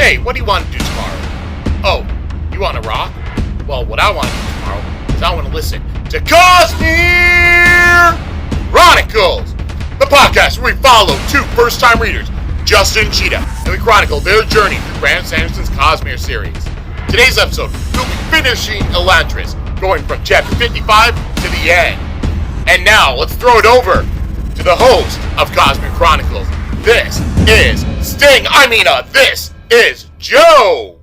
Hey, what do you want to do tomorrow? Oh, you want to rock? Well, what I want to do tomorrow is I want to listen to Cosmere Chronicles, the podcast where we follow two first-time readers, Justin and Cheetah, and we chronicle their journey through Brandon Sanderson's Cosmere series. Today's episode, we'll be finishing Elantris, going from chapter 55 to the end. And now, let's throw it over to the host of Cosmere Chronicles. This is Sting. This is Joe.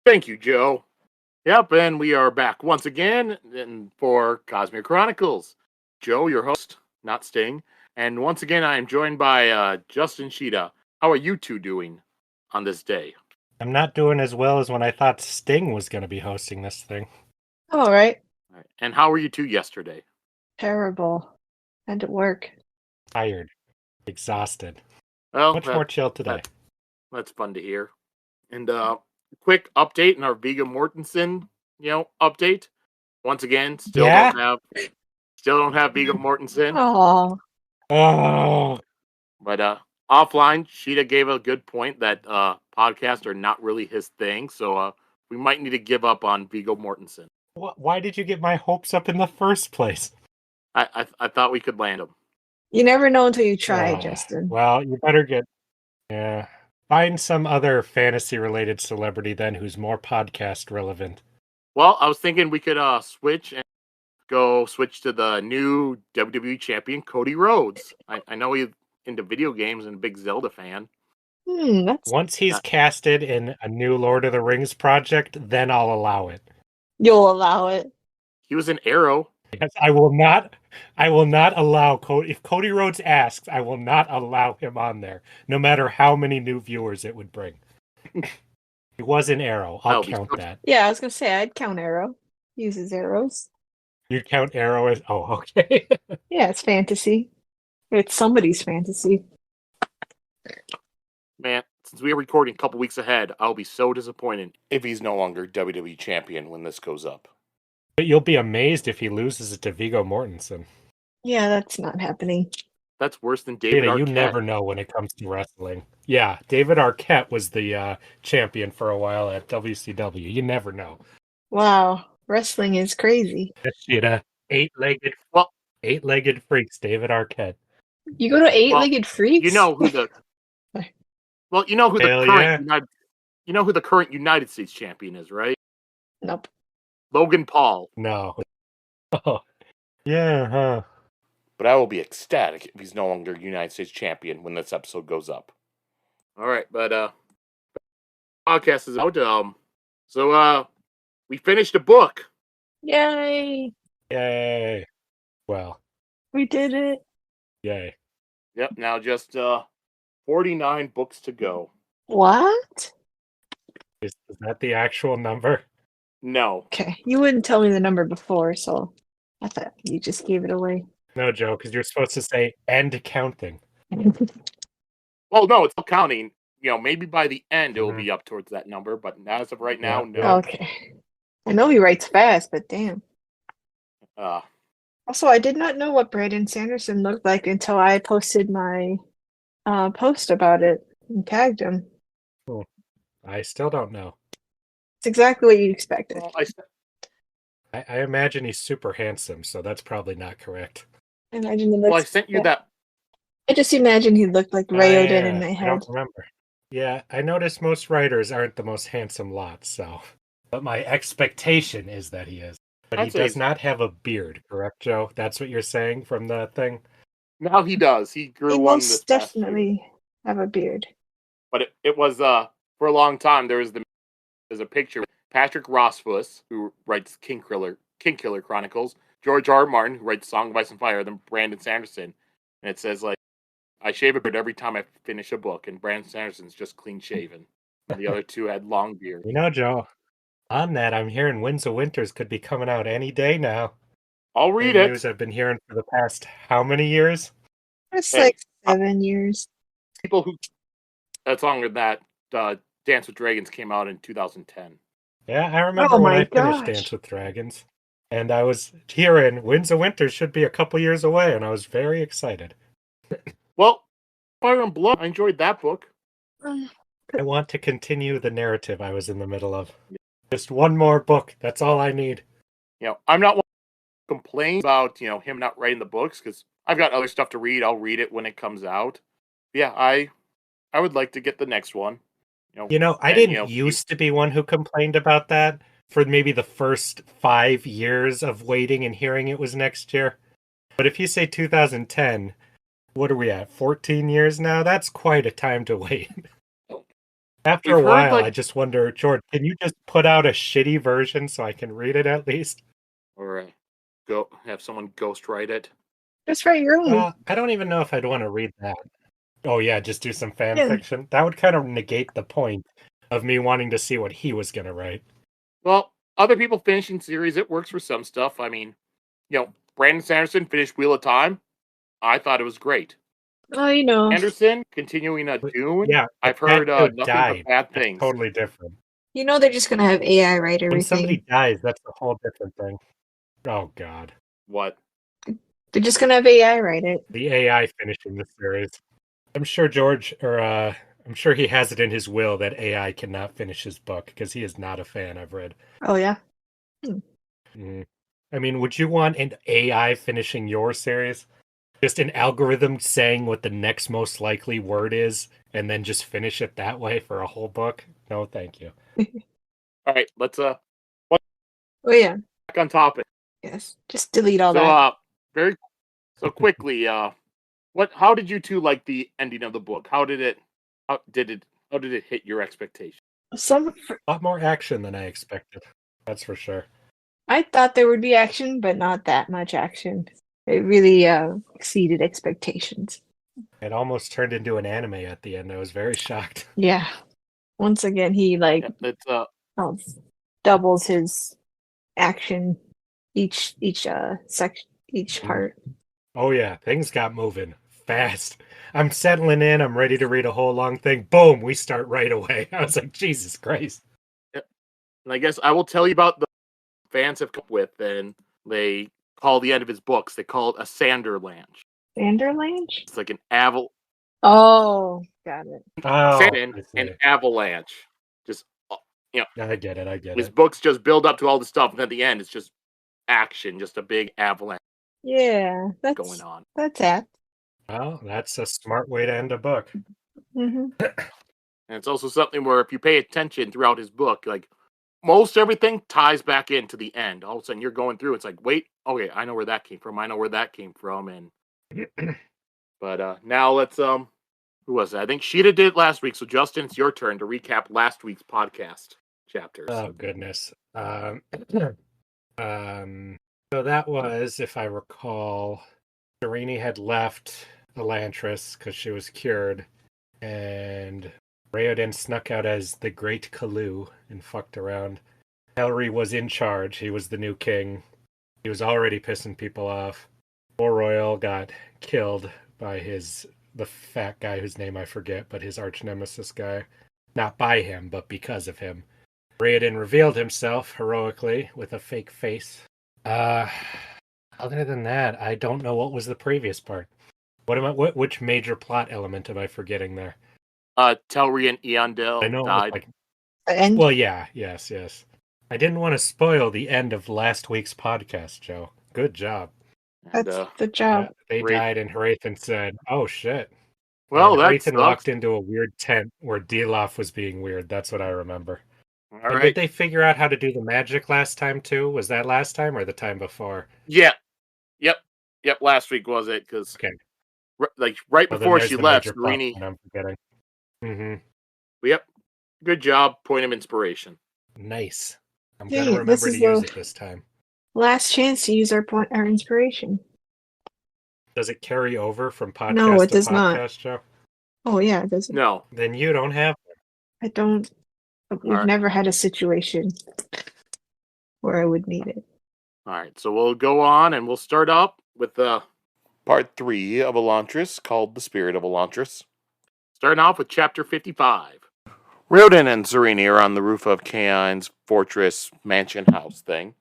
Thank you, Joe. Yep, and we are back once again for Cosmere Chronicles. Joe, your host, not Sting. And once again, I am joined by Justin Cheetah. How are you two doing on this day? I'm not doing as well as when I thought Sting was going to be hosting this thing. All right. And how were you two yesterday? Terrible. And at work. Tired. Exhausted. Well, much more chill today. That's fun to hear. And quick update in our Viggo Mortensen, update. Once again, still don't have Viggo Mortensen. Oh. But offline, Cheetah gave a good point that podcasts are not really his thing, so we might need to give up on Viggo Mortensen. Why did you get my hopes up in the first place? I thought we could land him. You never know until you try, Justin. Well, you better find some other fantasy-related celebrity then who's more podcast relevant. Well, I was thinking we could switch to the new WWE champion, Cody Rhodes. I know he's into video games and a big Zelda fan. Once he's casted in a new Lord of the Rings project, then I'll allow it. You'll allow it. He was in Arrow. Yes, I will not allow Cody. If Cody Rhodes asks, I will not allow him on there, no matter how many new viewers it would bring. He was in Arrow. I'll count that. Yeah, I was going to say, I'd count Arrow. He uses arrows. You count Arrow as... Oh, okay. Yeah, it's fantasy. It's somebody's fantasy. Man, since we are recording a couple weeks ahead, I'll be so disappointed if he's no longer WWE champion when this goes up. But you'll be amazed if he loses it to Viggo Mortensen. Yeah, that's not happening. That's worse than David Arquette. You never know when it comes to wrestling. Yeah, David Arquette was the champion for a while at WCW. You never know. Wow, wrestling is crazy. Eight-legged freaks, David Arquette. You go to eight-legged freaks? You know who the current United States champion is, right? Nope. Logan Paul. No. Oh. Yeah, huh. But I will be ecstatic if he's no longer United States champion when this episode goes up. All right, but podcast is out. So we finished a book. Yay! Well, we did it. Yay. Yep. Now just 49 books to go. What? Is that the actual number? No. Okay, you wouldn't tell me the number before, so I thought you just gave it away. No, Joe, because you're supposed to say "and counting." Well, no, it's still counting. Maybe by the end it will be up towards that number, but as of right now, no. Okay. I know he writes fast, but damn. Also, I did not know what Brandon Sanderson looked like until I posted my post about it and tagged him. Cool. I still don't know. It's exactly what you expected. Well, I imagine he's super handsome, so that's probably not correct. I imagine he looks, I sent you that. I just imagine he looked like Raoden in my head. I don't remember. Yeah, I noticed most writers aren't the most handsome lot, so. But my expectation is that he is. But he does not have a beard, correct, Joe? That's what you're saying from the thing? Now he does. He grew one this past year. Definitely have a beard. But it was for a long time. There's a picture of Patrick Rothfuss, who writes King Killer Chronicles, George R. R. Martin, who writes Song of Ice and Fire, then Brandon Sanderson, and it says I shave a beard every time I finish a book, and Brandon Sanderson's just clean shaven. And the other two had long beards. Joe, on that, I'm hearing Winds of Winters could be coming out any day now. I'll read it. News I've been hearing for the past how many years? It's like 7 years. People who that's longer than that. Dance with Dragons came out in 2010. Yeah, I remember when I finished Dance with Dragons. And I was hearing Winds of Winter should be a couple years away, and I was very excited. Well, Fire and Blood, I enjoyed that book. I want to continue the narrative I was in the middle of. Just one more book. That's all I need. I'm not one to complain about, him not writing the books, because I've got other stuff to read. I'll read it when it comes out. Yeah, I would like to get the next one. I didn't used to be one who complained about that for maybe the first 5 years of waiting and hearing it was next year. But if you say 2010, what are we at? 14 years now? That's quite a time to wait. After a while, I just wonder, George, can you just put out a shitty version so I can read it at least? Or go have someone ghostwrite it. Just write your own. I don't even know if I'd want to read that. Oh yeah, just do some fan fiction. That would kind of negate the point of me wanting to see what he was going to write. Well, other people finishing series, it works for some stuff. I mean, Brandon Sanderson finished Wheel of Time. I thought it was great. Oh, Anderson continuing a Dune. Yeah, I've heard nothing but bad things. That's totally different. They're just gonna have AI write everything. When somebody dies, that's a whole different thing. Oh God. What? They're just gonna have AI write it. The AI finishing the series. I'm sure I'm sure he has it in his will that AI cannot finish his book because he is not a fan, I've read. Oh yeah. I mean, would you want an AI finishing your series? Just an algorithm saying what the next most likely word is, and then just finish it that way for a whole book? No, thank you. All right, let's Oh yeah. back on topic. Yes. Just delete all that. Very quickly, how did you two like the ending of the book? How did it hit your expectations? A lot more action than I expected. That's for sure. I thought there would be action, but not that much action. It really exceeded expectations. It almost turned into an anime at the end. I was very shocked. Yeah. Once again, he doubles his action each part. Oh yeah, things got moving fast. I'm settling in. I'm ready to read a whole long thing. Boom, we start right away. I was like, Jesus Christ. Yep. And I guess I will tell you about the fans have come up with, and they call the end of his books. They call it a Sanderlanche. Sanderlanche? It's like an Oh, got it. An avalanche. Just I get it. His books just build up to all the stuff, and at the end, it's just action, just a big avalanche. Yeah, that's going on. That's apt. Well, that's a smart way to end a book. Mm-hmm. And it's also something where if you pay attention throughout his book, like most everything ties back into the end. All of a sudden you're going through, it's like, wait, okay, I know where that came from. And but now let's who was it? I think Sheeta did it last week. So Justin, it's your turn to recap last week's podcast chapters. Oh goodness. So that was, if I recall, Sarene had left Elantris because she was cured, and Raoden snuck out as the Great Kalu and fucked around. Elry was in charge. He was the new king. He was already pissing people off. War Royal got killed by the fat guy whose name I forget, but his arch nemesis guy. Not by him, but because of him. Raoden revealed himself heroically with a fake face. Other than that, I don't know what was the previous part. Which major plot element am I forgetting there? Telri and Eondel died. Well, yeah, yes. I didn't want to spoil the end of last week's podcast, Joe. Good job. That's the job. They died, and Hrathen said, "Oh shit." Well, Hrathen walked into a weird tent where Dilaf was being weird. That's what I remember. All right. Did they figure out how to do the magic last time too? Was that last time or the time before? Yeah. Yep. Last week was it? Because right before she left, Sarene. I'm forgetting. Mm-hmm. Yep. Good job. Point of inspiration. Nice. I'm gonna remember to use it this time. Last chance to use our inspiration. Does it carry over from podcast no, it to does podcast, not. Joe? Oh yeah, it doesn't. No. Then you don't have it. I don't. We've never had a situation where I would need it. All right, so we'll go on and we'll start up with part 3 of Elantris, called The Spirit of Elantris. Starting off with chapter 55. Raoden and Sarene are on the roof of Kaine's fortress mansion house thing.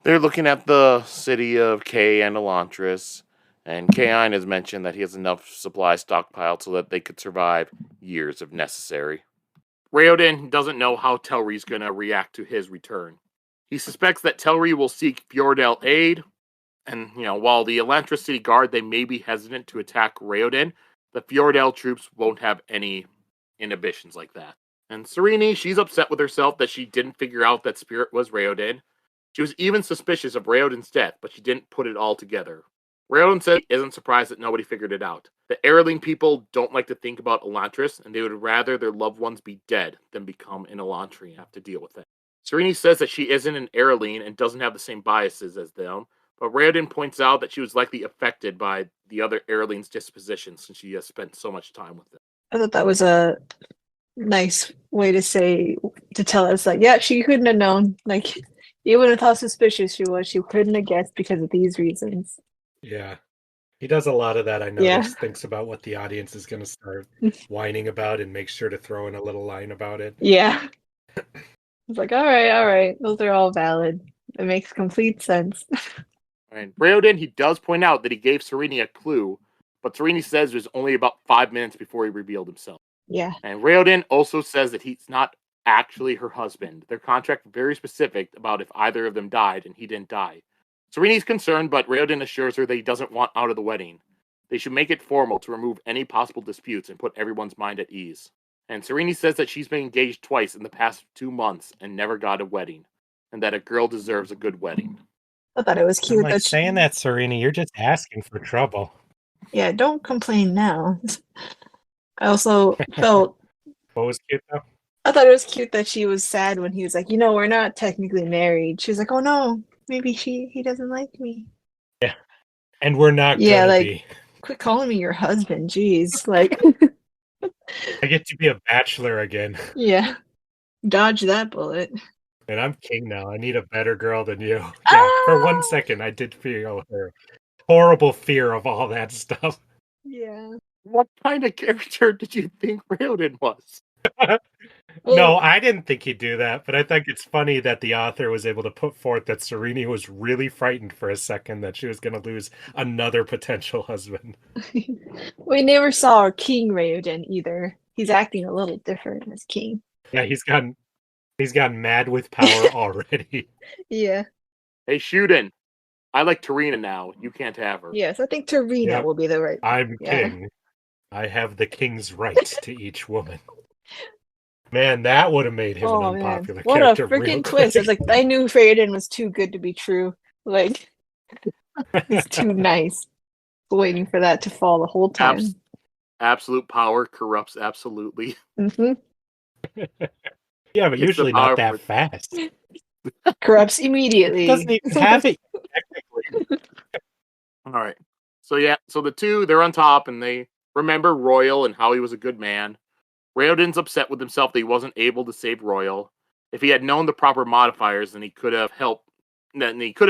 They're looking at the city of Kay and Elantris, and Kaine has mentioned that he has enough supply stockpiled so that they could survive years if necessary. Raoden doesn't know how Telri's going to react to his return. He suspects that Telri will seek Fjordell aid, and while the Elantris City Guard, they may be hesitant to attack Raoden, the Fjordell troops won't have any inhibitions like that. And Sarene, she's upset with herself that she didn't figure out that Spirit was Raoden. She was even suspicious of Raoden's death, but she didn't put it all together. Raoden says he isn't surprised that nobody figured it out. The Airling people don't like to think about Elantris, and they would rather their loved ones be dead than become an Elantri and have to deal with that. Sarene says that she isn't an Airling and doesn't have the same biases as them, but Raoden points out that she was likely affected by the other Airling's disposition since she has spent so much time with them. I thought that was a nice way to tell us, like, yeah, she couldn't have known. Like, even with how suspicious she was, she couldn't have guessed because of these reasons. Yeah. He does a lot of that, I notice. Thinks about what the audience is going to start whining about and makes sure to throw in a little line about it. Yeah. It's like, all right. Those are all valid. It makes complete sense. And Raoden, he does point out that he gave Sarene a clue, but Sarene says it was only about 5 minutes before he revealed himself. Yeah. And Raoden also says that he's not actually her husband. Their contract was very specific about if either of them died, and he didn't die. Sarene's concerned, but Raoden assures her that he doesn't want out of the wedding. They should make it formal to remove any possible disputes and put everyone's mind at ease. And Sarene says that she's been engaged twice in the past 2 months and never got a wedding, and that a girl deserves a good wedding. I thought it was cute. I'm like, saying that, Sarene, you're just asking for trouble. Yeah, don't complain now. I also felt... What was cute, though? I thought it was cute that she was sad when he was like, we're not technically married. She was like, oh no, maybe he doesn't like me. Yeah. And we're not gonna be. Quit calling me your husband, jeez. Like, I get to be a bachelor again. Yeah. Dodge that bullet. And I'm king now. I need a better girl than you. Yeah, for 1 second, I did feel her horrible fear of all that stuff. Yeah. What kind of character did you think Raoden was? No, I didn't think he'd do that, but I think it's funny that the author was able to put forth that Sarene was really frightened for a second that she was going to lose another potential husband. We never saw our King Raoden either. He's acting a little different as king. Yeah, he's gotten mad with power already. Yeah. Hey, Shuden, I like Tarina now. You can't have her. Yes, I think Tarina will be the right one. I'm king. I have the king's right to each woman. Man, that would have made him an unpopular character. What a freaking twist. I was like, I knew Raoden was too good to be true. Like, he's too nice. Waiting for that to fall the whole time. Absolute power corrupts absolutely. Mm-hmm. Yeah, but usually not that fast. Corrupts immediately. Doesn't even have it technically. All right. So the two, they're on top, and they remember Royal and how he was a good man. Raoden's upset with himself that he wasn't able to save Royal. If he had known the proper modifiers, then he could have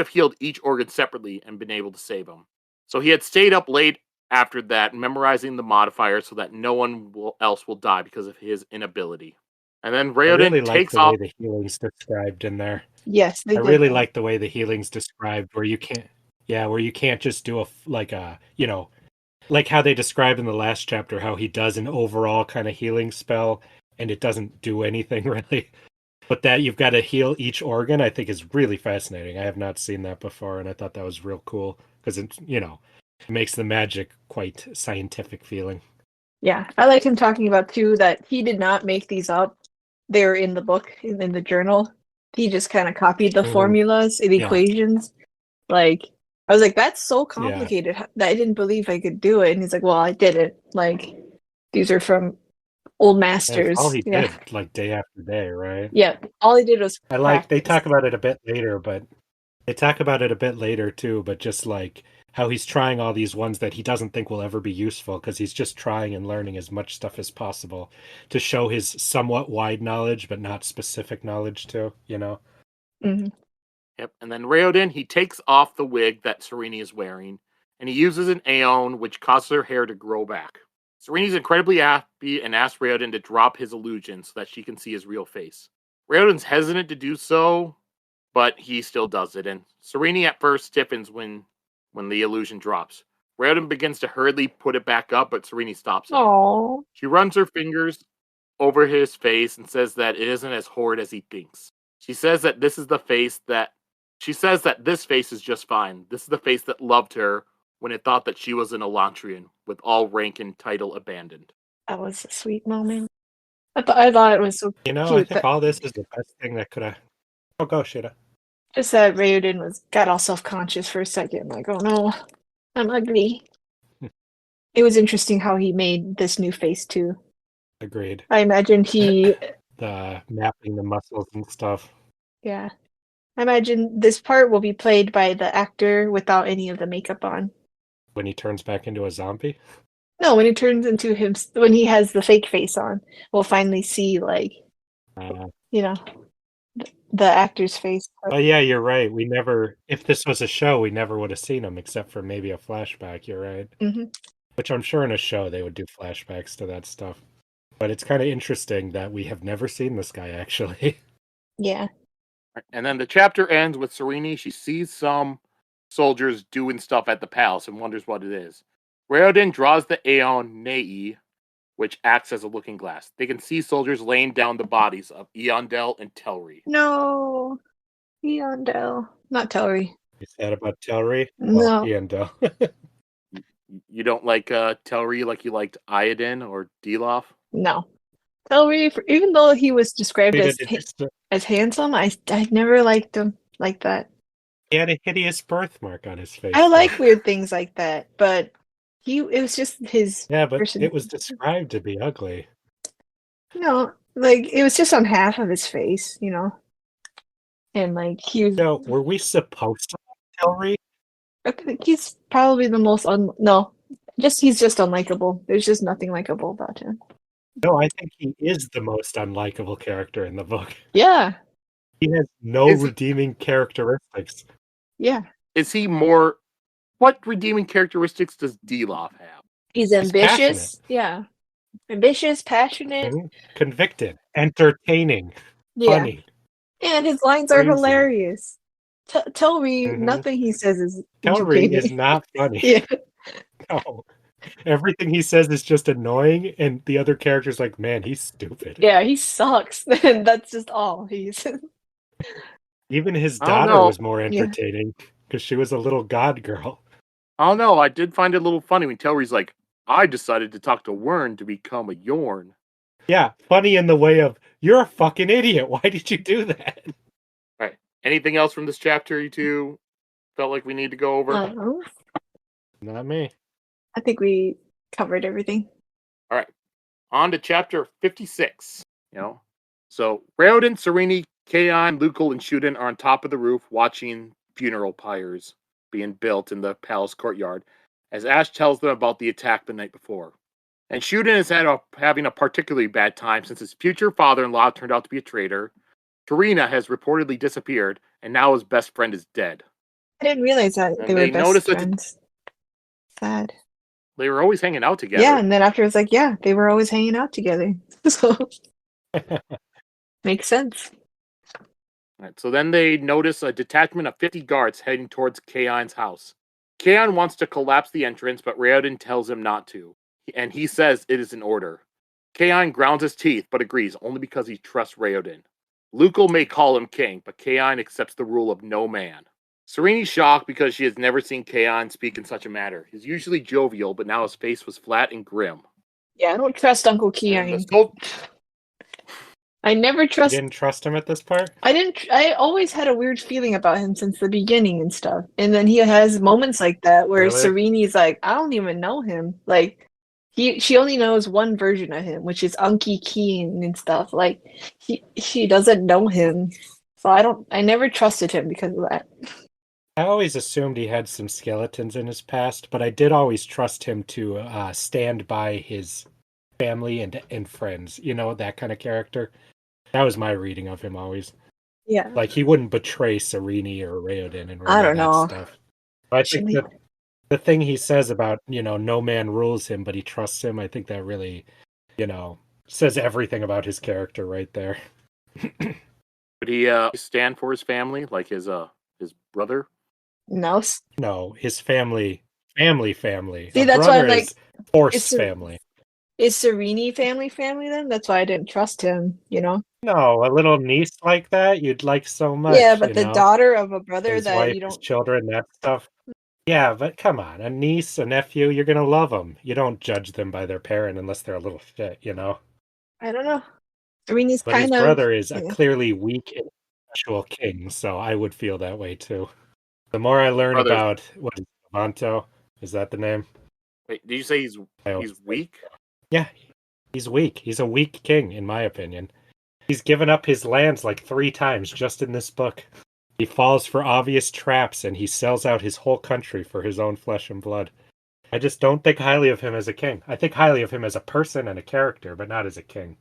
healed each organ separately and been able to save him. So he had stayed up late after that, memorizing the modifiers so that no one else will die because of his inability. And then Raoden takes off. I really like the way the healing's described in there. Yes, I really like the way the healing's described, where you can't just do like how they describe in the last chapter how he does an overall kind of healing spell and it doesn't do anything really. But that you've got to heal each organ, I think is really fascinating. I have not seen that before, and I thought that was real cool because it makes the magic quite scientific feeling. Yeah, I like him talking about too that he did not make these up. They're in the book, in the journal. He just kind of copied the formulas and equations. Like, I was like, that's so complicated that I didn't believe I could do it. And he's like, well, I did it. Like, these are from old masters. That's all he did, like day after day, right? Yeah, all he did was practice. They talk about it a bit later, too, but just like how he's trying all these ones that he doesn't think will ever be useful because he's just trying and learning as much stuff as possible to show his somewhat wide knowledge, but not specific knowledge too, Mm-hmm. Yep, and then Raoden, he takes off the wig that Sarene is wearing, and he uses an Aeon, which causes her hair to grow back. Serene's incredibly happy and asks Raoden to drop his illusion so that she can see his real face. Raoden's hesitant to do so, but he still does it, and Sarene at first stiffens when the illusion drops. Raoden begins to hurriedly put it back up, but Sarene stops him. Aww. She runs her fingers over his face and says that it isn't as horrid as he thinks. She says that this face is just fine. This is the face that loved her when it thought that she was an Elantrian, with all rank and title abandoned. That was a sweet moment. I thought it was so cute. I think all this is the best thing that could have... Oh, go, Shida. Just that Raoden got all self-conscious for a second. Like, oh no, I'm ugly. It was interesting how he made this new face, too. Agreed. I imagine the mapping the muscles and stuff. Yeah. I imagine this part will be played by the actor without any of the makeup on. When he turns back into a zombie? No, when he turns into him, when he has the fake face on, we'll finally see, like, the actor's face. Oh yeah, you're right. If this was a show, we never would have seen him except for maybe a flashback. You're right. Mm-hmm. Which I'm sure in a show they would do flashbacks to that stuff. But it's kind of interesting that we have never seen this guy actually. Yeah. And then the chapter ends with Sarene. She sees some soldiers doing stuff at the palace and wonders what it is. Raoden draws the Aeon Nei, which acts as a looking glass. They can see soldiers laying down the bodies of Eondel and Telri. No, Eondel, not Telri. You sad about Telri? No, Eondel. You don't like Telri like you liked Iodin or Dilaf? No, Telri. Even though he was described as handsome, I never liked him like that. He had a hideous birthmark on his face. I like weird things like that, but it was just his. Yeah, but it was described to be ugly. Like it was just on half of his face, and like he was. So, were we supposed to like Telri? I think he's probably the most he's just unlikable. There's just nothing likable about him. No, I think he is the most unlikable character in the book. Yeah. He has no redeeming characteristics. Yeah. Is he more... What redeeming characteristics does Dilaf have? He's ambitious. Yeah. Ambitious, passionate. Convicted. Entertaining. Funny. And his lines are hilarious. Telri, nothing he says is Telri is not funny. Yeah. No. Everything he says is just annoying, and the other character's like, man, he's stupid. Yeah, he sucks. And that's just all he's... Even his daughter was more entertaining, because she was a little god girl. I don't know, I did find it a little funny when Telri's like, I decided to talk to Wern to become a Yorn. Yeah, funny in the way of, you're a fucking idiot, why did you do that? Right. Anything else from this chapter you two felt like we need to go over? Not me. I think we covered everything. All right. On to chapter 56. So Raoden, Sarene, Kaon, Lukul, and Shuden are on top of the roof watching funeral pyres being built in the palace courtyard as Ash tells them about the attack the night before. And Shuden is having a particularly bad time since his future father-in-law turned out to be a traitor. Tarina has reportedly disappeared, and now his best friend is dead. I didn't realize that they were best friends. Sad. They were always hanging out together. Yeah, and then after it's like, yeah, they were always hanging out together. So makes sense. All right, so then they notice a detachment of 50 guards heading towards Kaon's house. Kaon wants to collapse the entrance, but Raoden tells him not to, and he says it is an order. Kaon grounds his teeth, but agrees only because he trusts Raoden. Lukul may call him king, but Kaon accepts the rule of no man. Sarene's shocked because she has never seen Kaon speak in such a matter. He's usually jovial, but now his face was flat and grim. Yeah, I don't trust Uncle Kaon. I never trust... You didn't trust him at this part? I always had a weird feeling about him since the beginning and stuff. And then he has moments like that where Sarene's like, I don't even know him. Like, she only knows one version of him, which is Unky Keen and stuff. Like, she doesn't know him. So I never trusted him because of that. I always assumed he had some skeletons in his past, but I did always trust him to stand by his family and friends. That kind of character. That was my reading of him always. Yeah. Like, he wouldn't betray Sarene or Raoden and I don't know. Stuff. But I think that the thing he says about, no man rules him, but he trusts him, I think that really, says everything about his character right there. Would he stand for his family, like his brother? No. No, his family. See, that's why I'm like... Forced family. Is Sarene family then? That's why I didn't trust him, you know? No, a little niece like that you'd like so Yeah, much, but the daughter of a brother His that wife, you his don't. children, that stuff. Yeah, but come on, a niece, a nephew, you're gonna love them. You don't judge them by their parent unless they're a little shit. I don't know. Sarene's But his kind of. brother is a Yeah. clearly weak intellectual king, so I would feel that way too. The more I learn Brothers. about what is it, Levanto, is that the name? Wait, did you say he's weak? Yeah, he's weak. He's a weak king, in my opinion. He's given up his lands like 3 times just in this book. He falls for obvious traps and he sells out his whole country for his own flesh and blood. I just don't think highly of him as a king. I think highly of him as a person and a character, but not as a king.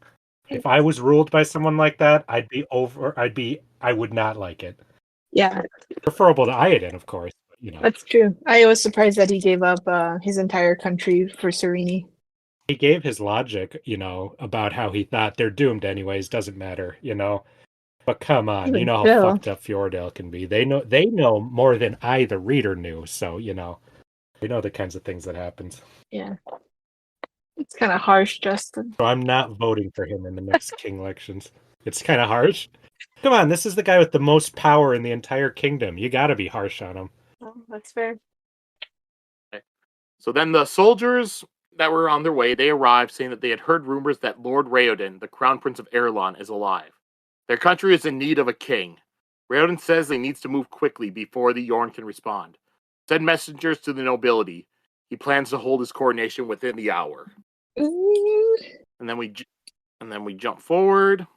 If I was ruled by someone like that, I would not like it. Yeah, Preferable to Iodin, of course. But, that's true. I was surprised that he gave up his entire country for Sarene. he gave his logic, about how he thought they're doomed anyways, doesn't matter, But come on, you Even know how still. fucked up Fjordell can be. They know more than I, the reader, knew. So they know the kinds of things that happens. Yeah. It's kind of harsh, Justin. So I'm not voting for him in the next king elections. It's kind of harsh. Come on, this is the guy with the most power in the entire kingdom. You got to be harsh on him. Oh, that's fair. Okay. So then the soldiers that were on their way, they arrived saying that they had heard rumors that Lord Raoden, the Crown Prince of Erelon, is alive. Their country is in need of a king. Raoden says he needs to move quickly before the Yorn can respond. Send messengers to the nobility. He plans to hold his coronation within the hour. Ooh. And then we jump forward,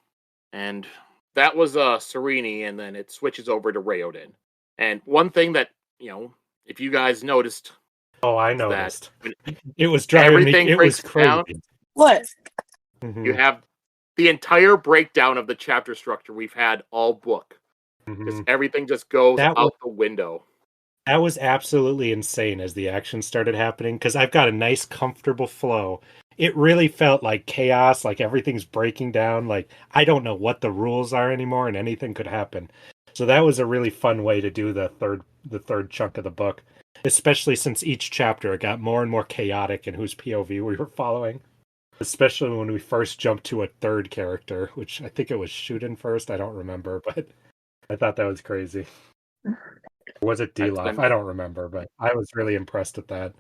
and that was Sarene, and then it switches over to Raoden. And one thing that, if you guys noticed, Oh, I noticed. It was driving everything me. It breaks was crazy. down. What? Mhm, You have the entire breakdown of the chapter structure we've had all book. Because mhm. everything just goes That out the window. That was absolutely insane as the action started happening because I've got a nice, comfortable flow. It really felt like chaos, like everything's breaking down. Like I don't know what the rules are anymore, and anything could happen. So that was a really fun way to do the third chunk of the book, especially since each chapter it got more and more chaotic in whose POV we were following. Especially when we first jumped to a third character, which I think it was Shuden first. I don't remember, but I thought that was crazy. Was it Dilaf? I don't remember, but I was really impressed with that.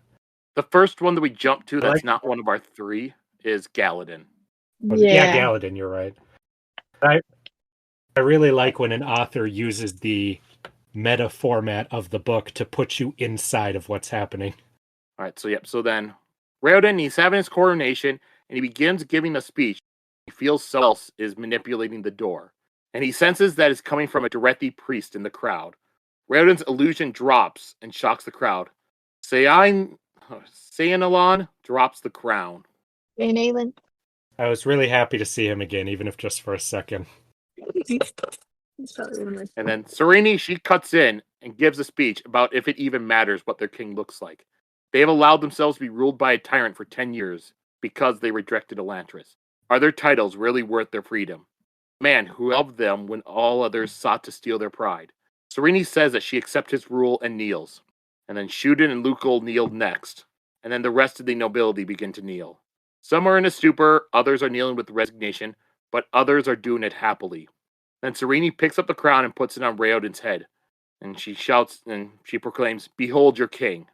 The first one that we jumped to that's like- not one of our 3 is Galadin. Yeah, Galadin, you're right. I really like when an author uses the meta format of the book to put you inside of what's happening. All right, so then Raoden, he's having his coronation, and he begins giving a speech. He feels someone else is manipulating the door, and he senses that it's coming from a Directhi priest in the crowd. Raoden's illusion drops and shocks the crowd. Sayanalon drops the crown. Aelin. I was really happy to see him again, even if just for a second. And then Sarene, she cuts in and gives a speech about if it even matters what their king looks like. They have allowed themselves to be ruled by a tyrant for 10 years because they rejected Elantris. Are their titles really worth their freedom? Man who loved them when all others sought to steal their pride. Sarene says that she accepts his rule and kneels. And then Shuden and Lukul kneel next. And then the rest of the nobility begin to kneel. Some are in a stupor, others are kneeling with resignation, but others are doing it happily. Then Sarene picks up the crown and puts it on Raoden's head. And she shouts and she proclaims, "Behold your king."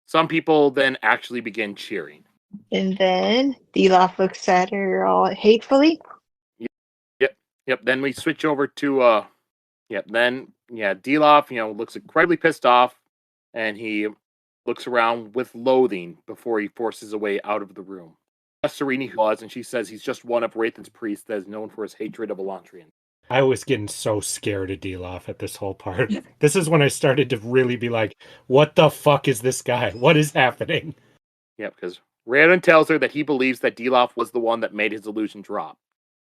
Some people then actually begin cheering. And then Dilaf looks at her all hatefully. Yep. Then we switch over to Dilaf, looks incredibly pissed off, and he looks around with loathing before he forces a way out of the room. Sarene was, and she says he's just one of Hrathen's priests that is known for his hatred of Elantrians. I was getting so scared of Dilaf at this whole part. This is when I started to really be like, what the fuck is this guy? What is happening? Yeah, because Raoden tells her that he believes that Dilaf was the one that made his illusion drop.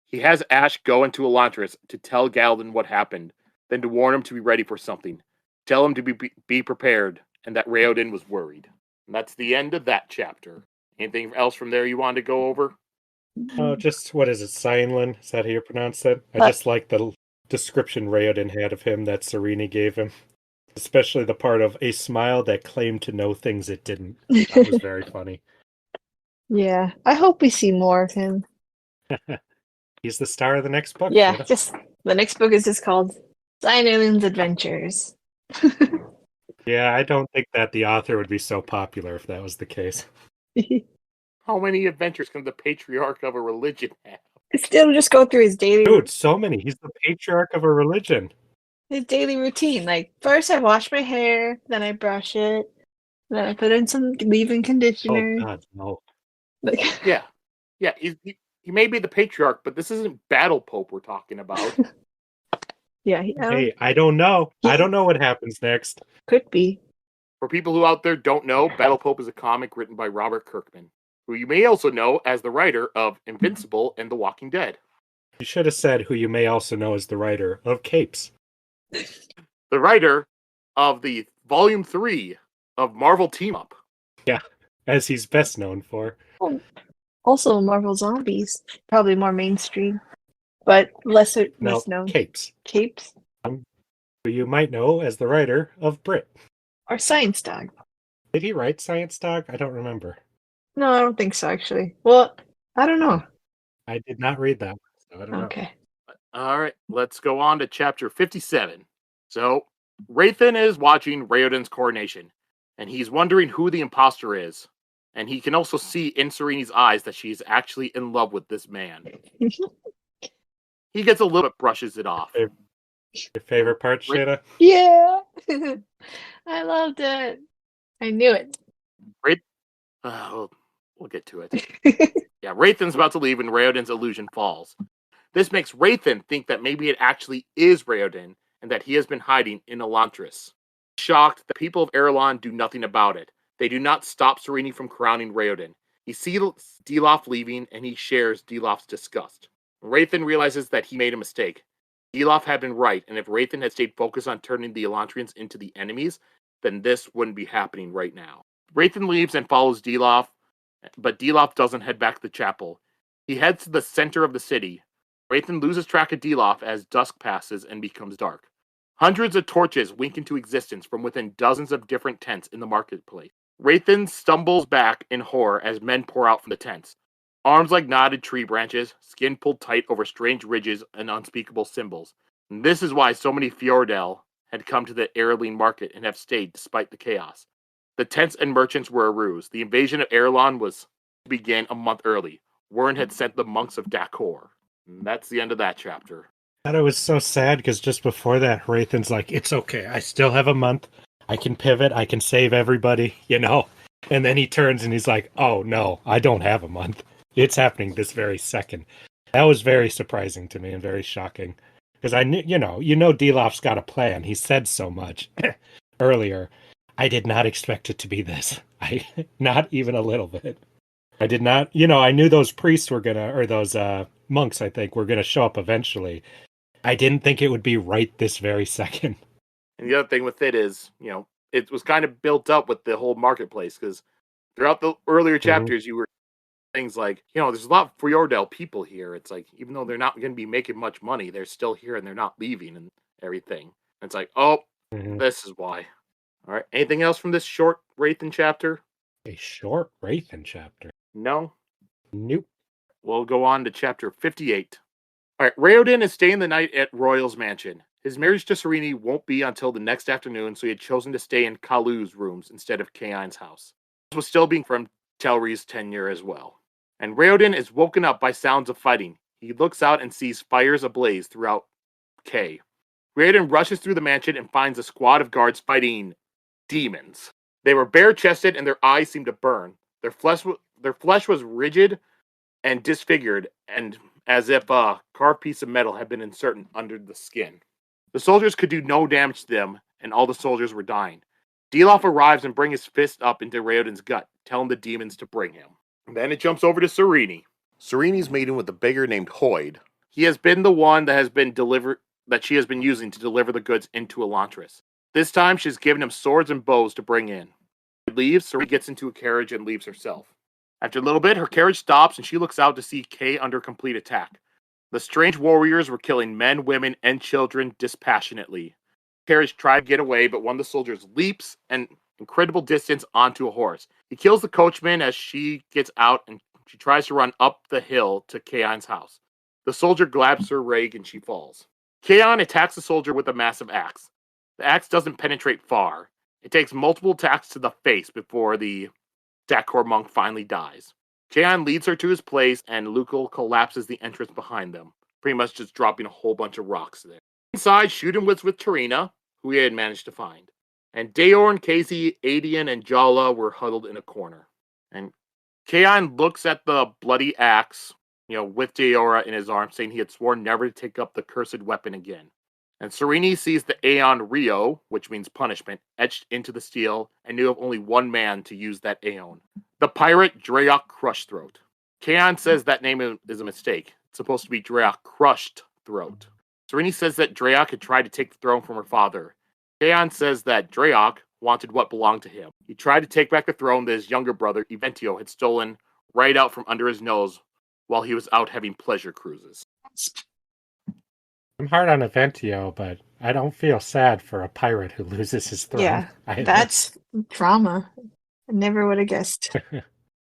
He has Ash go into Elantris to tell Galadin what happened, then to warn him to be ready for something. Tell him to be prepared, and that Raoden was worried. And that's the end of that chapter. Anything else from there you wanted to go over? Oh, just, what is it, Cyanlin? Is that how you pronounce it? I just like the description Raoden had of him that Sarene gave him. Especially the part of a smile that claimed to know things it didn't. That was very funny. Yeah, I hope we see more of him. He's the star of the next book. Yeah, Shada. just the next book is just called Cyanalian's Adventures. Yeah, I don't think that the author would be so popular if that was the case. How many adventures can the patriarch of a religion have? Still just go through his Dude, so many. He's the patriarch of a religion. his daily routine. Like first I wash my hair, then I brush it, then I put in some leave-in Oh conditioner. God, no. Like, Yeah. Yeah, he may be the patriarch, but this isn't Battle Pope we're talking about. yeah, Hey, I don't know. I don't know what happens next. could be. For people who out there don't know, Battle Pope is a comic written by Robert Kirkman, who you may also know as the writer of Invincible and The Walking Dead. You should have said who you may also know as the writer of Capes. The writer of the Volume 3 of Marvel Team Up. Yeah, as he's best known for. Also, Marvel Zombies, probably more mainstream, but less known. Capes. Capes Who you might know as the writer of Brit. or Science Dog. Did he write Science Dog? I don't remember. No, I don't think so. Actually, well, I don't know. I did not read that one, so I don't know. Okay. All right, let's go on to chapter 57. So, Hrathen is watching Raoden's coronation, and he's wondering who the imposter is. And he can also see in Sarene's eyes that she's actually in love with this man. He gets a little bit, brushes it off. Your favorite part, Shada? Yeah, I loved it. I knew it. We'll get to it. Yeah, Hrathen's about to leave when Raoden's illusion falls. This makes Hrathen think that maybe it actually is Raoden and that he has been hiding in Elantris. Shocked, the people of Erelon do nothing about it. They do not stop Sarene from crowning Raoden. He sees Dilaf leaving and he shares Dilaf's disgust. Hrathen realizes that he made a mistake. Dilaf had been right, and if Hrathen had stayed focused on turning the Elantrians into the enemies, then this wouldn't be happening right now. Hrathen leaves and follows Dilaf, but Dilaf doesn't head back to the chapel. He heads to the center of the city. Hrathen loses track of Dilaf as dusk passes and becomes dark. Hundreds of torches wink into existence from within dozens of different tents in the marketplace. Hrathen stumbles back in horror as men pour out from the tents. Arms like knotted tree branches, skin pulled tight over strange ridges and unspeakable symbols. And this is why so many Fjordell had come to the Erelene market and have stayed despite the chaos. The tents and merchants were a ruse. The invasion of Erelon was to begin a month early. Wern had sent the monks of Dakor. And that's the end of that chapter. I thought it was so sad because just before that, Hrathen's like, it's okay, I still have a month. I can pivot, I can save everybody, you know? And then he turns and he's like, oh no, I don't have a month. It's happening this very second. That was very surprising to me and very shocking. Because I knew, you know Dilaf's got a plan. He said so much earlier. I did not expect it to be this. Not even a little bit. I did not, I knew those priests were or those monks, I think, were gonna show up eventually. I didn't think it would be right this very second. And the other thing with it is, it was kind of built up with the whole marketplace, because throughout the earlier chapters, you were things like, there's a lot of Fjordell people here. It's like, even though they're not going to be making much money, they're still here and they're not leaving and everything. And it's like, this is why. All right. Anything else from this short Hrathen chapter? A short Hrathen chapter? No? Nope. We'll go on to chapter 58. All right. Raoden is staying the night at Royal's mansion. His marriage to Sarene won't be until the next afternoon, so he had chosen to stay in Kalu's rooms instead of Kaine's house. This was still being from Telri's tenure as well. And Raoden is woken up by sounds of fighting. He looks out and sees fires ablaze throughout Kay. Raoden rushes through the mansion and finds a squad of guards fighting demons. They were bare-chested and their eyes seemed to burn. Their flesh was rigid and disfigured, and as if a carved piece of metal had been inserted under the skin. The soldiers could do no damage to them, and all the soldiers were dying. Dilaf arrives and brings his fist up into Raoden's gut, telling the demons to bring him. And then it jumps over to Sarene. Sarene's meeting with a beggar named Hoyd. He has been the one that she has been using to deliver the goods into Elantris. This time, she's given him swords and bows to bring in. He leaves, Sarene gets into a carriage and leaves herself. After a little bit, her carriage stops and she looks out to see Kay under complete attack. The strange warriors were killing men, women, and children dispassionately. The carriage tried to get away, but one of the soldiers leaps an incredible distance onto a horse. He kills the coachman as she gets out and she tries to run up the hill to Kaon's house. The soldier grabs her rig and she falls. Kaon attacks the soldier with a massive axe. The axe doesn't penetrate far. It takes multiple attacks to the face before the Dakor monk finally dies. Kaon leads her to his place and Lukel collapses the entrance behind them, pretty much just dropping a whole bunch of rocks there. Inside, Shootin was with Tarina, who he had managed to find. And Daeorn, Casey, Adian, and Jala were huddled in a corner. And Kaon looks at the bloody axe, with Daeora in his arms, saying he had sworn never to take up the cursed weapon again. And Sarene sees the Aeon Rio, which means punishment, etched into the steel, and knew of only one man to use that Aeon. The pirate Dreok Crushthroat. Kaon says that name is a mistake. It's supposed to be Dreok Crushed Throat. Sarene says that Dreok had tried to take the throne from her father. Kaon says that Dreok wanted what belonged to him. He tried to take back the throne that his younger brother, Eventio, had stolen right out from under his nose while he was out having pleasure cruises. I'm hard on Eventio, but I don't feel sad for a pirate who loses his throne. Yeah, that's trauma. I never would have guessed.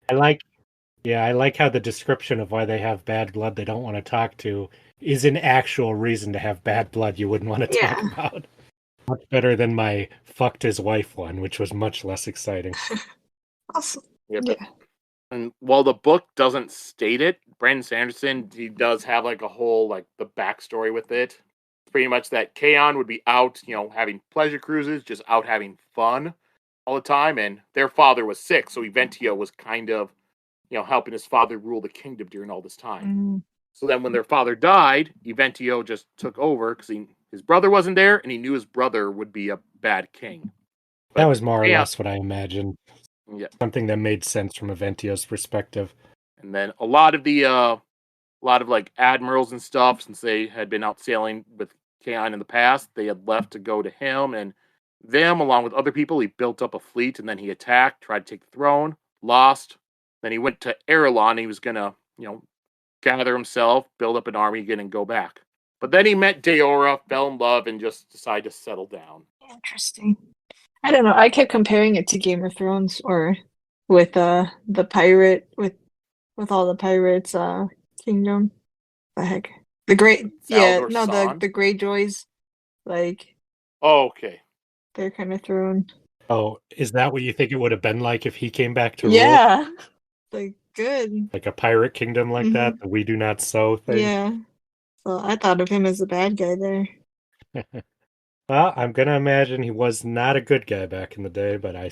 I like how the description of why they have bad blood they don't want to talk to is an actual reason to have bad blood you wouldn't want to talk about. Much better than my fucked his wife one, which was much less exciting. Awesome. Yeah. And while the book doesn't state it, Brandon Sanderson, he does have a whole the backstory with it. It's pretty much that Kaon would be out, having pleasure cruises, just out having fun all the time, and their father was sick, so Eventio was kind of, helping his father rule the kingdom during all this time. Mm. So then when their father died, Eventio just took over because his brother wasn't there, and he knew his brother would be a bad king. That was more or less what I imagined. Yeah. Something that made sense from Eventio's perspective. And then a lot of admirals and stuff, since they had been out sailing with Kaon in the past, they had left to go to him, and them, along with other people, he built up a fleet, and then he attacked, tried to take the throne, lost. Then he went to Erelon, he was gonna, gather himself, build up an army again, and go back. But then he met Daeora, fell in love, and just decided to settle down. Interesting. I don't know. I kept comparing it to Game of Thrones, or with the pirate with all the pirates kingdom. The heck, the great the Greyjoys, Oh, okay. Their kind of throne. Oh, is that what you think it would have been like if he came back to rule? Yeah, good. Like a pirate kingdom like that, the we do not sow thing? Yeah. So I thought of him as the bad guy there. Well, I'm going to imagine he was not a good guy back in the day, but I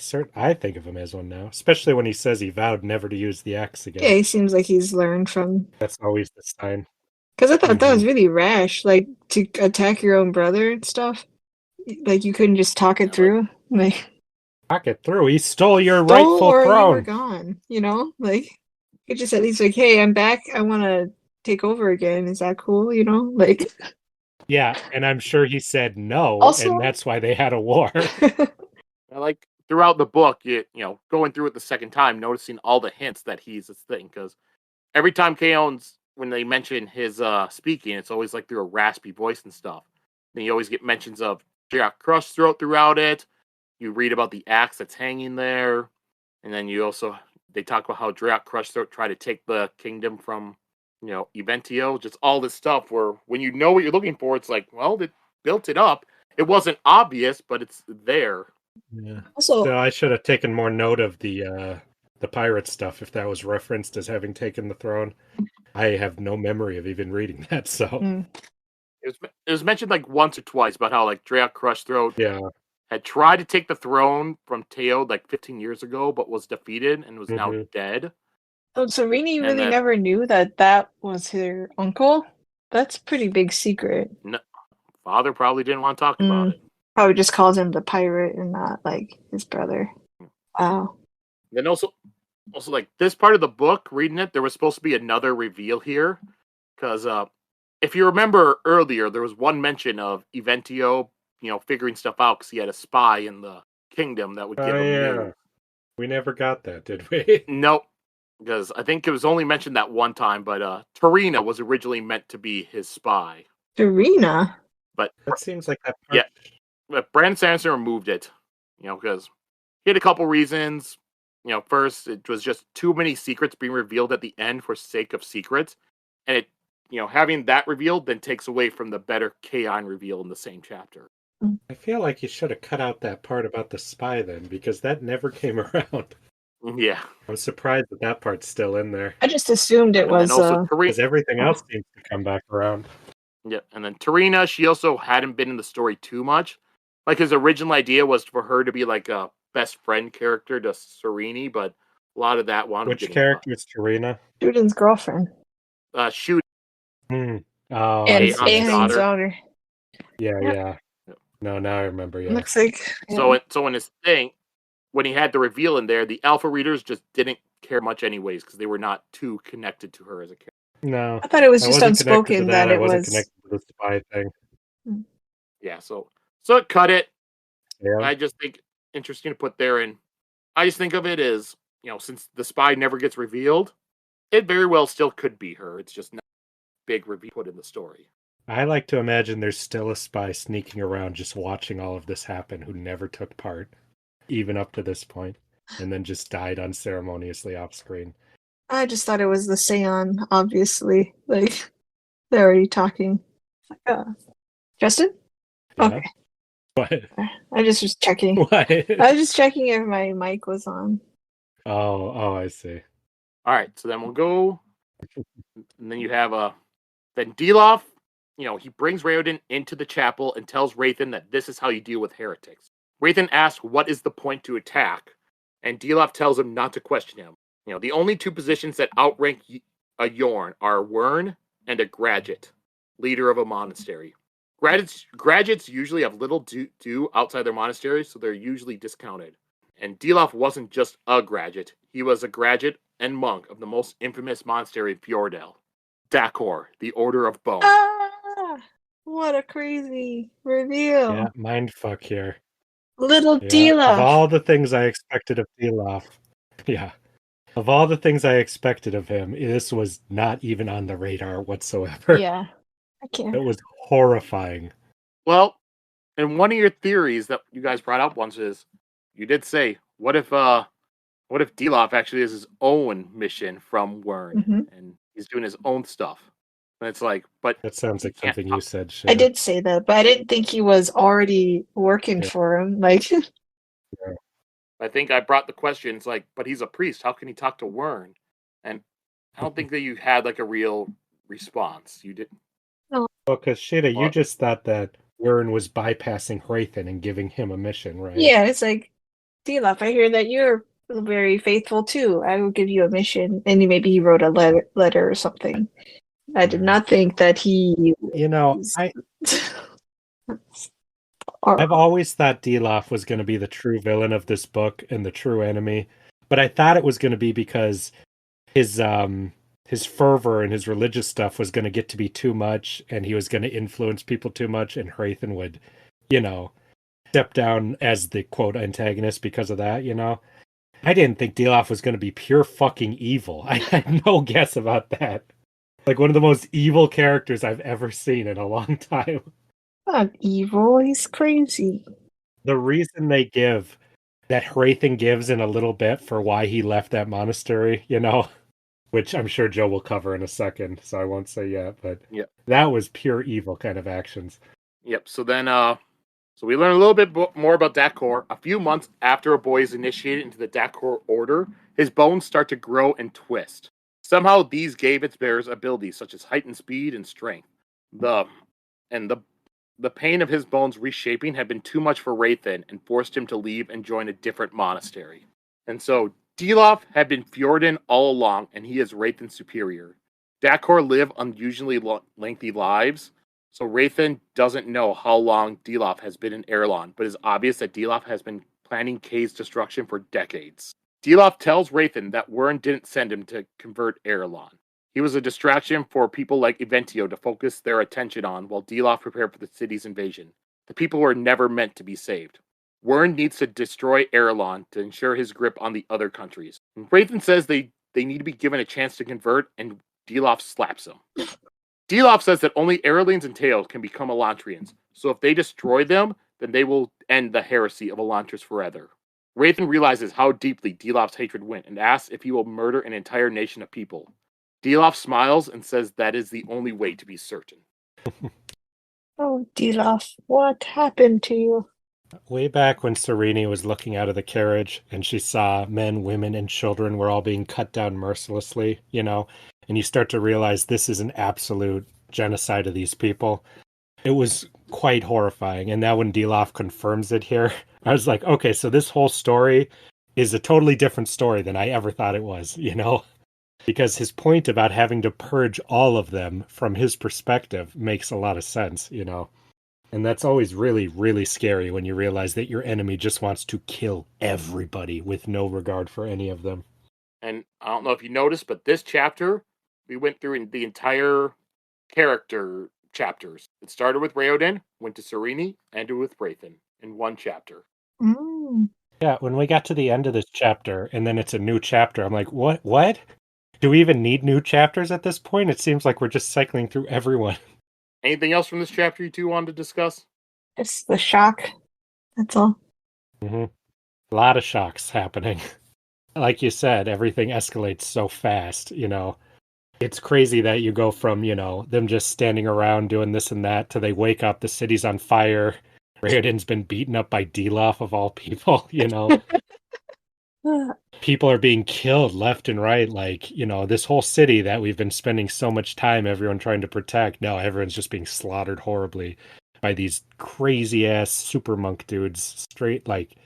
think of him as one now, especially when he says he vowed never to use the axe again. Yeah, he seems like he's learned from... That's always the sign. Because I thought that was really rash, to attack your own brother and stuff. You couldn't just talk it through. Talk it through? He stole your rightful throne. You were gone, you just at least hey, I'm back, I want to take over again. Is that cool, Yeah, and I'm sure he said no, also, and that's why they had a war. Throughout the book, going through it the second time, noticing all the hints that he's this thing, because every time when they mention his speaking, it's always through a raspy voice and stuff. Then you always get mentions of Dreok Crushthroat throughout it. You read about the axe that's hanging there, and then they talk about how Dreok Crushthroat tried to take the kingdom from Eventio, just all this stuff where when you know what you're looking for, it's they built it up. It wasn't obvious, but it's there. Yeah. Also, so I should have taken more note of the pirate stuff if that was referenced as having taken the throne. I have no memory of even reading that, so... It was mentioned once or twice about how Dreok Crushthroat had tried to take the throne from Teo 15 years ago, but was defeated and was now dead. Oh, so Sarene really never knew that was her uncle? That's a pretty big secret. No, father probably didn't want to talk about it. Probably just calls him the pirate and not his brother. Wow. Then also this part of the book, reading it, there was supposed to be another reveal here. Because if you remember earlier, there was one mention of Eventio, figuring stuff out because he had a spy in the kingdom that would give him news. We never got that, did we? Nope. Because I think it was only mentioned that one time, but Tarina was originally meant to be his spy. Tarina? But that seems like that part. Yeah. But Brandon Sanderson removed it, because he had a couple reasons. first it was just too many secrets being revealed at the end for sake of secrets, and it, having that revealed then takes away from the better Kaon reveal in the same chapter. I feel like you should have cut out that part about the spy then, because that never came around. Yeah. I'm surprised that part's still in there. I just assumed it was. Because everything else seems to come back around. Yeah, and then Tarina, she also hadn't been in the story too much. Like, his original idea was for her to be like a best friend character to Sarene, but a lot of that one. Which character is Tarina? Shuden's girlfriend. Shuden. Oh, And Ahan's daughter. Yeah. No, now I remember. Yeah. Looks like. Yeah. So in his thing, when he had the reveal in there, the alpha readers just didn't care much anyways because they were not too connected to her as a character. No, I thought it was just unspoken that it was connected to the spy thing. Yeah, so it cut it. Yeah. I just think interesting to put there, and I just think of it as, since the spy never gets revealed, it very well still could be her. It's just not a big reveal put in the story. I like to imagine there's still a spy sneaking around just watching all of this happen who never took part, even up to this point, and then just died unceremoniously off screen. I just thought it was the Seon, obviously. Like, they're already talking. Justin? Yeah. Okay. What? I just was checking. What? I was just checking if my mic was on. Oh, I see. All right, so then we'll go, and then you have then Dilaf, he brings Raoden into the chapel and tells Hrathen that this is how you deal with heretics. Hrathen asks what is the point to attack, and Dilaf tells him not to question him. The only two positions that outrank a Yorn are a Wern and a Graduate, leader of a monastery. Graduates usually have little to do outside their monasteries, so they're usually discounted. And Dilaf wasn't just a graduate. He was a graduate and monk of the most infamous monastery in Fjordell, Dakor, the Order of Bone. Ah! What a crazy reveal. Yeah, mindfuck here. Little Yeah. Dilaf. Of all the things I expected of Dilaf, of all the things I expected of him, this was not even on the radar whatsoever. Yeah. I can't. It was horrifying. Well, and one of your theories that you guys brought up once is, you did say, what if Dilaf actually has his own mission from Wern, and he's doing his own stuff? And it's like, but that sounds like something you said. Shane. I did say that, but I didn't think he was already working for him. Like, I think I brought the question. It's like, but he's a priest. How can he talk to Wern? And I don't think that you had like a real response. You didn't. No. Well, because Shida, you just thought that Wern was bypassing Hrathen and giving him a mission, right? Yeah, it's like, Dilaf, I hear that you're very faithful too. I will give you a mission, and maybe he wrote a letter or something. I did not think that he. I've always thought Dilaf was going to be the true villain of this book and the true enemy, but I thought it was going to be because his fervor and his religious stuff was going to get to be too much, and he was going to influence people too much, and Hrathen would, step down as the quote antagonist because of that. I didn't think Dilaf was going to be pure fucking evil. I had no guess about that. Like one of the most evil characters I've ever seen in a long time. Not evil, he's crazy. The reason they give that Hrathen gives in a little bit for why he left that monastery, which I'm sure Joe will cover in a second, so I won't say yet, but that was pure evil kind of actions. Yep, so then so we learn a little bit more about Dakor. A few months after a boy is initiated into the Dakor order, his bones start to grow and twist. Somehow these gave its bearers abilities such as heightened speed and strength. The pain of his bones reshaping had been too much for Hrathen and forced him to leave and join a different monastery. And so Dilaf had been Fjorden all along, and he is Hrathen's superior. Dakor live unusually lengthy lives, so Hrathen doesn't know how long Dilaf has been in Erlon, but it's obvious that Dilaf has been planning Kay's destruction for decades. Dilaf tells Hrathen that Wern didn't send him to convert Erlon. He was a distraction for people like Eventio to focus their attention on while Dilaf prepared for the city's invasion. The people were never meant to be saved. Wern needs to destroy Erlon to ensure his grip on the other countries. And Hrathen says they need to be given a chance to convert, and Dilaf slaps him. Dilaf says that only Erlings and Tails can become Elantrians, so if they destroy them, then they will end the heresy of Elantris forever. Hrathen realizes how deeply Dilaf's hatred went and asks if he will murder an entire nation of people. Dilaf smiles and says that is the only way to be certain. Oh, Dilaf, what happened to you? Way back when Sarene was looking out of the carriage and she saw men, women, and children were all being cut down mercilessly, and you start to realize this is an absolute genocide of these people. It was quite horrifying. And now when Dilaf confirms it here, I was like, okay, so this whole story is a totally different story than I ever thought it was, Because his point about having to purge all of them from his perspective makes a lot of sense, And that's always really, really scary when you realize that your enemy just wants to kill everybody with no regard for any of them. And I don't know if you noticed, but this chapter, we went through the entire character chapters. It started with Raoden, went to Sarene, ended with Hrathen in one chapter. Mm. Yeah, when we got to the end of this chapter, and then it's a new chapter, I'm like, what? Do we even need new chapters at this point? It seems like we're just cycling through everyone. Anything else from this chapter you two wanted to discuss? It's the shock. That's all. Mm-hmm. A lot of shocks happening. Like you said, everything escalates so fast, It's crazy that you go from, them just standing around doing this and that to they wake up, the city's on fire. Raoden's been beaten up by Dilaf of all people, People are being killed left and right. Like, this whole city that we've been spending so much time, everyone trying to protect. No, everyone's just being slaughtered horribly by these crazy ass super monk dudes. Straight, like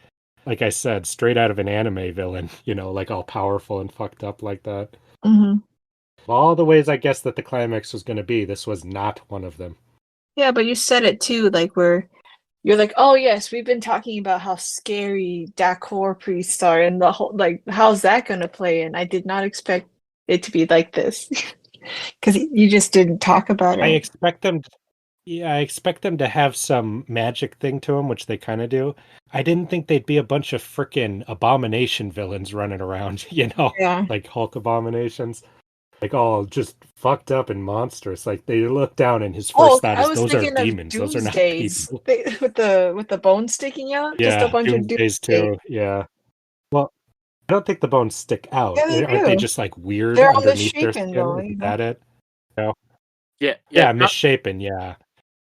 I said, straight out of an anime villain, like all powerful and fucked up like that. Mm-hmm. Of all the ways I guess that the climax was going to be, this was not one of them. Yeah, but you said it too, like you're like, oh yes, we've been talking about how scary Dakor priests are and the whole, like, how's that going to play? And I did not expect it to be like this because you just didn't talk about it. I expect them to have some magic thing to them, which they kind of do. I didn't think they'd be a bunch of frickin' abomination villains running around, Yeah. like Hulk abominations. Like all just fucked up and monstrous. Like they look down and his first thought is those are demons. Those are not people. With the bones sticking out. Yeah, Just a bunch of Doomsdays too. Yeah. Well, I don't think the bones stick out. Yeah, they Aren't do. they just like weird They're all underneath their misshapen, skin? though, Is that it? No. Yeah, misshapen. Yeah.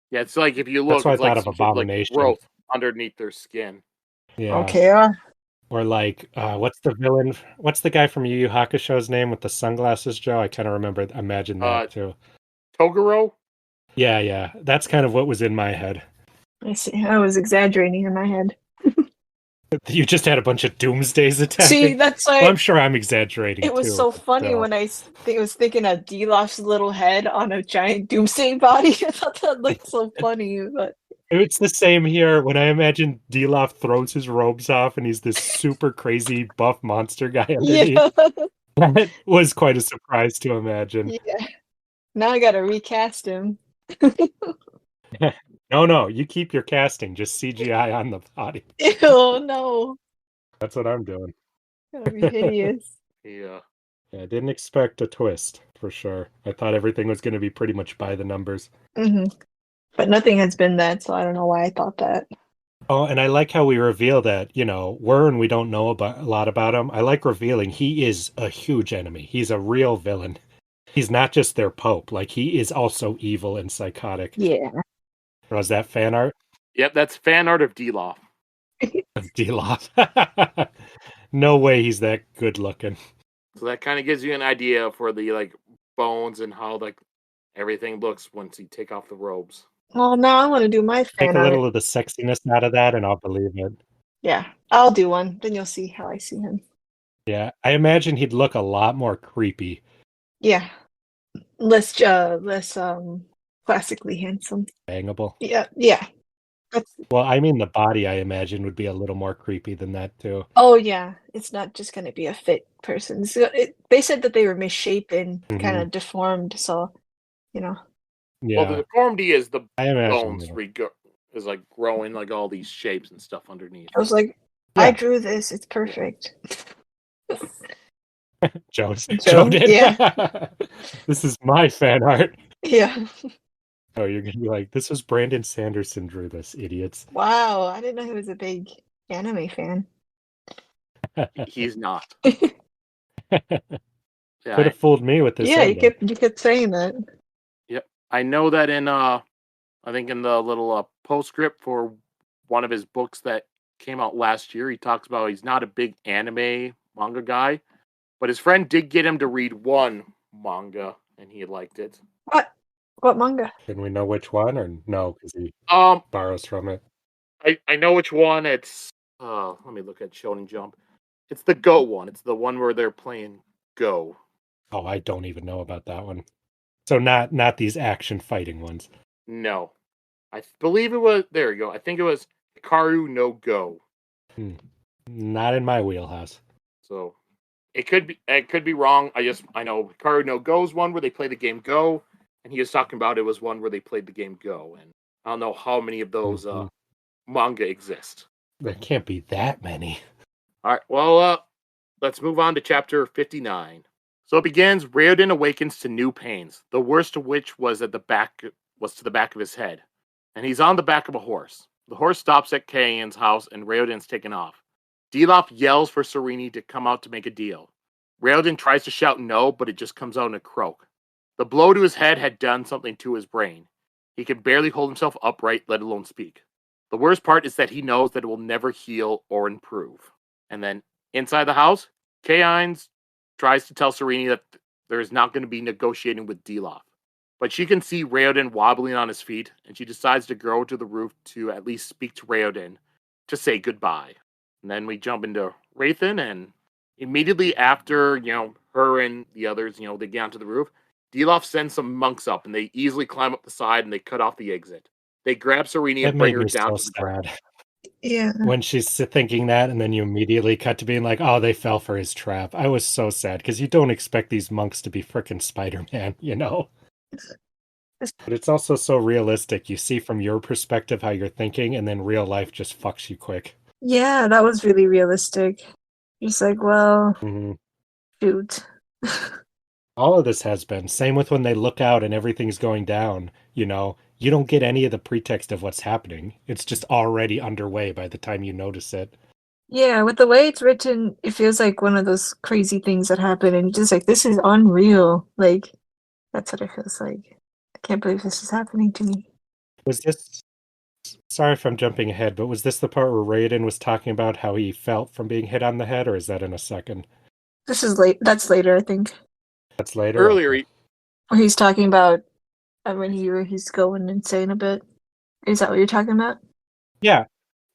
Yeah, it's like if you look, That's why I it's like thought of abomination. Like growth underneath their skin. Yeah. Okay. Or like, what's the villain? What's the guy from Yu Yu Hakusho's name with the sunglasses, Joe? I kind of imagine that too. Toguro? Yeah. That's kind of what was in my head. I see. I was exaggerating in my head. You just had a bunch of doomsdays attacking. See, that's like. Well, I'm sure I'm exaggerating. It was too, so funny when I was thinking of Dilaf's little head on a giant doomsday body. I thought that looked so funny, but. It's the same here. When I imagine Dilaf throws his robes off and he's this super crazy buff monster guy underneath. Yeah. That was quite a surprise to imagine. Yeah. Now I gotta recast him. No, you keep your casting. Just CGI on the body. Ew, no. That's what I'm doing. That'd be hideous. Yeah. I didn't expect a twist, for sure. I thought everything was going to be pretty much by the numbers. Mm-hmm. But nothing has been that, so I don't know why I thought that. Oh, and I like how we reveal that, Wern, we don't know a lot about him. I like revealing he is a huge enemy. He's a real villain. He's not just their pope. Like, he is also evil and psychotic. Yeah. Was that fan art? Yep, that's fan art of Dilaf. Of Dilaf. No way he's that good looking. So that kind of gives you an idea for the bones and how everything looks once you take off the robes. Well, now I want to do my fan Take a art. little of the sexiness out of that and I'll believe it. Yeah, I'll do one. Then you'll see how I see him. Yeah, I imagine he'd look a lot more creepy. Yeah. Less classically handsome. Bangable. Yeah. Well, I mean the body I imagine would be a little more creepy than that too. Oh yeah, it's not just going to be a fit person. So they said that they were misshapen, kind of deformed, so Yeah. Well, the deformity is the bones that. is growing all these shapes and stuff underneath. I was like, Yeah. I drew this. It's perfect. Joe did. Yeah. This is my fan art. Yeah. Oh, you're gonna be like, this was Brandon Sanderson drew this, idiots. Wow, I didn't know he was a big anime fan. He's not. Could Yeah, have fooled me with this. Yeah, ending. you kept saying that. yep. I know that in I think in the little postscript for one of his books that came out last year, he talks about he's not a big anime manga guy, but his friend did get him to read one manga, and he liked it. What? What manga? Can we know which one or no? Because he Um, borrows from it. I know which one. It's let me look at Shonen Jump. It's the Go one. It's the one where they're playing Go. Oh, I don't even know about that one. So not these action fighting ones. No, I believe it was. There you go. I think it was Hikaru no Go. Not in my wheelhouse. So it could be wrong. I know Hikaru no Go is one where they play the game Go, and he was talking about it was one where they played the game Go, and I don't know how many of those manga exist. There can't be that many. All right, well, let's move on to chapter 59. So it begins. Raoden awakens to new pains, the worst of which was to the back of his head, and he's on the back of a horse. The horse stops at Kayan's house, and Raoden's taken off. Dilaf yells for Sarene to come out to make a deal. Raoden tries to shout no, but it just comes out in a croak. The blow to his head had done something to his brain. He could barely hold himself upright, let alone speak. The worst part is that he knows that it will never heal or improve. And then inside the house, Kayan's tries to tell Sarene that there is not going to be negotiating with Dilaf. But she can see Raoden wobbling on his feet, and she decides to go to the roof to at least speak to Raoden to say goodbye. And then we jump into Hrathen, and immediately after, her and the others, they get onto the roof, Dilaf sends some monks up, and they easily climb up the side, and they cut off the exit. They grab Sarene and bring her down to the sad. Yeah. When she's thinking that, and then you immediately cut to being like, oh, they fell for his trap. I was so sad, because you don't expect these monks to be frickin' Spider-Man, But it's also so realistic. You see from your perspective how you're thinking, and then real life just fucks you quick. Yeah, that was really realistic. Just like, well, shoot. All of this has been. Same with when they look out and everything's going down, you don't get any of the pretext of what's happening. It's just already underway by the time you notice it. Yeah, with the way it's written, it feels like one of those crazy things that happen, and you're just like, this is unreal. Like, that's what it feels like. I can't believe this is happening to me. Was this... Sorry if I'm jumping ahead, but was this the part where Raoden was talking about how he felt from being hit on the head, or is that in a second? This is late. That's later, I think. That's later? Earlier, Where he's talking about when he's going insane a bit. Is that what you're talking about? Yeah.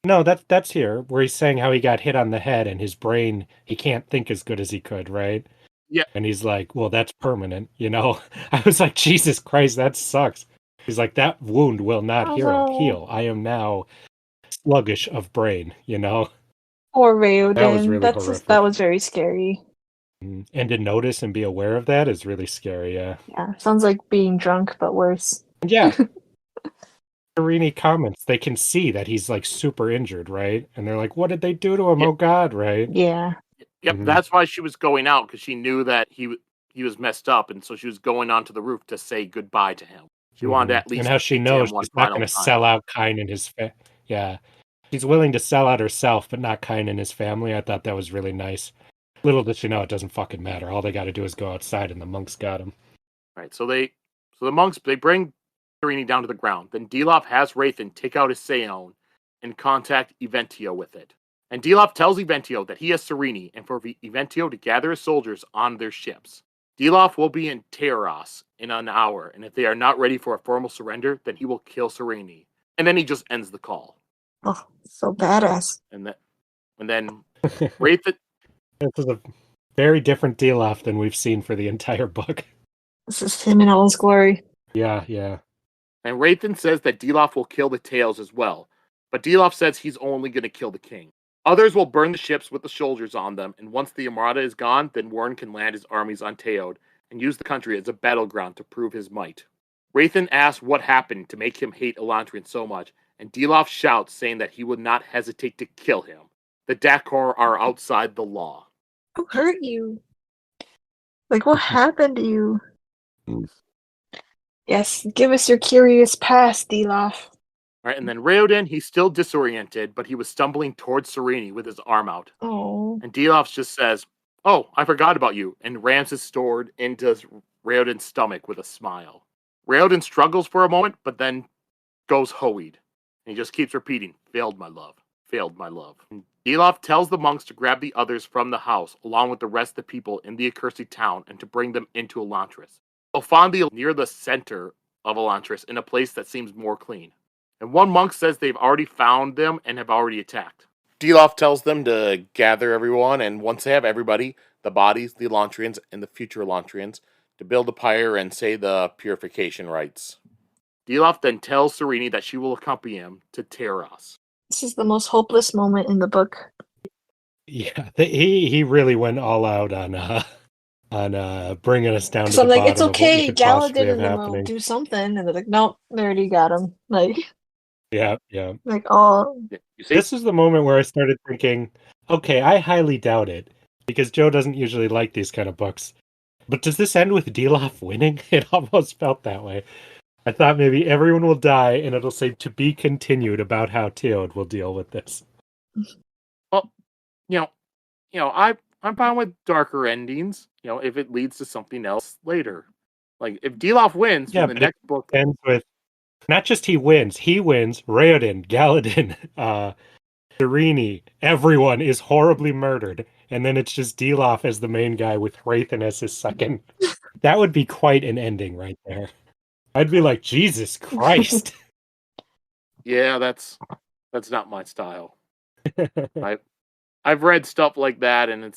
No, that's here, where he's saying how he got hit on the head and his brain, he can't think as good as he could, right? Yeah. And he's like, well, that's permanent, I was like, Jesus Christ, that sucks. He's like, that wound will not heal. I am now sluggish of brain, Poor Raoden. That was really horrific. That was very scary. And to notice and be aware of that is really scary, yeah. Yeah, sounds like being drunk, but worse. Yeah. Sarene comments, they can see that he's like super injured, right? And they're like, what did they do to him? Yeah. Oh God, right? Yeah. Yep, that's why she was going out, because she knew that he was messed up, and so she was going onto the roof to say goodbye to him. She wanted to at least... And how she knows she's not going to sell out Kain and his... Yeah. She's willing to sell out herself, but not Kain and his family. I thought that was really nice. Little did she know it doesn't fucking matter. All they got to do is go outside, and the monks got him. Right, so the monks, they bring Sarene down to the ground. Then Dilaf has Hrathen take out his Seon and contact Eventio with it. And Dilaf tells Eventio that he has Sarene, and for Eventio to gather his soldiers on their ships. Dilaf will be in Teros in an hour, and if they are not ready for a formal surrender, then he will kill Sarene. And then he just ends the call. Oh, so badass. And then Hrathen... This is a very different Dilaf than we've seen for the entire book. This is him in all his glory. Yeah, yeah. And Hrathen says that Dilaf will kill the Tails as well, but Dilaf says he's only going to kill the king. Others will burn the ships with the soldiers on them, and once the Armada is gone, then Warren can land his armies on Teod and use the country as a battleground to prove his might. Hrathen asks what happened to make him hate Elantris so much, and Dilaf shouts, saying that he would not hesitate to kill him. The Dakor are outside the law. Who hurt you? Like, what happened to you? Yes, give us your curious past, Dilaf. Right, and then Raoden, he's still disoriented, but he was stumbling towards Sarene with his arm out. Oh. And Dilaf just says, "Oh, I forgot about you," and rams his sword into Raoden's stomach with a smile. Raoden struggles for a moment, but then goes hoed. And he just keeps repeating, "Failed my love, failed my love." And Dilaf tells the monks to grab the others from the house, along with the rest of the people in the accursed town, and to bring them into Elantris. They'll find the near the center of Elantris in a place that seems more clean. And one monk says they've already found them and have already attacked. Dilaf tells them to gather everyone, and once they have everybody, the bodies, the Elantrians, and the future Elantrians, to build a pyre and say the purification rites. Dilaf then tells Sarene that she will accompany him to Terras. This is the most hopeless moment in the book. Yeah, he really went all out on bringing us down to So the I'm like, bottom it's of what we okay, could possibly Galadin have and them will happening. do something, and they're like, nope, they already got him. Like, Yeah. like, oh, You see? This is the moment where I started thinking, okay, I highly doubt it, because Joe doesn't usually like these kind of books. But does this end with Dilaf winning? It almost felt that way. I thought maybe everyone will die, and it'll say to be continued about how Teod will deal with this. Well, I'm fine with darker endings. If it leads to something else later. Like if Dilaf wins, Yeah, then the but next book ends with not just he wins, Raoden, Galadin, Sarene, everyone is horribly murdered, and then it's just Dilaf as the main guy with Hrathen as his second. That would be quite an ending right there. I'd be like, Jesus Christ. Yeah, that's not my style. I've read stuff like that, and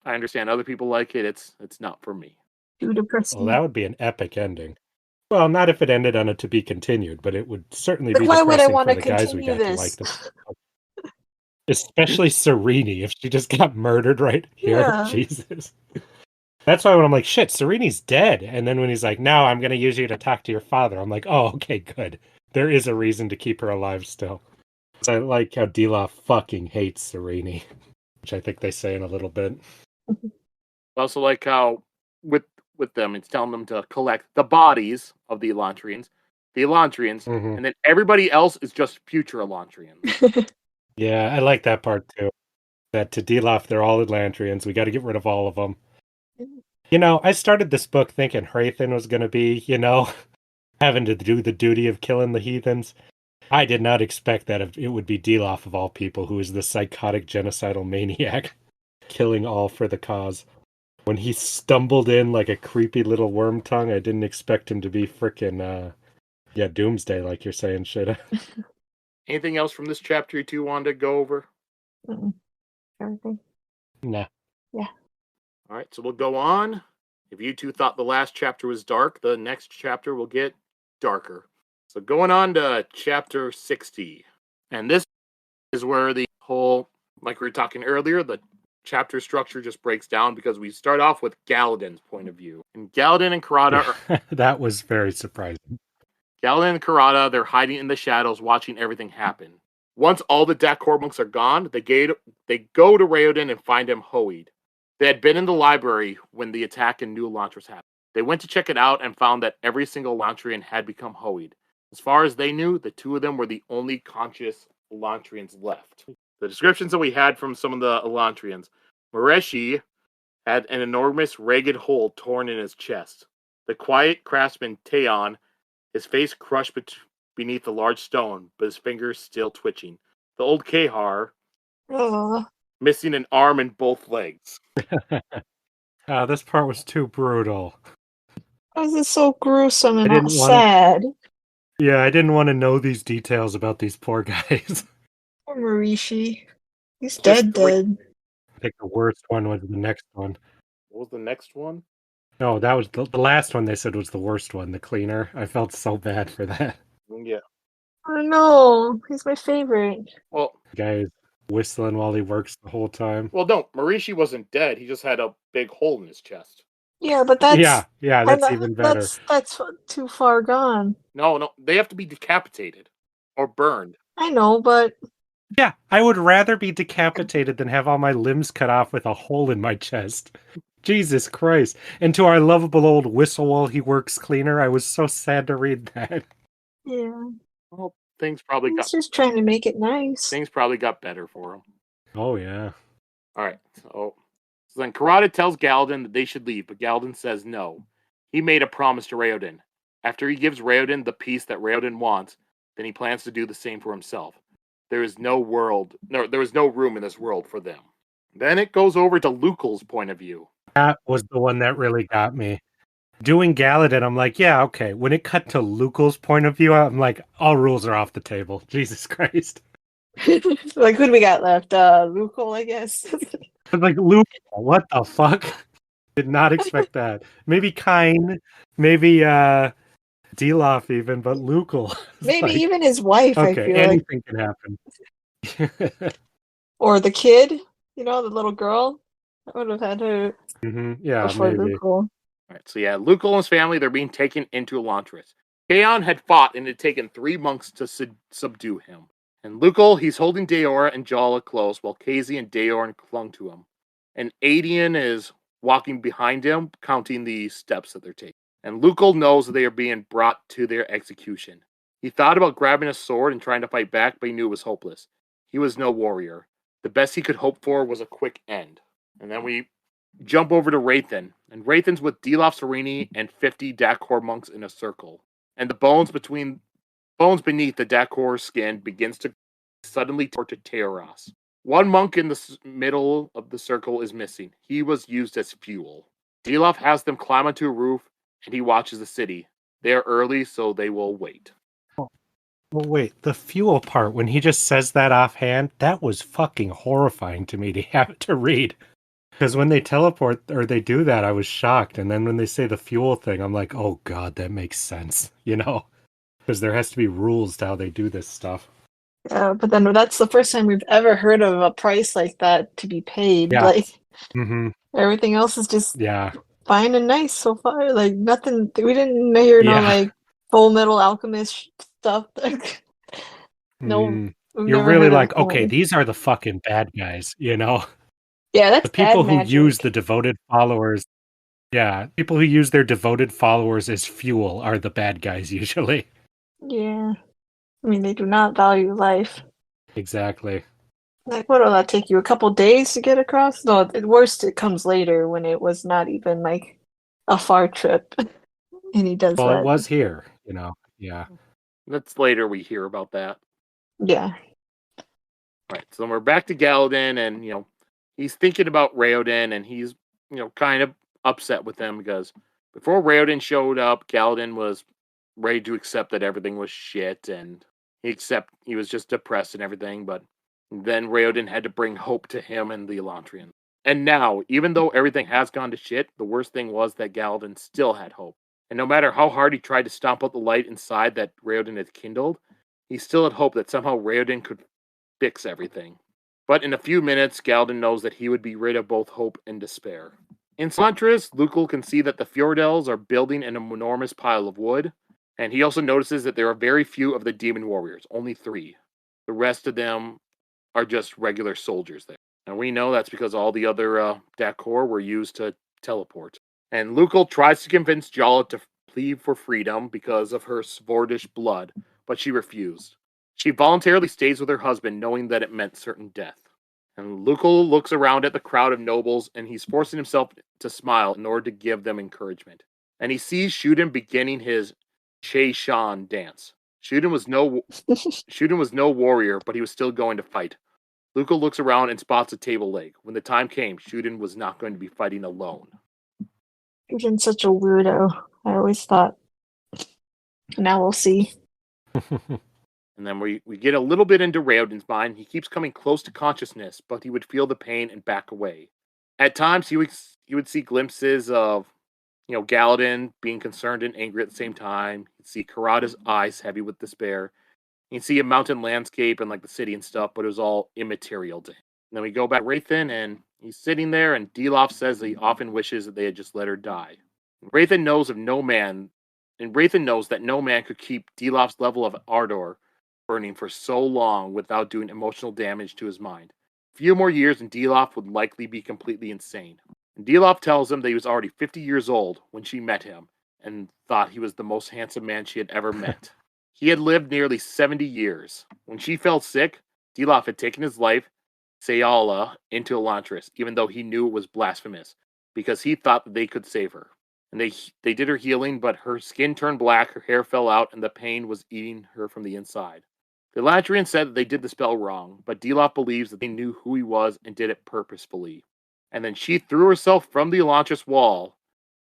I understand other people like it. It's not for me. too depressing. Well, that would be an epic ending. Well, not if it ended on a to be continued, but it would certainly Like, be why would I depressing want for to the guys we continue got this? to like them. Especially Sarene, if she just got murdered right here. Yeah. Jesus. That's why when I'm like, shit, Serene's dead. And then when he's like, now I'm going to use you to talk to your father, I'm like, oh, okay, good. There is a reason to keep her alive still. I like how Dilaf fucking hates Sarene, which I think they say in a little bit. I also like how with them, it's telling them to collect the bodies of the Elantrians, Mhm. and then everybody else is just future Elantrians. Yeah, I like that part too. That to Dilaf, they're all Atlantrians. We got to get rid of all of them. I started this book thinking Hrathen was going to be, having to do the duty of killing the heathens. I did not expect that it would be Dilaf of all people, who is the psychotic genocidal maniac, killing all for the cause. When he stumbled in like a creepy little worm tongue, I didn't expect him to be frickin' Doomsday, like you're saying, Shida. Anything else from this chapter you two wanted to go over? Everything. Nah. Yeah. All right, so we'll go on. If you two thought the last chapter was dark, the next chapter will get darker. So going on to chapter 60. And this is where the whole, like we were talking earlier, the chapter structure just breaks down because we start off with Galadin's point of view. And Galadin and Karada That was very surprising. Galadin and Karada, they're hiding in the shadows, watching everything happen. Once all the Dakor monks are gone, they go to Raoden and find him hoed. They had been in the library when the attack in New Elantris happened. They went to check it out and found that every single Elantrian had become hoed. As far as they knew, the two of them were the only conscious Elantrians left. The descriptions that we had from some of the Elantrians. Mareshi had an enormous ragged hole torn in his chest. The quiet craftsman Teon, his face crushed beneath a large stone, but his fingers still twitching. The old Kahar, missing an arm and both legs. This part was too brutal. This is so gruesome and didn't sad. Yeah, I didn't want to know these details about these poor guys. Poor Marishi. He's Just dead. I think the worst one was the next one. What was the next one? No, that was the last one they said was the worst one, the cleaner. I felt so bad for that. Yeah. Oh no, he's my favorite. Well, The guy is whistling while he works the whole time. well, no, Marishi wasn't dead. He just had a big hole in his chest. Yeah, but that's Yeah, that's even better. That's too far gone. No, they have to be decapitated or burned. I know, but Yeah, I would rather be decapitated than have all my limbs cut off with a hole in my chest. Jesus Christ. And to our lovable old whistle while he works cleaner, I was so sad to read that. yeah. Well, things probably He's just trying to make it nice. got better for him. Oh, yeah. All right. So then Hrathen tells Galladon that they should leave, but Galladon says no. He made a promise to Raoden. After he gives Raoden the peace that Raoden wants, then he plans to do the same for himself. There is no room in this world for them. Then it goes over to Lukel's point of view. That was the one that really got me. Doing Galladon, I'm like, yeah, okay. When it cut to Lukel's point of view, I'm like, all rules are off the table. Jesus Christ. Like, who do we got left? Lukel, I guess. I'm like, Lukel, what the fuck? Did not expect that. Maybe Kine, maybe Dilaf even, but Lukel. Maybe like, even his wife, I okay, feel anything can happen. Or the kid, the little girl. I would have had her Yeah, before maybe. Lukel. All right, so yeah, Lukel and his family, they're being taken into Elantris. Kaon had fought and it had taken 3 monks to subdue him. And Lukel, he's holding Daora and Jala close while Casey and Daoran clung to him. And Adian is walking behind him, counting the steps that they're taking. And Lukel knows that they are being brought to their execution. He thought about grabbing a sword and trying to fight back, but he knew it was hopeless. He was no warrior. The best he could hope for was a quick end. And then we jump over to Hrathen. And Hrathen's with Dilaf, Sarene, and 50 Dakor monks in a circle. And the bones beneath the Dakor skin begins to suddenly turn to Teoros. One monk in the middle of the circle is missing. He was used as fuel. Dilaf has them climb onto a roof, and he watches the city. They are early, so they will wait. Well, wait, the fuel part, when he just says that offhand, that was fucking horrifying to me to have to read. Because when they teleport, or they do that, I was shocked. And then when they say the fuel thing, I'm like, oh god, that makes sense, Because there has to be rules to how they do this stuff. Yeah, but then that's the first time we've ever heard of a price like that to be paid. Yeah. Like, Everything else is just fine and nice so far. Like, nothing, we didn't hear no, Full Metal Alchemist stuff. No. You're really like, okay, these are the fucking bad guys, Yeah, that's the people bad who magic. use the devoted followers. Yeah, people who use their devoted followers as fuel are the bad guys usually. Yeah. I mean, they do not value life. Exactly. Like, what will that take you? A couple days to get across? No, at worst, it comes later when it was not even like a far trip. And he does that. Well, it was here, Yeah. That's later we hear about that. Yeah. Right, so we're back to Galladon, and, he's thinking about Raoden, and he's, kind of upset with him because before Raoden showed up, Galladon was ready to accept that everything was shit, and he was just depressed and everything, but then Raoden had to bring hope to him and the Elantrians. And now, even though everything has gone to shit, the worst thing was that Galladon still had hope. And no matter how hard he tried to stomp out the light inside that Raoden had kindled, he still had hope that somehow Raoden could fix everything. But in a few minutes, Galladon knows that he would be rid of both hope and despair. In Elantris, Lukel can see that the Fjordels are building an enormous pile of wood, and he also notices that there are very few of the demon warriors, only 3. The rest of them are just regular soldiers there. And we know that's because all the other Dakor were used to teleport. And Lukel tries to convince Jala to plead for freedom because of her Svordish blood, but she refused. She voluntarily stays with her husband, knowing that it meant certain death. And Lukel looks around at the crowd of nobles, and he's forcing himself to smile in order to give them encouragement. And he sees Shuden beginning his Che Shan dance. Shuden was no warrior, but he was still going to fight. Lukel looks around and spots a table leg. When the time came, Shuden was not going to be fighting alone. Shuden's such a weirdo. I always thought. Now we'll see. And then we get a little bit into Raoden's mind. He keeps coming close to consciousness, but he would feel the pain and back away. At times, he would see glimpses of, Galladon being concerned and angry at the same time. He'd see Karada's eyes heavy with despair. He'd see a mountain landscape and the city and stuff, but it was all immaterial to him. And then we go back to Hrathen, and he's sitting there, and Dilaf says that he often wishes that they had just let her die. Hrathen knows that no man could keep Dilaf's level of ardor burning for so long without doing emotional damage to his mind. A few more years and Dilaf would likely be completely insane. And Dilaf tells him that he was already 50 years old when she met him and thought he was the most handsome man she had ever met. He had lived nearly 70 years. When she fell sick, Dilaf had taken his life, Sayala, into Elantris, even though he knew it was blasphemous, because he thought that they could save her. And they did her healing, but her skin turned black, her hair fell out, and the pain was eating her from the inside. The Elantrians said that they did the spell wrong, but Dilaf believes that they knew who he was and did it purposefully. And then she threw herself from the Elantris wall,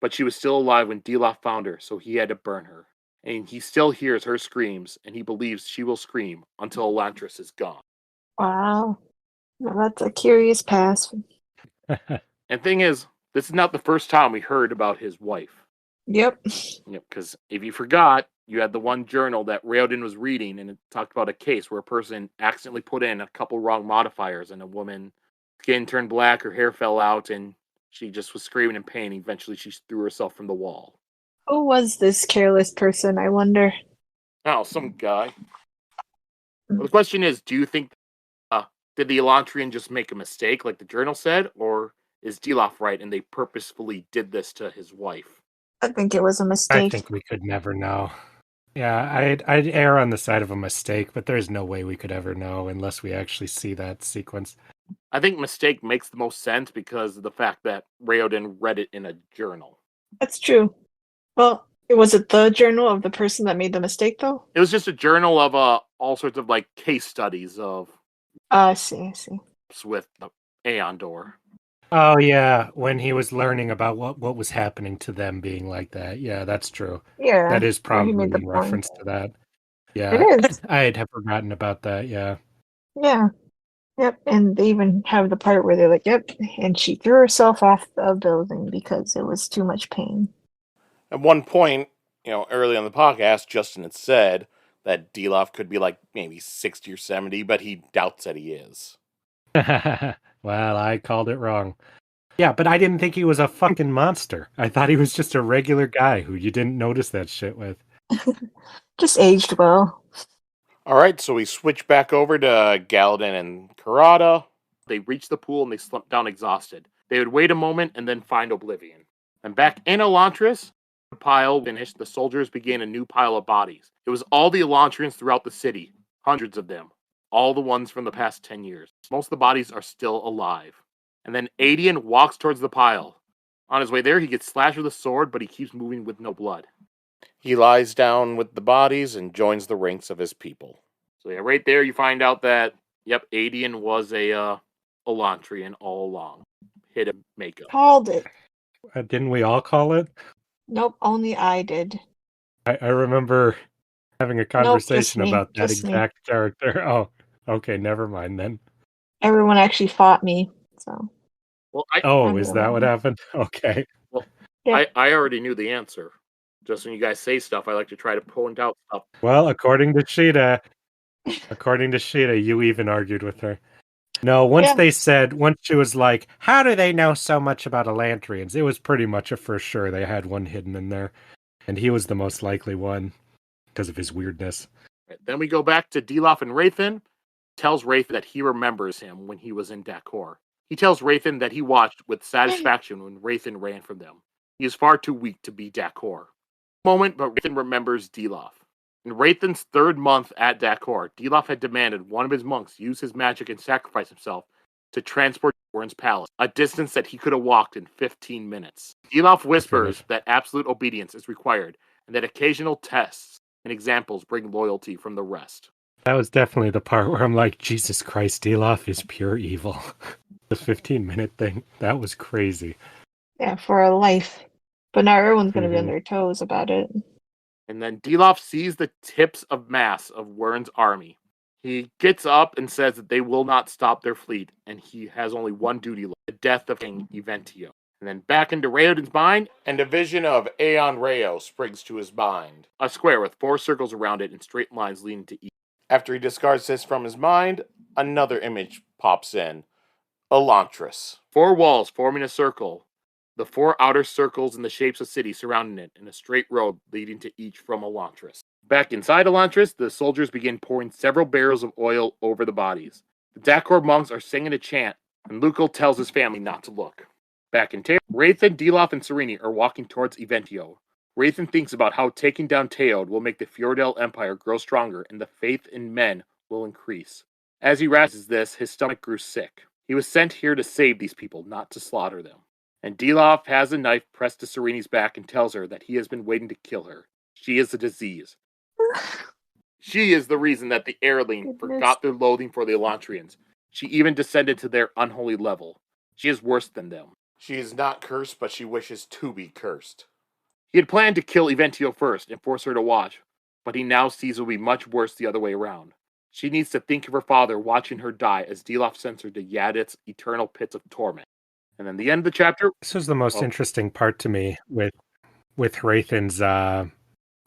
but she was still alive when Dilaf found her, so he had to burn her. And he still hears her screams, and he believes she will scream until Elantris is gone. Wow. Well, that's a curious past. And thing is, this is not the first time we heard about his wife. Yep. Yep, because if you forgot, you had the one journal that Raoden was reading, and it talked about a case where a person accidentally put in a couple wrong modifiers, and a woman's skin turned black, her hair fell out, and she just was screaming in pain. Eventually, she threw herself from the wall. Who was this careless person, I wonder? Oh, some guy. Well, the question is, do you think, did the Elantrian just make a mistake, like the journal said, or is Dilaf right, and they purposefully did this to his wife? I think it was a I mistake. think we could never know. Yeah, I'd err on the side of a mistake, but there's no way we could ever know unless we actually see that sequence. I think mistake makes the most sense because of the fact that Raoden read it in a journal. That's true. Well, was it the journal of the person that made the mistake, though? It was just a journal of all sorts of like case studies of I see. with the Aeon door. Oh yeah, when he was learning about what was happening to them being like that. Yeah, that's true. Yeah. That is where he probably made the in point. reference to that. Yeah, It is. I had forgotten about that. Yeah. Yeah. Yep. And they even have the part where they're like, yep. And she threw herself off the building because it was too much pain. At one point, early on the podcast, Justin had said that Dilaf could be like maybe 60 or 70, but he doubts that he is. Well, I called it wrong. Yeah, but I didn't think he was a fucking monster. I thought he was just a regular guy who you didn't notice that shit with. Just aged well. All right, so we switch back over to Galladin and Karada. They reach the pool and they slump down exhausted. They would wait a moment and then find oblivion. And back in Elantris, the pile finished, the soldiers began a new pile of bodies. It was all the Elantrians throughout the city, hundreds of them, all the ones from the past 10 years. Most of the bodies are still alive. And then Adian walks towards the pile. On his way there, he gets slashed with a sword, but he keeps moving with no blood. He lies down with the bodies and joins the ranks of his people. So yeah, right there you find out that, yep, Adian was a Elantrian all along. Hidden makeup. Called it. Didn't we all call it? Nope, only I did. I remember having a conversation me, about that just me. exact character. Oh, okay, never mind then. Everyone actually fought me, so. Well, Is that what happened? Okay. Well, Yeah. I already knew the answer. Just when you guys say stuff, I like to try to point out stuff. Well, according to Sheeta, you even argued with her. No, once she was like, how do they know so much about Elantrians? It was pretty much a for sure. They had one hidden in there. And he was the most likely one because of his weirdness. Right, then we go back to Dilaf and Hrathen. Tells Hrathen that he remembers him when he was in Dakor. He tells Hrathen that he watched with satisfaction when Hrathen ran from them. He is far too weak to be Dakor. Moment, but Hrathen remembers Dilaf. In Hrathen's third month at Dakor, Dilaf had demanded one of his monks use his magic and sacrifice himself to transport to Warren's palace, a distance that he could have walked in 15 minutes. Dilaf whispers that absolute obedience is required, and that occasional tests and examples bring loyalty from the rest. That was definitely the part where I'm like, Jesus Christ, Dilaf is pure evil. The 15-minute thing, that was crazy. Yeah, for a life. But now everyone's going to be on their toes about it. And then Dilaf sees the tips of mass of Warren's army. He gets up and says that they will not stop their fleet, and he has only one duty left, the death of King Eventio. And then back into Raoden's mind, and a vision of Aeon Reo springs to his mind. A square with 4 circles around it and straight lines leading to each. After he discards this from his mind, another image pops in. Elantris. 4 walls forming a circle. The 4 outer circles in the shapes of cities surrounding it, and a straight road leading to each from Elantris. Back inside Elantris, the soldiers begin pouring several barrels of oil over the bodies. The Dakor monks are singing a chant, and Lukel tells his family not to look. Back in Terra, Hrathen, Dilaf, and Sarene are walking towards Eventio. Hrathen thinks about how taking down Teod will make the Fjordell Empire grow stronger and the faith in men will increase. As he rations this, his stomach grew sick. He was sent here to save these people, not to slaughter them. And Dilaf has a knife pressed to Sarene's back and tells her that he has been waiting to kill her. She is a disease. She is the reason that the Airling forgot their loathing for the Elantrians. She even descended to their unholy level. She is worse than them. She is not cursed, but she wishes to be cursed. He had planned to kill Eventio first and force her to watch, but he now sees it will be much worse the other way around. She needs to think of her father watching her die as Dilaf sends her to Yadit's eternal pits of torment. And then the end of the chapter... This was the most interesting part to me with Hrathen's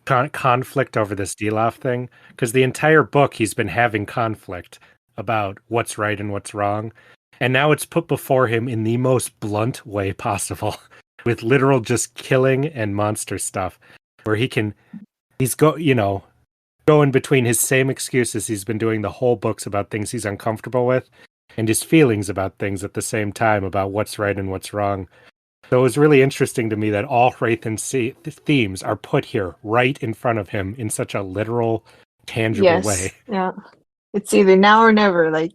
conflict over this Dilaf thing, because the entire book he's been having conflict about what's right and what's wrong, and now it's put before him in the most blunt way possible, with literal just killing and monster stuff, where he's going between his same excuses he's been doing the whole books about things he's uncomfortable with, and his feelings about things at the same time about what's right and what's wrong. So it was really interesting to me that all Hrathen's themes are put here right in front of him in such a literal, tangible way. Yeah. It's either now or never. Like,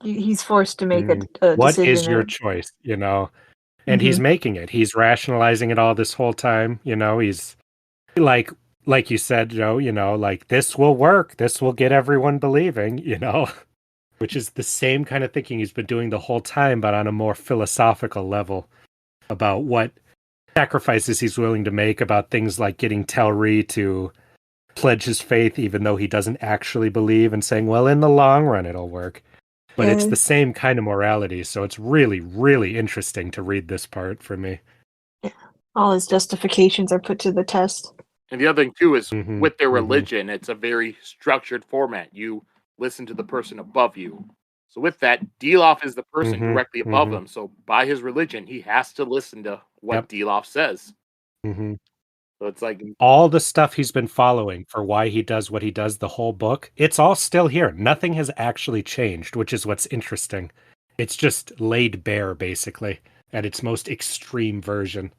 he's forced to make a decision. What is your choice, And he's making it. He's rationalizing it all this whole time. He's like you said, Joe, like, this will work. This will get everyone believing, which is the same kind of thinking he's been doing the whole time, but on a more philosophical level about what sacrifices he's willing to make, about things like getting Telri to pledge his faith even though he doesn't actually believe, and saying, well, in the long run it'll work. But it's the same kind of morality, so it's really, really interesting to read this part for me. Yeah. All his justifications are put to the test. And the other thing, too, is with their religion, it's a very structured format. You listen to the person above you. So with that, Dilaf is the person directly above him. So by his religion, he has to listen to what Dilaf says. So it's like... all the stuff he's been following for why he does what he does the whole book, it's all still here. Nothing has actually changed, which is what's interesting. It's just laid bare, basically, at its most extreme version.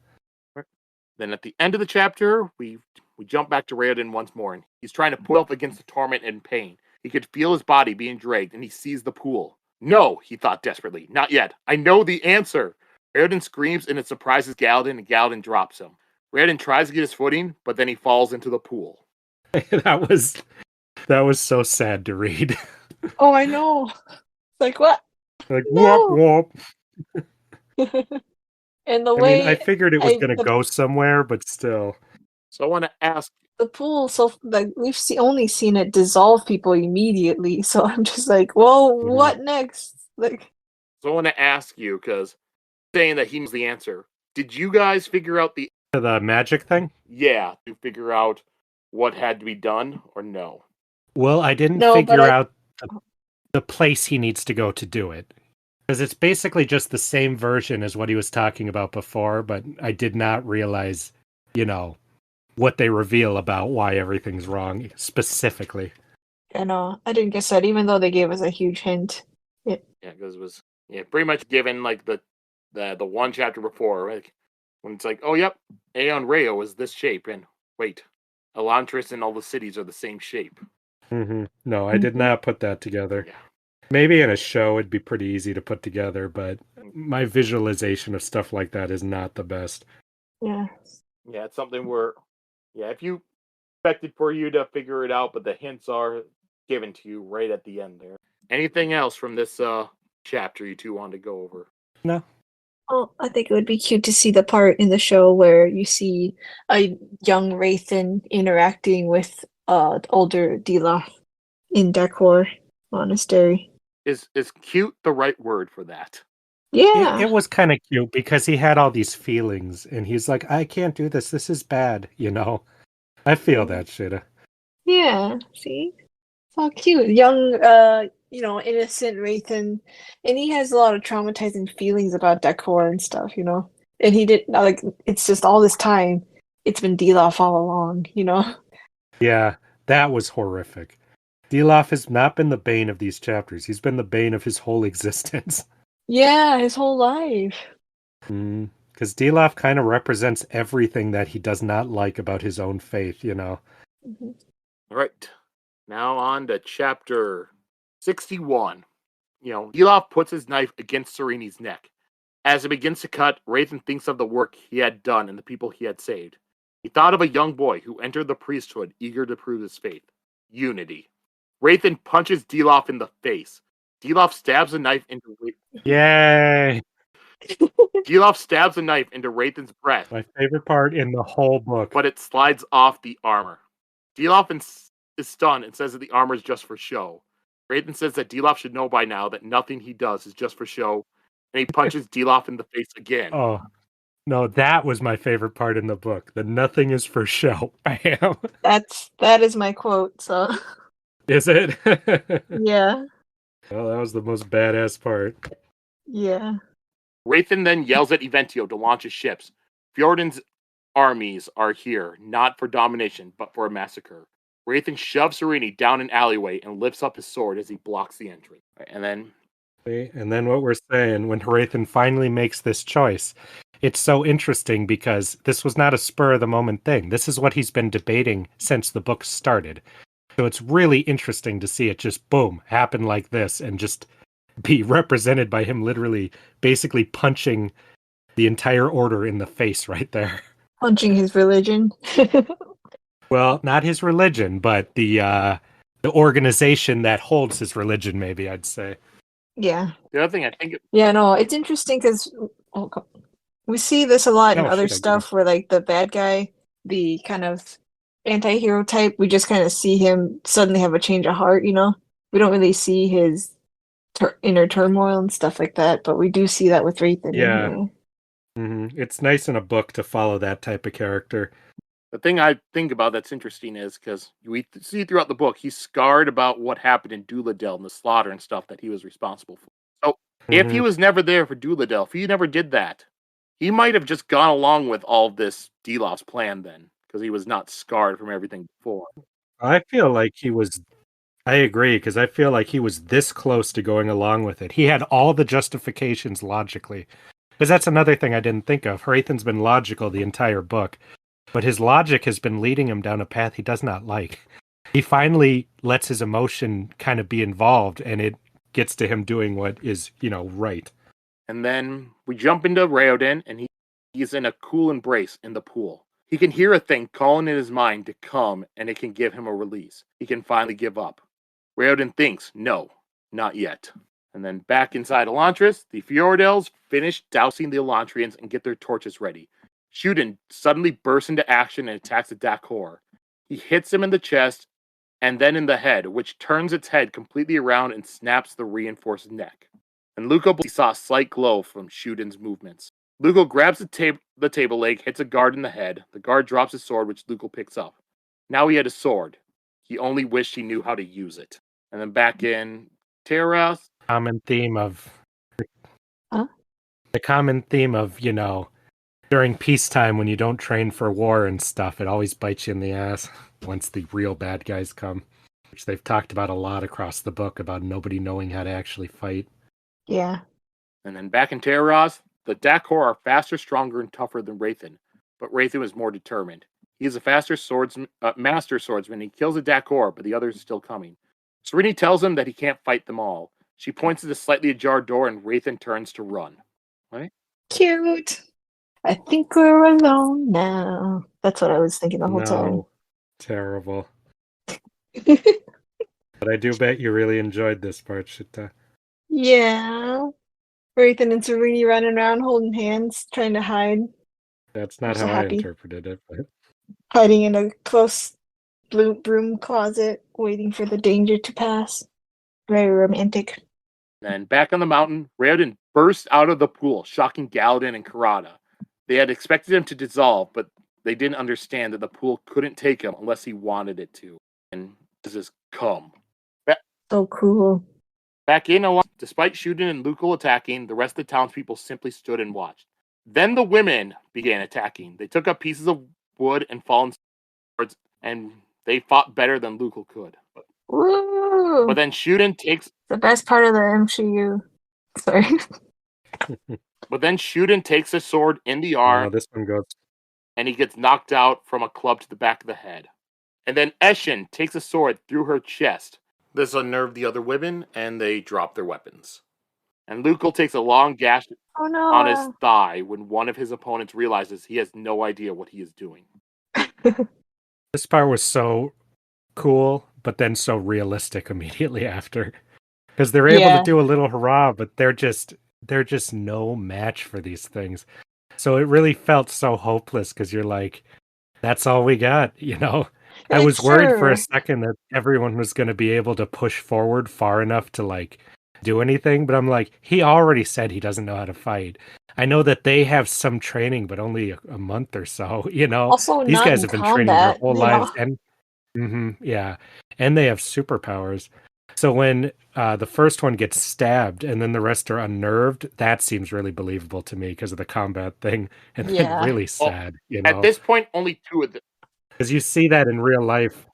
Then at the end of the chapter, we jump back to Raoden once more, and he's trying to pull up against the torment and pain. He could feel his body being dragged, and he sees the pool. No, he thought desperately. Not yet. I know the answer. Raoden screams, and it surprises Galladin, and Galladin drops him. Raoden tries to get his footing, but then he falls into the pool. That was so sad to read. Oh, I know. Like, what? Like, no! Whoop. And the way... I figured it was going to go somewhere, but still. So I want to ask... the pool, so like we've only seen it dissolve people immediately, so I'm just like, well, what next? Like, so I want to ask you, because saying that he knows the answer, did you guys figure out the magic thing? Yeah, to figure out what had to be done, or no? Well, I didn't figure out the place he needs to go to do it. Because it's basically just the same version as what he was talking about before, but I did not realize, what they reveal about why everything's wrong, specifically. I know. I didn't guess that, even though they gave us a huge hint. Yeah, because it was pretty much given like the one chapter before, like, when it's like, oh, yep, Aeon Reo is this shape, and wait, Elantris and all the cities are the same shape. No, I did not put that together. Yeah. Maybe in a show it'd be pretty easy to put together, but my visualization of stuff like that is not the best. Yeah. Yeah, it's something where, if you expected for you to figure it out, but the hints are given to you right at the end there. Anything else from this chapter you two want to go over? No. Well, I think it would be cute to see the part in the show where you see a young Hrathen interacting with older Dilaf in Dakor Monastery. Is cute the right word for that? Yeah. It was kind of cute because he had all these feelings and he's like, I can't do this. This is bad, I feel that shit. Yeah, see? So cute. Young, innocent Hrathen. And he has a lot of traumatizing feelings about Dakor and stuff, And he did, it's just all this time, it's been Dilaf all along, Yeah, that was horrific. Dilaf has not been the bane of these chapters. He's been the bane of his whole existence. Yeah, his whole life. Because Dilaf kind of represents everything that he does not like about his own faith, Mhm. All right. Now on to chapter 61. Dilaf puts his knife against Sarene's neck. As it begins to cut, Hrathen thinks of the work he had done and the people he had saved. He thought of a young boy who entered the priesthood eager to prove his faith. Unity. Hrathen punches Dilaf in the face. Dilaf stabs a knife into Yay! Dilaf stabs a knife into Hrathen's breast, My favorite part in the whole book. but it slides off the armor. Dilaf is stunned and says that the armor is just for show. Hrathen says that Dilaf should know by now that nothing he does is just for show, and he punches Dilaf in the face again. Oh, no, that was my favorite part in the book. The nothing is for show. Bam. That is my quote. So Is it? yeah, Well, that was the most badass part. yeah. Hrathen then yells at Eventio to launch his ships. Fjordan's armies are here, not for domination, but for a massacre. Hrathen shoves Sarene down an alleyway and lifts up his sword as he blocks the entrance. And then what we're saying, when Hrathen finally makes this choice, it's so interesting because this was not a spur-of-the-moment thing. This is what he's been debating since the book started. So it's really interesting to see it just, boom, happen like this and just be represented by him literally basically punching the entire order in the face right there. Punching his religion. Well, not his religion, but the organization that holds his religion, maybe I'd say. Yeah. the other thing I think... Yeah, no, it's interesting because we see this a lot in other shit, stuff where, like, the bad guy, the kind of anti-hero type, we just kind of see him suddenly have a change of heart, We don't really see his inner turmoil and stuff like that, but we do see that with Hrathen. Yeah. It's nice in a book to follow that type of character. The thing I think about that's interesting is because we see throughout the book, he's scarred about what happened in Duladel and the slaughter and stuff that he was responsible for. So if he was never there for Duladel, if he never did that, he might have just gone along with all of this Dilaf's plan then, because he was not scarred from everything before. I feel like I agree, because I feel like he was this close to going along with it. He had all the justifications logically. Because that's another thing I didn't think of. Hrathen's been logical the entire book, but his logic has been leading him down a path he does not like. He finally lets his emotion kind of be involved, and it gets to him doing what is, right. And then we jump into Raoden, and he's in a cool embrace in the pool. He can hear a thing calling in his mind to come, and it can give him a release. He can finally give up. Raoden thinks, no, not yet. And then back inside Elantris, the Fjordels finish dousing the Elantrians and get their torches ready. Raoden suddenly bursts into action and attacks the Dakor. He hits him in the chest and then in the head, which turns its head completely around and snaps the reinforced neck. And Luco saw a slight glow from Raoden's movements. Luco grabs the table leg, hits a guard in the head. The guard drops his sword, which Luco picks up. Now he had a sword. He only wished he knew how to use it. And then back in Terras. Common theme of... Huh? The common theme of, during peacetime when you don't train for war and stuff, it always bites you in the ass once the real bad guys come. Which they've talked about a lot across the book, about nobody knowing how to actually fight. Yeah. And then back in Terras, the Dakor are faster, stronger, and tougher than Hrathen. But Hrathen was more determined. He is a faster master swordsman. He kills a Dakor, but the others are still coming. Sarene tells him that he can't fight them all. She points at a slightly ajar door, and Hrathen turns to run. Right? Cute. I think we're alone now. That's what I was thinking the whole time. Terrible. But I do bet you really enjoyed this part, Shita. Yeah. Hrathen and Sarene running around holding hands, trying to hide. That's not I'm so how happy. I interpreted it. But... Hiding in a close broom closet, waiting for the danger to pass. Very romantic. And back on the mountain, Raoden burst out of the pool, shocking Galladin and Karada. They had expected him to dissolve, but they didn't understand that the pool couldn't take him unless he wanted it to. And this is come. So cool. Back in Elantris, despite Raoden and Luco attacking, the rest of the townspeople simply stood and watched. Then the women began attacking. They took up pieces of wood and fallen swords, and they fought better than Luco could. Woo! But then Raoden takes... The best part of the MCU. Sorry. But then Shuden takes a sword in the arm, this one goes. and he gets knocked out from a club to the back of the head. And then Eshin takes a sword through her chest. This unnerved the other women, and they drop their weapons. And Lukel takes a long gash on his thigh when one of his opponents realizes he has no idea what he is doing. This part was so cool, but then so realistic immediately after. Because they're able to do a little hurrah, but they're just no match for these things. So it really felt so hopeless because you're like, that's all we got, you know? I was worried for a second that everyone was going to be able to push forward far enough to like do anything, but I'm like, he already said he doesn't know how to fight. I know that they have some training, but only a month or so, you know? Also, These guys have been training their whole lives, know? and and they have superpowers. So when the first one gets stabbed and then the rest are unnerved, that seems really believable to me because of the combat thing, and then really sad, you know? At this point, only two of them. Because you see that in real life.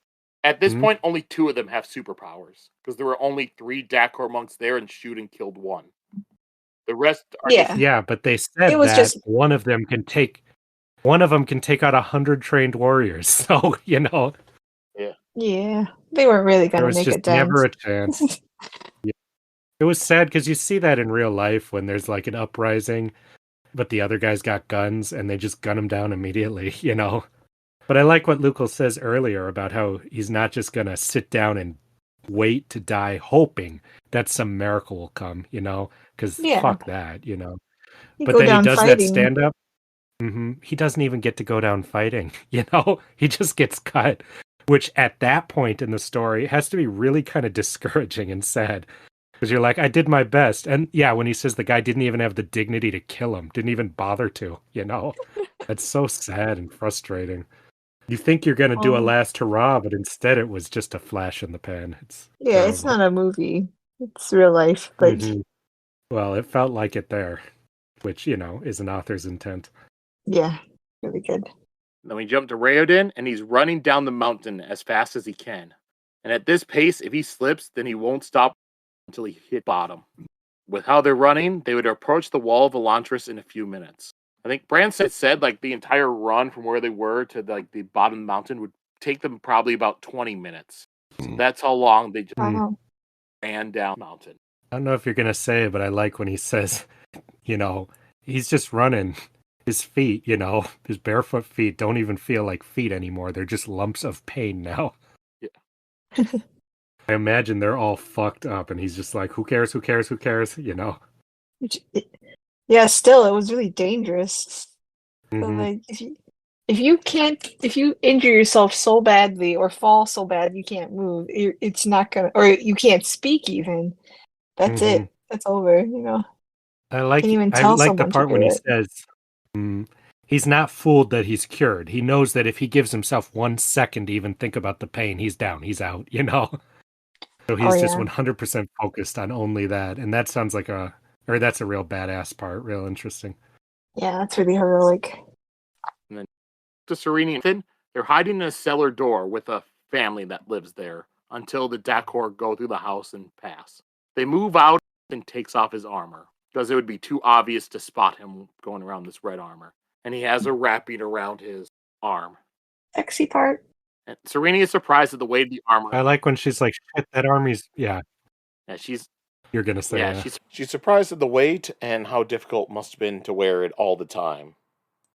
At this point, only two of them have superpowers because there were only 3 Dakor monks there, and Shuden killed one. The rest are but they said that one of them can take out 100 trained warriors. So you know, yeah, they weren't really going to make just a dent. Never a chance. It was sad because you see that in real life when there's like an uprising, but the other guys got guns and they just gun them down immediately. You know. But I like what Lukel says earlier about how he's not just going to sit down and wait to die hoping that some miracle will come, you know, because fuck that, you know. But then he does that stand up. He doesn't even get to go down fighting, you know, he just gets cut, which at that point in the story has to be really kind of discouraging and sad because you're like, I did my best. And yeah, when he says the guy didn't even have the dignity to kill him, didn't even bother to, you know, that's so sad and frustrating. You think you're going to do a last hurrah, but instead it was just a flash in the pan. It's terrible. It's not a movie. It's real life. But well, it felt like it there, which, you know, is an author's intent. Yeah, really good. Then we jump to Raoden, and he's running down the mountain as fast as he can. And at this pace, if he slips, then he won't stop until he hit bottom. With how they're running, they would approach the wall of Elantris in a few minutes. I think Branson said like the entire run from where they were to like the bottom of the mountain would take them probably about 20 minutes. So that's how long they just ran down the mountain. I don't know if you're going to say it, but I like when he says, you know, he's just running. His feet, you know, his barefoot feet don't even feel like feet anymore. They're just lumps of pain now. Yeah. I imagine they're all fucked up and he's just like, who cares, you know? Yeah, still, it was really dangerous. So, like, if you injure yourself so badly or fall so bad you can't move, it's not gonna, or you can't speak even. That's it. That's over. You know. I like the part when he says he's not fooled that he's cured. He knows that if he gives himself 1 second to even think about the pain, he's down, he's out. You know. So he's just 100% focused on only that, and that sounds like that's a real badass part, real interesting. Yeah, that's really heroic. And then to Sarene and Hrathen, they're hiding in a cellar door with a family that lives there until the Dakor go through the house and pass. They move out and takes off his armor because it would be too obvious to spot him going around this red armor. And he has a wrapping around his arm. Sexy part. And Sarene is surprised at the weight of the armor. I like when she's like, shit, that army's, yeah. Yeah, You're going to say that. She's surprised at the weight and how difficult it must have been to wear it all the time.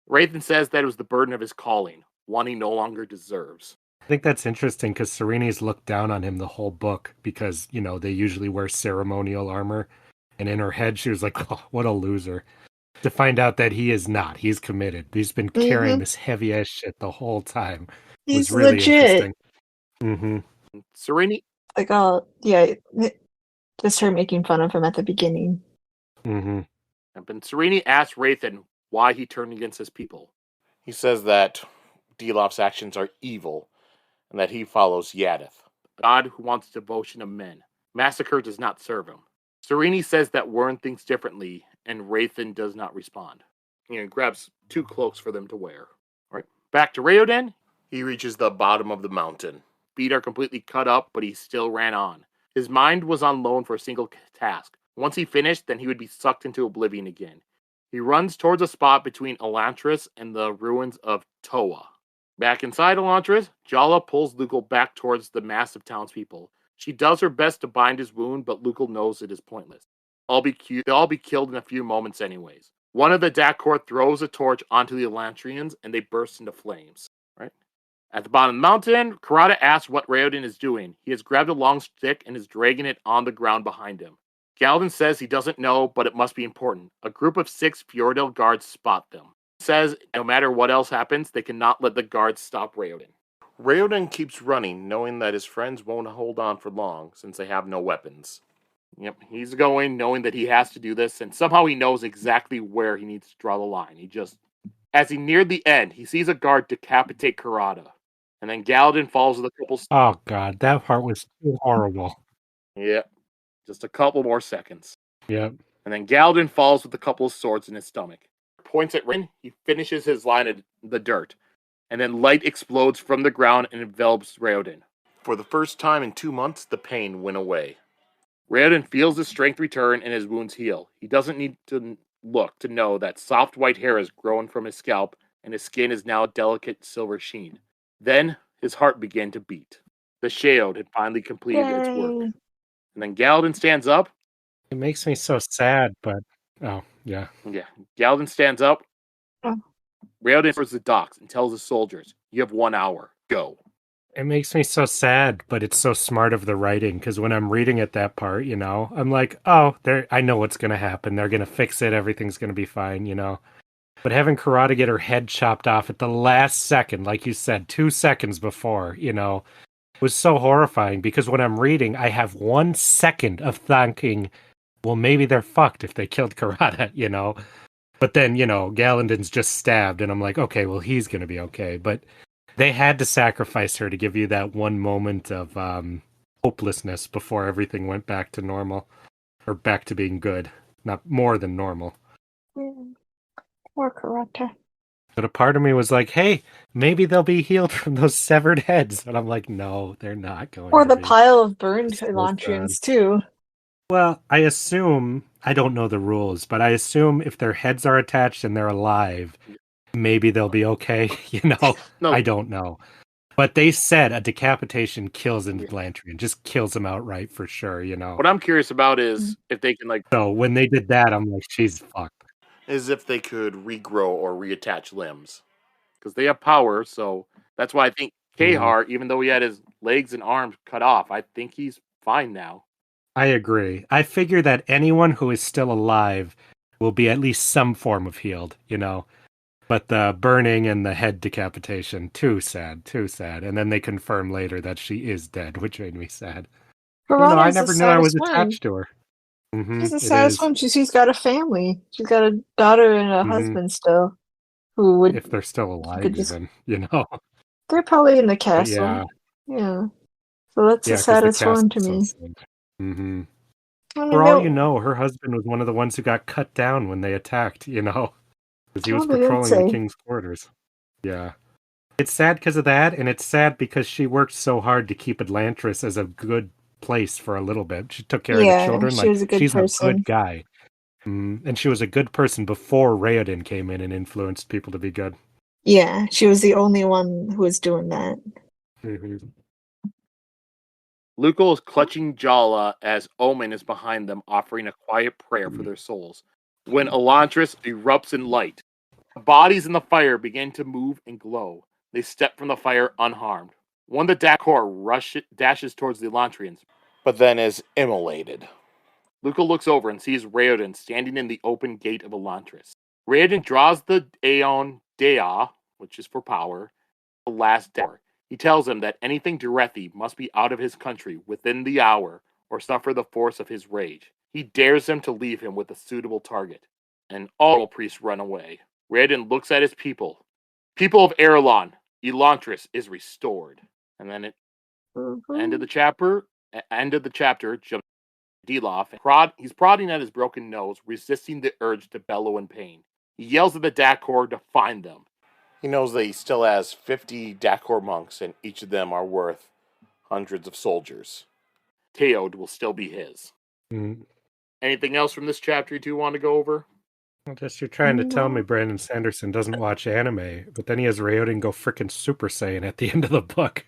Hrathen says that it was the burden of his calling, one he no longer deserves. I think that's interesting because Sarene's looked down on him the whole book because, you know, they usually wear ceremonial armor. And in her head, she was like, oh, what a loser. To find out that he is not. He's committed. He's been carrying this heavy-ass shit the whole time. He's really legit. Sarene... Like, oh, yeah... Just her making fun of him at the beginning. And Sarene asks Hrathen why he turned against his people. He says that Dilaf's actions are evil, and that he follows Yadith, a god who wants devotion of men. Massacre does not serve him. Sarene says that Wern thinks differently, and Hrathen does not respond. He grabs 2 cloaks for them to wear. All right, back to Raoden. He reaches the bottom of the mountain. Feet are completely cut up, but he still ran on. His mind was on loan for a single task. Once he finished, then he would be sucked into oblivion again. He runs towards a spot between Elantris and the ruins of Toa. Back inside Elantris, Jala pulls Lukel back towards the massive townspeople. She does her best to bind his wound, but Lukel knows it is pointless. They'll all be killed in a few moments anyways. One of the Dakor throws a torch onto the Elantrians, and they burst into flames. Right? At the bottom of the mountain, Karada asks what Raoden is doing. He has grabbed a long stick and is dragging it on the ground behind him. Galden says he doesn't know, but it must be important. A group of 6 Fjordell guards spot them. He says no matter what else happens, they cannot let the guards stop Raoden. Raoden keeps running, knowing that his friends won't hold on for long, since they have no weapons. Yep, he's going, knowing that he has to do this, and somehow he knows exactly where he needs to draw the line. As he neared the end, he sees a guard decapitate Karada. And then Galden falls with a couple... Oh, God, that part was too horrible. Yep. Just a couple more seconds. Yep. And then Galden falls with a couple of swords in his stomach. Points at Rain, he finishes his line in the dirt. And then light explodes from the ground and envelops Raoden. For the first time in 2 months, the pain went away. Raoden feels his strength return and his wounds heal. He doesn't need to look to know that soft white hair has grown from his scalp and his skin is now a delicate silver sheen. Then his heart began to beat. The Sheod had finally completed its work. And then Galden stands up. It makes me so sad, but... Oh, yeah. Yeah. Galden stands up. Oh. Raoden enters the docks and tells his soldiers, "You have 1 hour. Go." It makes me so sad, but it's so smart of the writing, because when I'm reading at that part, I'm like, oh, I know what's going to happen. They're going to fix it. Everything's going to be fine, But having Karada get her head chopped off at the last second, like you said, 2 seconds before, was so horrifying, because when I'm reading, I have 1 second of thinking, well, maybe they're fucked if they killed Karada, But then, Gallandon's just stabbed, and I'm like, okay, well, he's going to be okay. But they had to sacrifice her to give you that one moment of hopelessness before everything went back to normal, or back to being good, not more than normal. Poor Karada. But a part of me was like, hey, maybe they'll be healed from those severed heads. And I'm like, no, they're not going Or to the be. pile of burned So Elantrians, sad. too. Well, I assume, I don't know the rules, but I assume if their heads are attached and they're alive, maybe they'll be okay, No. I don't know. But they said a decapitation kills an Elantrian, just kills them outright for sure, What I'm curious about is if they can, So when they did that, I'm like, she's fucked. Is if they could regrow or reattach limbs. Because they have power, so that's why I think Kahar, even though he had his legs and arms cut off, I think he's fine now. I agree. I figure that anyone who is still alive will be at least some form of healed, But the burning and the head decapitation, too sad. And then they confirm later that she is dead, which made me sad. I never knew I was attached to her. She's the saddest one. She's got a family. She's got a daughter and a husband still. Who would, if they're still alive, even, They're probably in the castle. Yeah. So that's the saddest one to me. For all you know, her husband was one of the ones who got cut down when they attacked, because he was patrolling the king's quarters. Yeah. It's sad because of that, and it's sad because she worked so hard to keep Elantris as a good place for a little bit. She took care of the children. She's a good guy. And she was a good person before Raoden came in and influenced people to be good. Yeah, she was the only one who was doing that. Lukel is clutching Jala as Omen is behind them, offering a quiet prayer for their souls. When Elantris erupts in light, the bodies in the fire begin to move and glow. They step from the fire unharmed. One of the Dakor dashes towards the Elantrians, but then is immolated. Lukel looks over and sees Raoden standing in the open gate of Elantris. Raoden draws the Aeon Dea, which is for power, the last door. He tells him that anything Derethi must be out of his country within the hour or suffer the force of his rage. He dares them to leave him with a suitable target, and all priests run away. Raoden looks at his people. People of Erelon, Elantris is restored. And then at end of the chapter, Dilaf, he's prodding at his broken nose, resisting the urge to bellow in pain. He yells at the Dakor to find them. He knows that he still has 50 Dakor monks, and each of them are worth hundreds of soldiers. Teod will still be his. Anything else from this chapter you two want to go over? Well, just you're trying to tell me Brandon Sanderson doesn't watch anime, but then he has Raoden go frickin' Super Saiyan at the end of the book.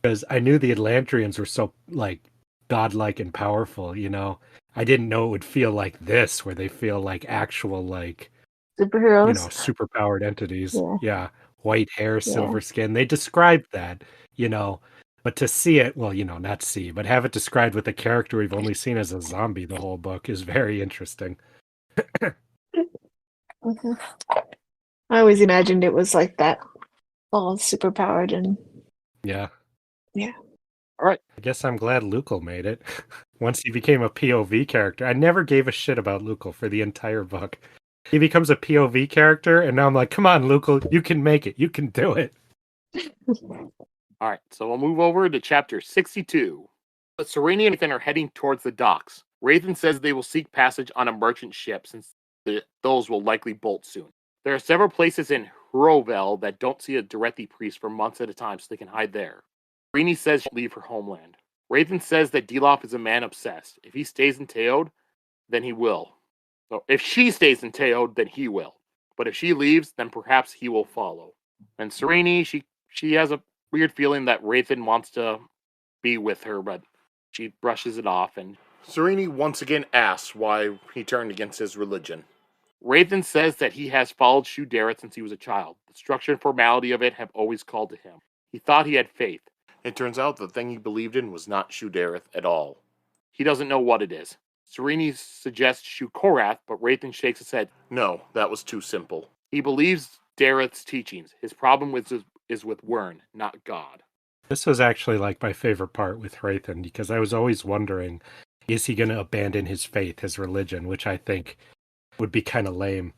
Because I knew the Elantrians were so, like, godlike and powerful, you know? I didn't know it would feel like this, where they feel like actual, like, Superheroes. you know, superpowered entities. Yeah. White hair, silver skin. They described that, you know? But to see it, well, you know, not see, but have it described with a character we've only seen as a zombie the whole book is very interesting. Mm-hmm. I always imagined it was like that, all superpowered and Yeah. All right. I guess I'm glad Lukel made it. Once he became a POV character, I never gave a shit about Lukel for the entire book. He becomes a POV character, and now I'm like, come on, Lukel, you can make it. You can do it. All right, so we'll move over to chapter 62. But Sarene and Hrathen are heading towards the docks. Hrathen says they will seek passage on a merchant ship, since those will likely bolt soon. There are several places in Hrathen that don't see a Durethi priest for months at a time, so they can hide there. Sarene says she'll leave her homeland. Hrathen says that Dilaf is a man obsessed. If he stays in Teod, then he will. So if she stays in Teod, then he will. But if she leaves, then perhaps he will follow. And Sarene, she has a weird feeling that Hrathen wants to be with her, but she brushes it off. And Sarene once again asks why he turned against his religion. Hrathen says that he has followed Shu-Dereth since he was a child. The structure and formality of it have always called to him. He thought he had faith. It turns out the thing he believed in was not Shu-Dereth at all. He doesn't know what it is. Sarene suggests Shu-Korath, but Hrathen shakes his head. No, that was too simple. He believes Dareth's teachings. His problem is with Wyrn, not God. This was actually like my favorite part with Hrathen, because I was always wondering, is he going to abandon his faith, his religion, which I think would be kind of lame.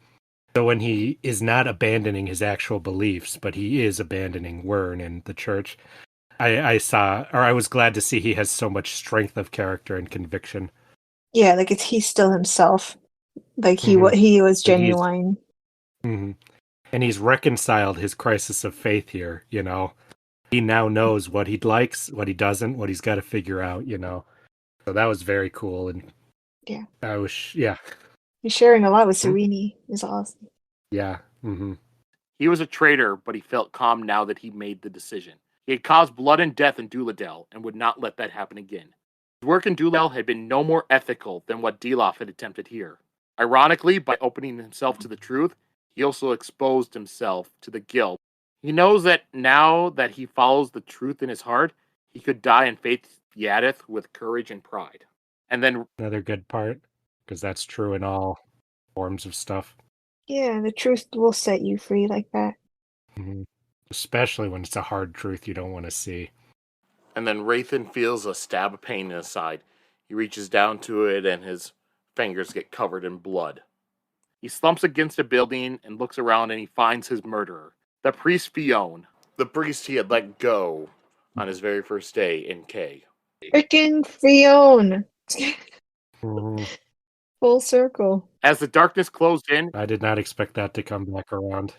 So when he is not abandoning his actual beliefs, but he is abandoning Wyrn and the church, I was glad to see he has so much strength of character and conviction. Yeah, like he's still himself. Like he was genuine. And he's reconciled his crisis of faith here, you know. He now knows what he likes, what he doesn't, what he's got to figure out, you know. So that was very cool. And He's sharing a lot with Sarene. It's awesome. Yeah. He was a traitor, but he felt calm now that he made the decision. He had caused blood and death in Duladel and would not let that happen again. His work in Duladel had been no more ethical than what Dilaf had attempted here. Ironically, by opening himself to the truth, he also exposed himself to the guilt. He knows that now that he follows the truth in his heart, he could die in faith Yadith with courage and pride. And then another good part, because that's true in all forms of stuff. Yeah, the truth will set you free like that. Especially when it's a hard truth you don't want to see. And then Hrathen feels a stab of pain in his side. He reaches down to it and his fingers get covered in blood. He slumps against a building and looks around and he finds his murderer, the priest Fion. The priest he had let go on his very first day in K. Freaking Fion! Full circle. As the darkness closed in... I did not expect that to come back around.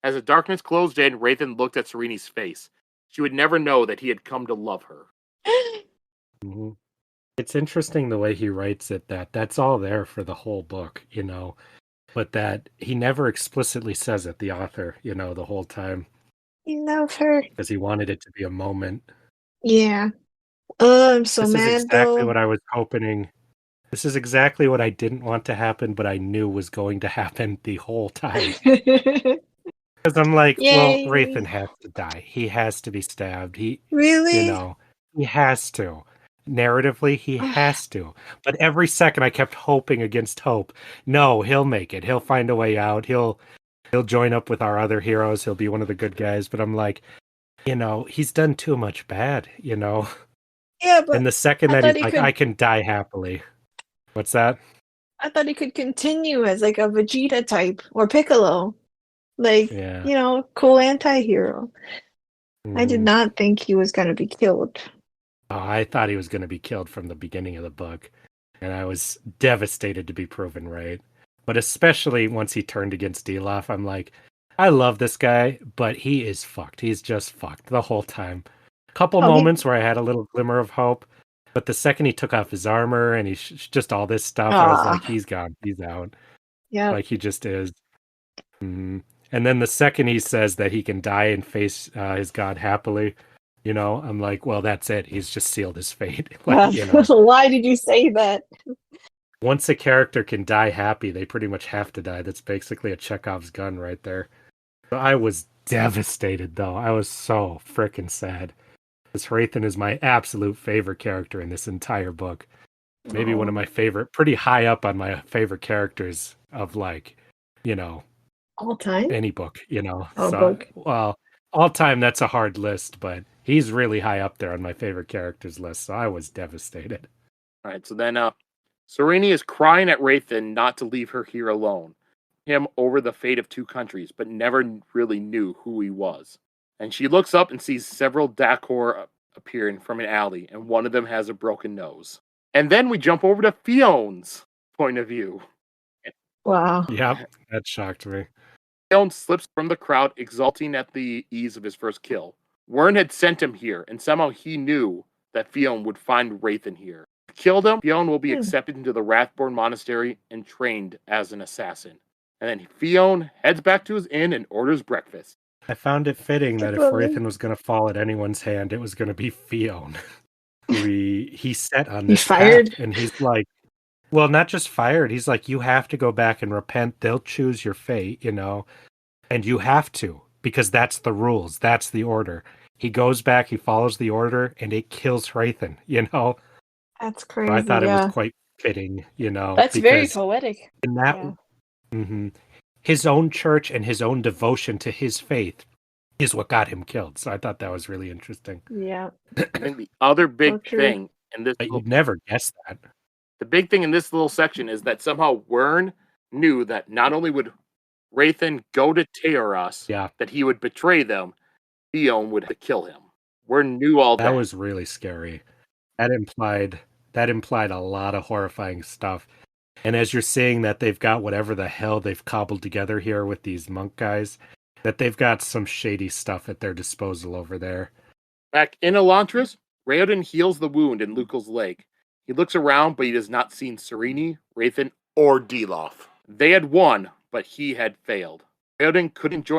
As the darkness closed in, Hrathen looked at Sarene's face. She would never know that he had come to love her. It's interesting the way he writes it, that's all there for the whole book, you know, but that he never explicitly says it, the author, you know, the whole time. You love her. Because he wanted it to be a moment. Yeah. I'm so mad. This is exactly what I was hoping. This is exactly what I didn't want to happen, but I knew was going to happen the whole time. Because I'm like, Yay. well, Hrathen has to die. He has to be stabbed. Really? You know, he has to. Narratively, he has to. But every second I kept hoping against hope. No, he'll make it. He'll find a way out. He'll join up with our other heroes. He'll be one of the good guys. But I'm like, you know, he's done too much bad, you know? Yeah, but and the second that he's like, I can die happily. What's that? I thought he could continue as like a Vegeta type or Piccolo. Like, you know, cool anti-hero. I did not think he was going to be killed. Oh, I thought he was going to be killed from the beginning of the book. And I was devastated to be proven right. But especially once he turned against Dilaf, I'm like, I love this guy, but he is fucked. He's just fucked the whole time. A couple moments where I had a little glimmer of hope. But the second he took off his armor and he's just all this stuff, I was like, he's gone. He's out. Yeah. Like he just is. And then the second he says that he can die and face his god happily, I'm like, well, that's it. He's just sealed his fate. Like, Why did you say that? once a character can die happy, they pretty much have to die. That's basically a Chekhov's gun right there. So I was devastated, though. I was so freaking sad. Because Hrathen is my absolute favorite character in this entire book. Maybe one of my favorite, pretty high up on my favorite characters of like, all time? any book, Book. Well, all time, that's a hard list, but he's really high up there on my favorite characters list. So I was devastated. All right, so then Sarene is crying at Hrathen not to leave her here alone. Him over the fate of two countries, but never really knew who he was. And she looks up and sees several Dakor appearing from an alley, and one of them has a broken nose. And then we jump over to Fion's point of view. Wow. Yep, that shocked me. Fion slips from the crowd, exulting at the ease of his first kill. Wern had sent him here, and somehow he knew that Fion would find Hrathen here. If he killed him, Fion will be accepted into the Wrathborn Monastery and trained as an assassin. And then Fion heads back to his inn and orders breakfast. I found it fitting that if Hrathen was going to fall at anyone's hand, it was going to be Fion. He set on this fired? path, and he's like, well, not just fired. He's like, you have to go back and repent. They'll choose your fate, and you have to, because that's the rules. That's the order. He goes back, he follows the order, and it kills Hrathen, That's crazy. So I thought it was quite fitting, That's very poetic. In that, his own church and his own devotion to his faith is what got him killed. So I thought that was really interesting. Yeah. And the other big thing in this, you'd never guess that. The big thing in this little section is that somehow Wern knew that not only would Hrathen go to Teoros, that he would betray them, Fion would kill him. Wern knew all that. That was really scary. That implied a lot of horrifying stuff. And as you're seeing that they've got whatever the hell they've cobbled together here with these monk guys, that they've got some shady stuff at their disposal over there. Back in Elantris, Raoden heals the wound in Lukel's leg. He looks around, but he does not see Sarene, Hrathen, or Dilaf. They had won, but he had failed. Raoden couldn't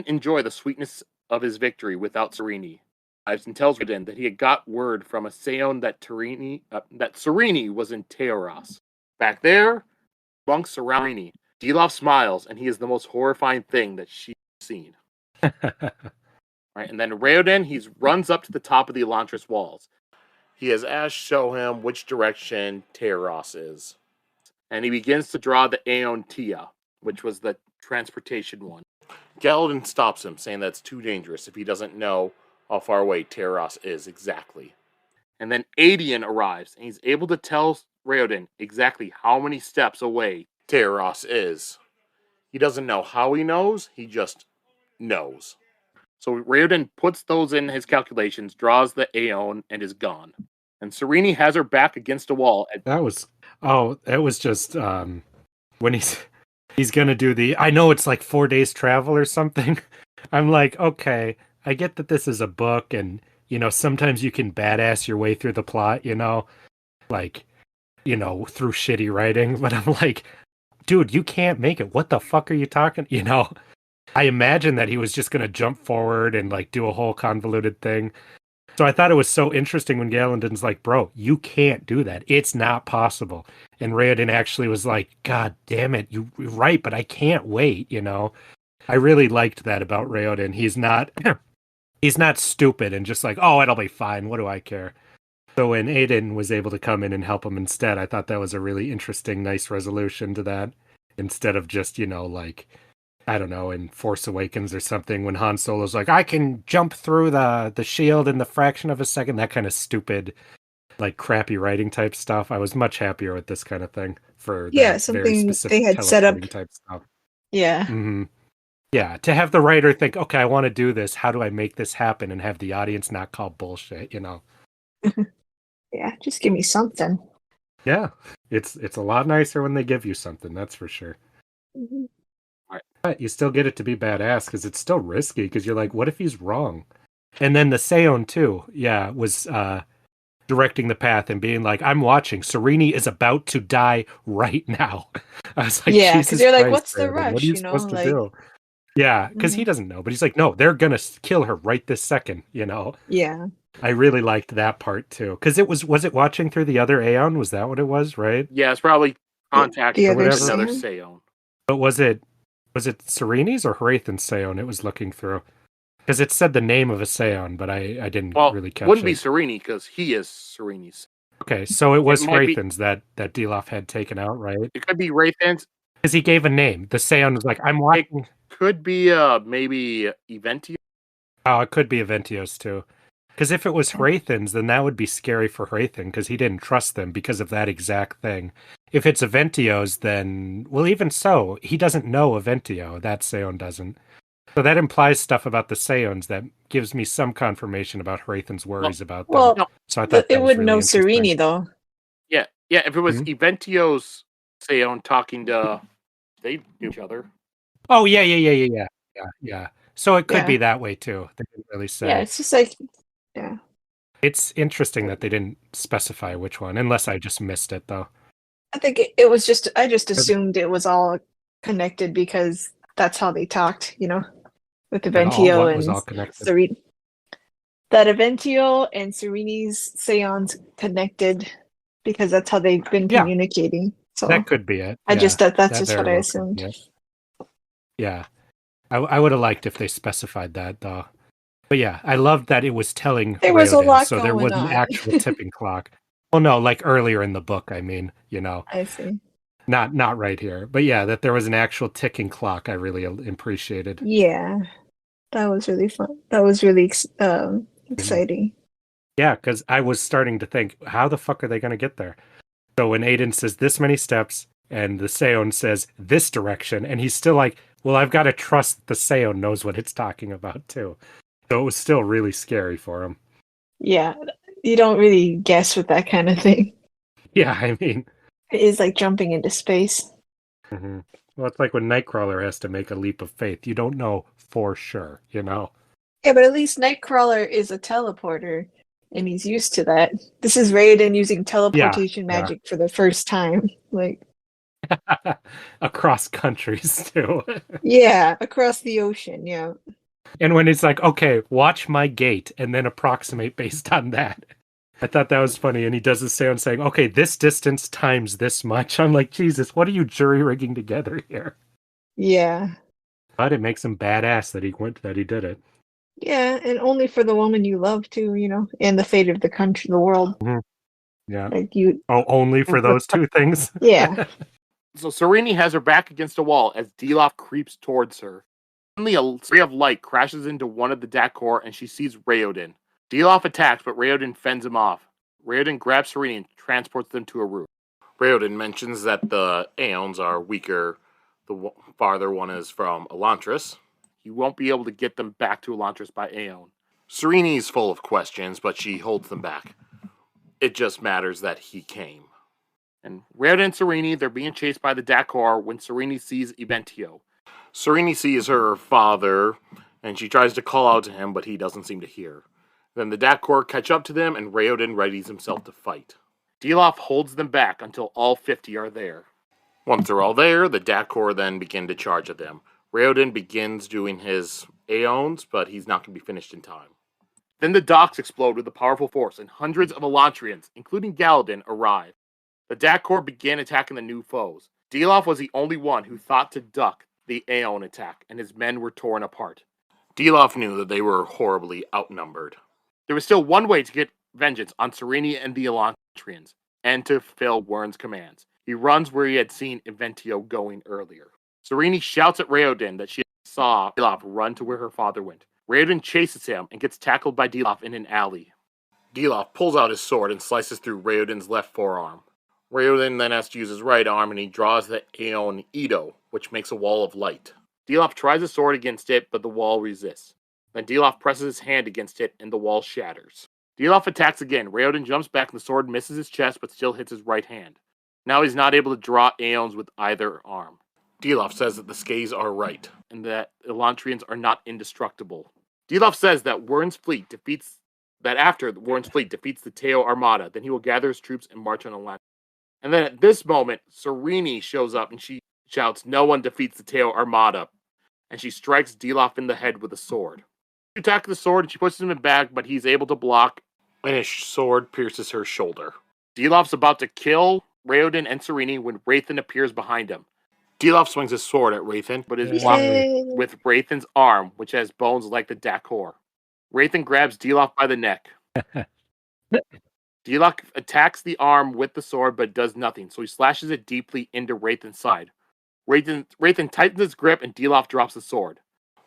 enjoy the sweetness of his victory without Sarene. And tells Raoden that he had got word from a Seon that Sarene was in Teoros. Back there, monks surround Sarene. Dilaf smiles, and he is the most horrifying thing that she's seen. Right, and then Raoden, he runs up to the top of the Elantris walls. He has Ash show him which direction Teoros is. And he begins to draw the Aeon Tia, which was the transportation one. Galadin stops him, saying that's too dangerous if he doesn't know how far away Teoros is exactly. And then Adian arrives, and he's able to tell Raoden exactly how many steps away Teoros is. He doesn't know how he knows, he just knows. So Raoden puts those in his calculations, draws the Aeon, and is gone. And Sarene has her back against a wall. That was just when he's gonna do I know it's like 4 days travel or something. I'm like, okay, I get that this is a book, and sometimes you can badass your way through the plot, like through shitty writing. But I'm like, dude, you can't make it. What the fuck are you talking? I imagine that he was just going to jump forward and like do a whole convoluted thing. So I thought it was so interesting when Galadin's like, bro, you can't do that. It's not possible. And Raoden actually was like, God damn it, you're right, but I can't wait, I really liked that about Raoden. He's not stupid and just like, oh, it'll be fine. What do I care? So when Aiden was able to come in and help him instead, I thought that was a really interesting, nice resolution to that. Instead of just, like, I don't know, in Force Awakens or something, when Han Solo's like, I can jump through the shield in the fraction of a second, that kind of stupid, like, crappy writing type stuff. I was much happier with this kind of thing for something they had set up type stuff. Yeah. Mm-hmm. Yeah, to have the writer think, okay, I want to do this. How do I make this happen? And have the audience not call bullshit, Yeah, just give me something. Yeah, it's a lot nicer when they give you something, that's for sure. Mm-hmm. But you still get it to be badass because it's still risky because you're like, what if he's wrong? And then the Seon too, was directing the path and being like, I'm watching. Sarene is about to die right now. I was like, Yeah, Jesus because you're like, Christ, what's the Raoden, rush? what are you You know, supposed to like, do? Yeah, because Mhm. he doesn't know, but he's like, no, they're gonna kill her right this second. Yeah. I really liked that part too, because was it watching through the other Aeon? Was that what it was, right? Yeah, it's probably contact The Or other whatever. another Sam? Seon. But was it Serene's or Hrathen's Seon it was looking through? Because it said the name of a Seon, but I didn't Well, really catch wouldn't be it. Sarene because he is Serene's. Okay, so it was might be- Hrathen's that Dilaf had taken out, right? It could be Hrathen's. Because he gave a name. The Seon was like, I'm watching. Could be maybe Eventio. Oh, it could be Aventios too. Because if it was Hrathen's, then that would be scary for Hrathen because he didn't trust them because of that exact thing. If it's Aventios, then, well, even so, he doesn't know Aventio. That Seon doesn't. So that implies stuff about the Seons that gives me some confirmation about Hrathen's worries about them. Well, No, So I thought it that was wouldn't really know interesting. Sarene, though. Yeah. If it was Hmm? Eventio's Seon talking to, they knew each other. Oh, yeah. So it could Yeah. be that way too. They didn't really say. Yeah, it's just like, yeah. It's interesting that they didn't specify which one, unless I just missed it though. I think it was just, I just assumed it was all connected because that's how they talked, with Eventio What and was all connected? Sarene. That Eventio and Serene's Seance connected because that's how they've been Yeah. communicating. So That could be it. I Yeah, just that's that just very what I well could assumed. be it. Yeah. I would have liked if they specified that though. But yeah, I loved that it was telling There was a Raoden, lot so there going was an on. actual tipping clock. Well, no, like earlier in the book, I mean, I see. not right here. But yeah, that there was an actual ticking clock I really appreciated. Yeah, that was really fun. That was really exciting. Yeah, because I was starting to think, how the fuck are they going to get there? So when Aiden says this many steps and the Seon says this direction, and he's still like, well, I've got to trust the Seon knows what it's talking about too. So it was still really scary for him. Yeah, you don't really guess with that kind of thing. Yeah, I mean, It is like jumping into space. well, it's like when Nightcrawler has to make a leap of faith. You don't know for sure, Yeah, but at least Nightcrawler is a teleporter, and he's used to that. This is Raoden using teleportation magic for the first time. Like, across countries too. yeah, across the ocean. Yeah. And when it's like, okay, watch my gait and then approximate based on that. I thought that was funny. And he does the sound saying, okay, this distance times this much. I'm like, Jesus, what are you jury rigging together here? Yeah. But it makes him badass that he did it. Yeah, and only for the woman you love too, and the fate of the country, the world. Mm-hmm. Yeah. Like you. Oh, only for those two things? Yeah. So Sarene has her back against a wall as Dilaf creeps towards her. Suddenly, a ray of light crashes into one of the Dakor and she sees Raoden. Dilaf attacks, but Raoden fends him off. Raoden grabs Sarene and transports them to a room. Raoden mentions that the Aeons are weaker. The farther one is from Elantris. He won't be able to get them back to Elantris by Aeon. Sarene is full of questions, but she holds them back. It just matters that he came. And Raoden and Sarene, they're being chased by the Dakor when Sarene sees Eventio. Sarene sees her father, and she tries to call out to him, but he doesn't seem to hear. Then the Dakor catch up to them, and Raoden readies himself to fight. Dilaf holds them back until all 50 are there. Once they're all there, the Dakor then begin to charge at them. Raoden begins doing his Aeons, but he's not going to be finished in time. Then the docks explode with a powerful force, and hundreds of Elantrians, including Galladin, arrive. The Dakor began attacking the new foes. Dilaf was the only one who thought to duck the Aeon attack, and his men were torn apart. Dilaf knew that they were horribly outnumbered. There was still one way to get vengeance on Sarene and the Elantrians, and to fulfill Wern's commands. He runs where he had seen Eventio going earlier. Sarene shouts at Raoden that she saw Dilaf run to where her father went. Raoden chases him and gets tackled by Dilaf in an alley. Dilaf pulls out his sword and slices through Raoden's left forearm. Raoden then has to use his right arm and he draws the Aeon Edo, which makes a wall of light. Dilaf tries a sword against it, but the wall resists. Then Dilaf presses his hand against it and the wall shatters. Dilaf attacks again. Raoden jumps back and the sword misses his chest but still hits his right hand. Now he's not able to draw Aeons with either arm. Dilaf says that the Skays are right, and that Elantrians are not indestructible. Dilaf says that Wern's fleet defeats that after the Warren's fleet defeats the Teo Armada, then he will gather his troops and march on Elantris. And then at this moment, Sarene shows up and she shouts, "No one defeats the Teo Armada." And she strikes Dilaf in the head with a sword. She attacks the sword and she pushes him back, but he's able to block, and his sword pierces her shoulder. Dilaf's about to kill Raoden and Sarene when Hrathen appears behind him. Dilaf swings his sword at Hrathen, but is blocked with Hrathen's arm, which has bones like the Dakor. Hrathen grabs Dilaf by the neck. Dilaf attacks the arm with the sword, but does nothing, so he slashes it deeply into Hrathen's side. Hrathen tightens his grip, and Dilaf drops the sword.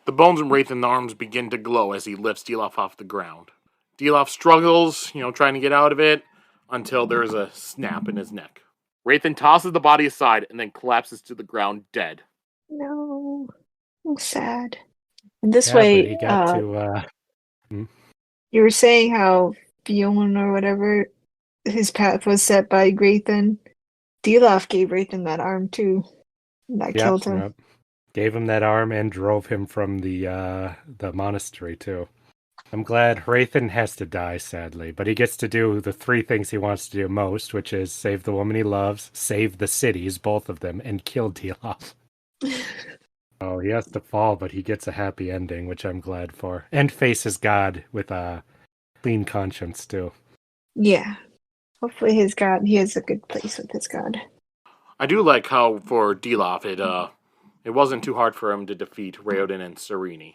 The bones in Hrathen's arms begin to glow as he lifts Dilaf off the ground. Dilaf struggles, trying to get out of it, until there's a snap in his neck. Hrathen tosses the body aside and then collapses to the ground dead. No. I'm sad. And this Yeah, way, but he got to. You were saying how Fiona or whatever, his path was set by Hrathen. Dilaf gave Hrathen that arm too. And that killed him. Yep. Gave him that arm and drove him from the monastery too. I'm glad Hrathen has to die, sadly, but he gets to do the three things he wants to do most, which is save the woman he loves, save the cities, both of them, and kill Dilaf. Oh, he has to fall, but he gets a happy ending, which I'm glad for. And faces God with a clean conscience, too. Yeah. Hopefully he has a good place with his God. I do like how, for Dilaf, it wasn't too hard for him to defeat Raoden and Sarene.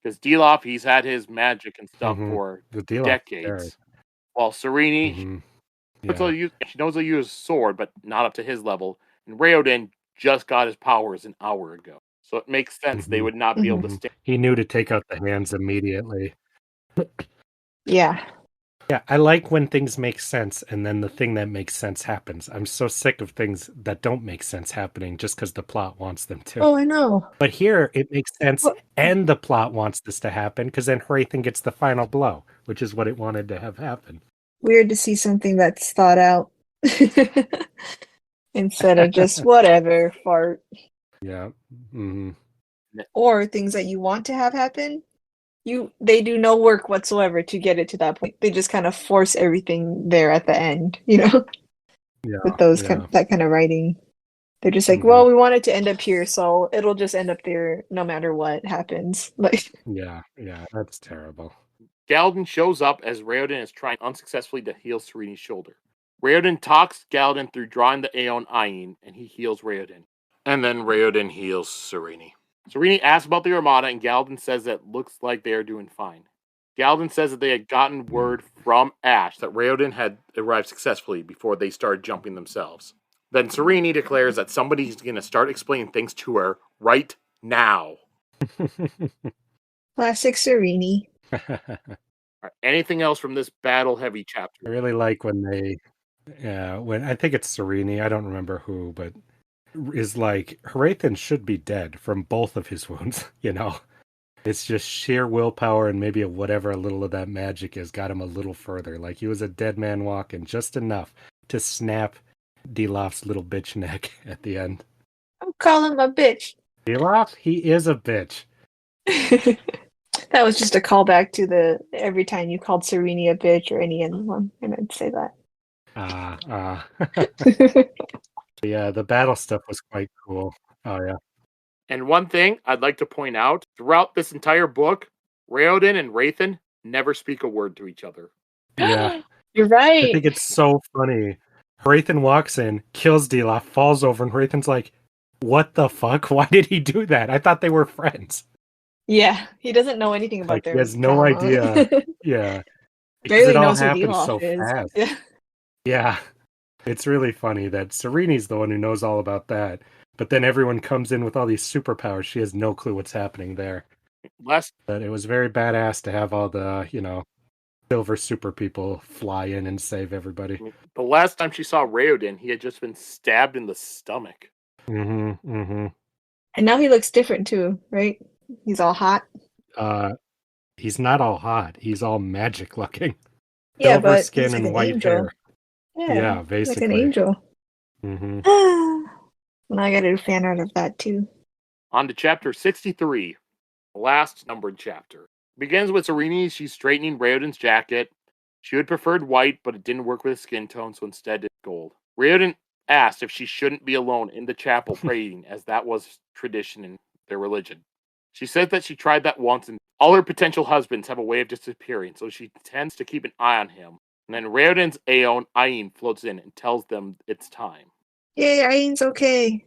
Because Dilaf, he's had his magic and stuff for decades. While Sarene, she knows how to use a sword, but not up to his level. And Raoden just got his powers an hour ago. So it makes sense they would not be able to stand. He knew to take out the hands immediately. Yeah. Yeah, I like when things make sense and then the thing that makes sense happens. I'm so sick of things that don't make sense happening just because the plot wants them to. Oh, I know. But here it makes sense and the plot wants this to happen because then Hrathen gets the final blow, which is what it wanted to have happen. Weird to see something that's thought out instead of just whatever, fart. Yeah. Mm-hmm. Or things that you want to have happen. They do no work whatsoever to get it to that point. They just kind of force everything there at the end, Yeah, with that kind of writing. They're just like, well, we want it to end up here, so it'll just end up there no matter what happens. Yeah, that's terrible. Galladon shows up as Raoden is trying unsuccessfully to heal Serene's shoulder. Raoden talks Galladon through drawing the Aeon Ayin, and he heals Raoden. And then Raoden heals Sarene. Sarene asks about the Armada, and Galladon says that it looks like they are doing fine. Galladon says that they had gotten word from Ash that Raoden had arrived successfully before they started jumping themselves. Then Sarene declares that somebody's going to start explaining things to her right now. Classic Sarene. Right, anything else from this battle-heavy chapter? I really like when I think it's Sarene, I don't remember who, but is like, Hrathen should be dead from both of his wounds, It's just sheer willpower and maybe whatever a little of that magic is got him a little further. Like he was a dead man walking just enough to snap Dilaf's little bitch neck at the end. Don't call him a bitch. Dilaf? He is a bitch. That was just a callback to every time you called Sarene a bitch or any other one, and I'd say that. Yeah, the battle stuff was quite cool. Oh, yeah. And one thing I'd like to point out, throughout this entire book, Raoden and Hrathen never speak a word to each other. Yeah. You're right. I think it's so funny. Hrathen walks in, kills Dilaf, falls over, and Hrathen's like, what the fuck? Why did he do that? I thought they were friends. Yeah, he doesn't know anything about their He has no idea. Yeah. Barely it all knows who happens Dilaf so is. fast. Yeah. It's really funny that Serene's the one who knows all about that. But then everyone comes in with all these superpowers. She has no clue what's happening there. But it was very badass to have all the, silver super people fly in and save everybody. The last time she saw Raoden, he had just been stabbed in the stomach. Mm-hmm. Mm-hmm. And now he looks different too, right? He's all hot. He's not all hot. He's all magic looking. Yeah, Silver but skin he's like and an white angel. hair. Yeah, basically. like an angel. Mm-hmm. Now I gotta do fan art of that too. On to chapter 63, the last numbered chapter. Begins with Sarene. She's straightening Raoden's jacket. She had preferred white, but it didn't work with his skin tone, so instead it's gold. Raoden asked if she shouldn't be alone in the chapel praying, as that was tradition in their religion. She said that she tried that once, and all her potential husbands have a way of disappearing, so she tends to keep an eye on him. And then Raoden's Aeon, Ayin, floats in and tells them it's time. Yay, Ayin's okay.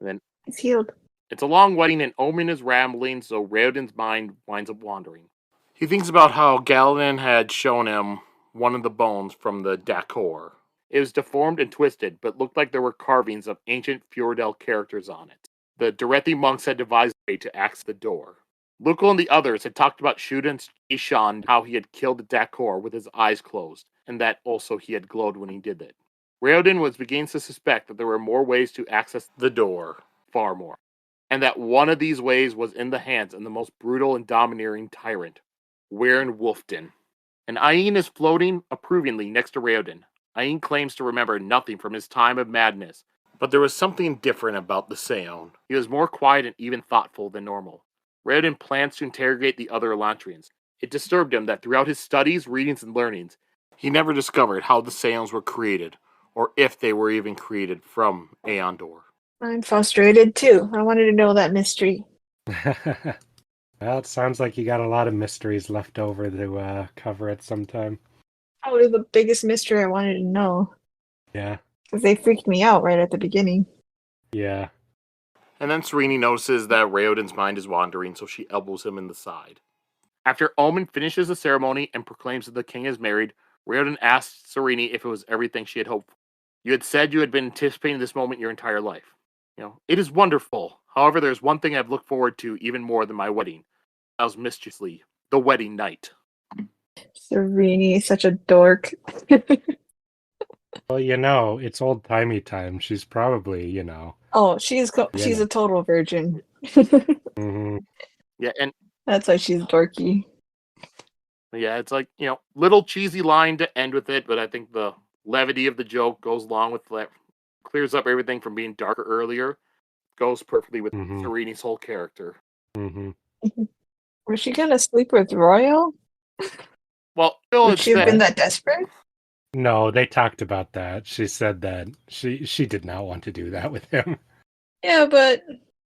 And then he's healed. It's a long wedding, and Omin is rambling, so Raoden's mind winds up wandering. He thinks about how Galadin had shown him one of the bones from the Dakor. It was deformed and twisted, but looked like there were carvings of ancient Fjordell characters on it. The Dorethi monks had devised a way to access the door. Lukul and the others had talked about Shuda and Ishan, how he had killed the Dakor with his eyes closed, and that also he had glowed when he did it. Raoden was beginning to suspect that there were more ways to access the door, far more, and that one of these ways was in the hands of the most brutal and domineering tyrant, Wyrn Wolfden. And Ayin is floating approvingly next to Raoden. Ayin claims to remember nothing from his time of madness, but there was something different about the Seon. He was more quiet and even thoughtful than normal. Raoden plans to interrogate the other Elantrians. It disturbed him that throughout his studies, readings, and learnings, he never discovered how the Seons were created, or if they were even created from Eondor. I'm frustrated too. I wanted to know that mystery. Well, it sounds like you got a lot of mysteries left over to cover at some time. Probably the biggest mystery I wanted to know. Yeah. Because they freaked me out right at the beginning. Yeah. And then Sarene notices that Raoden's mind is wandering, so she elbows him in the side. After Omin finishes the ceremony and proclaims that the king is married, Raoden asks Sarene if it was everything she had hoped for. You had said you had been anticipating this moment your entire life. It is wonderful. However, there's one thing I've looked forward to even more than my wedding. I was mischievously the wedding night. Sarene is such a dork. Well, it's old-timey time. She's probably, Oh, she's a total virgin. Mm-hmm. Yeah, and that's why she's dorky. Yeah, it's like, little cheesy line to end with it, but I think the levity of the joke goes along with that, clears up everything from being darker earlier, goes perfectly with Sarene's whole character. Mm-hmm. Was she gonna sleep with Royal? Well, would she have been that desperate? No, they talked about that. She said that she did not want to do that with him. Yeah, but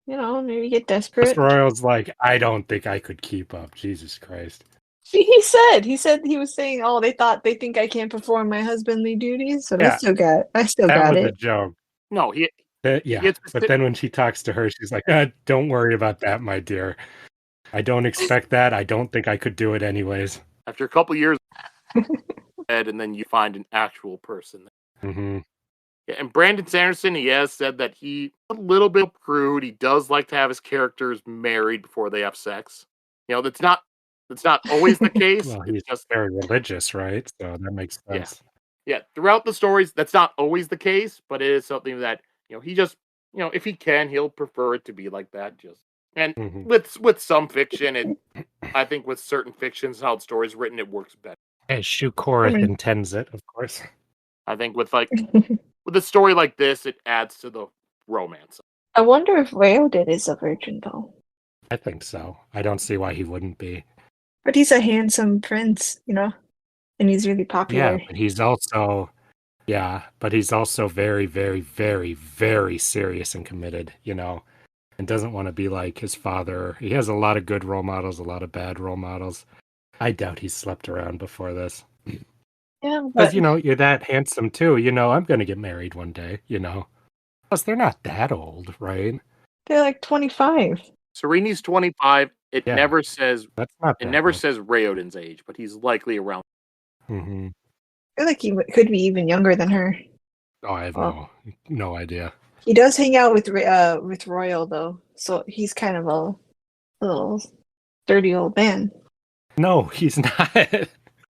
maybe get desperate. Royal's like, I don't think I could keep up. Jesus Christ. He said he was saying, oh, they think I can't perform my husbandly duties, so I still got it. That was a joke. No, but then when she talks to her, she's like, don't worry about that, my dear. I don't expect that. I don't think I could do it anyways. After a couple years, and then you find an actual person. Mm-hmm. Yeah, and Brandon Sanderson, he has said that he's a little bit prude. He does like to have his characters married before they have sex. That's not always the case. Well, he's just very religious, right? So that makes sense. Yeah, throughout the stories, that's not always the case, but it is something that, he just, if he can, he'll prefer it to be like that. With some fiction, I think with certain fictions, how the story's written, it works better. As Shukorith intends it, of course. I think with a story like this, it adds to the romance. I wonder if Raoden is a virgin, though. I think so. I don't see why he wouldn't be. But he's a handsome prince, and he's really popular. Yeah, but he's also very, very, very, very serious and committed, and doesn't want to be like his father. He has a lot of good role models, a lot of bad role models. I doubt he's slept around before this. Yeah, because you're that handsome too. I'm going to get married one day. Plus they're not that old, right? They're like 25. Sarene's 25. It never says says Raoden's age, but he's likely around. Mm-hmm. I feel like he could be even younger than her. Oh, I have no idea. He does hang out with Royal though, so he's kind of a little dirty old man. No, he's not.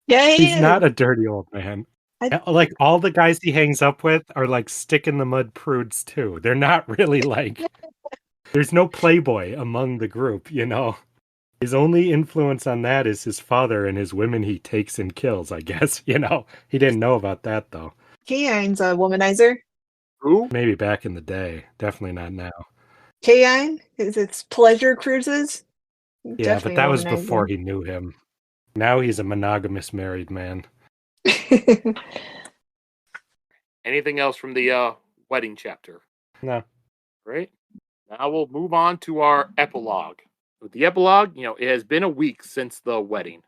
Yeah, he's not a dirty old man. Like all the guys he hangs up with are like stick in the mud prudes too. They're not really like. There's no playboy among the group, His only influence on that is his father and his women he takes and kills, I guess. He didn't know about that though. Kaine's a womanizer. Who? Maybe back in the day. Definitely not now. Kaine? It's pleasure cruises? Yeah, but that was before he knew him. Now he's a monogamous married man. Anything else from the wedding chapter? No. Right. Now we'll move on to our epilogue. With the epilogue, it has been a week since the wedding,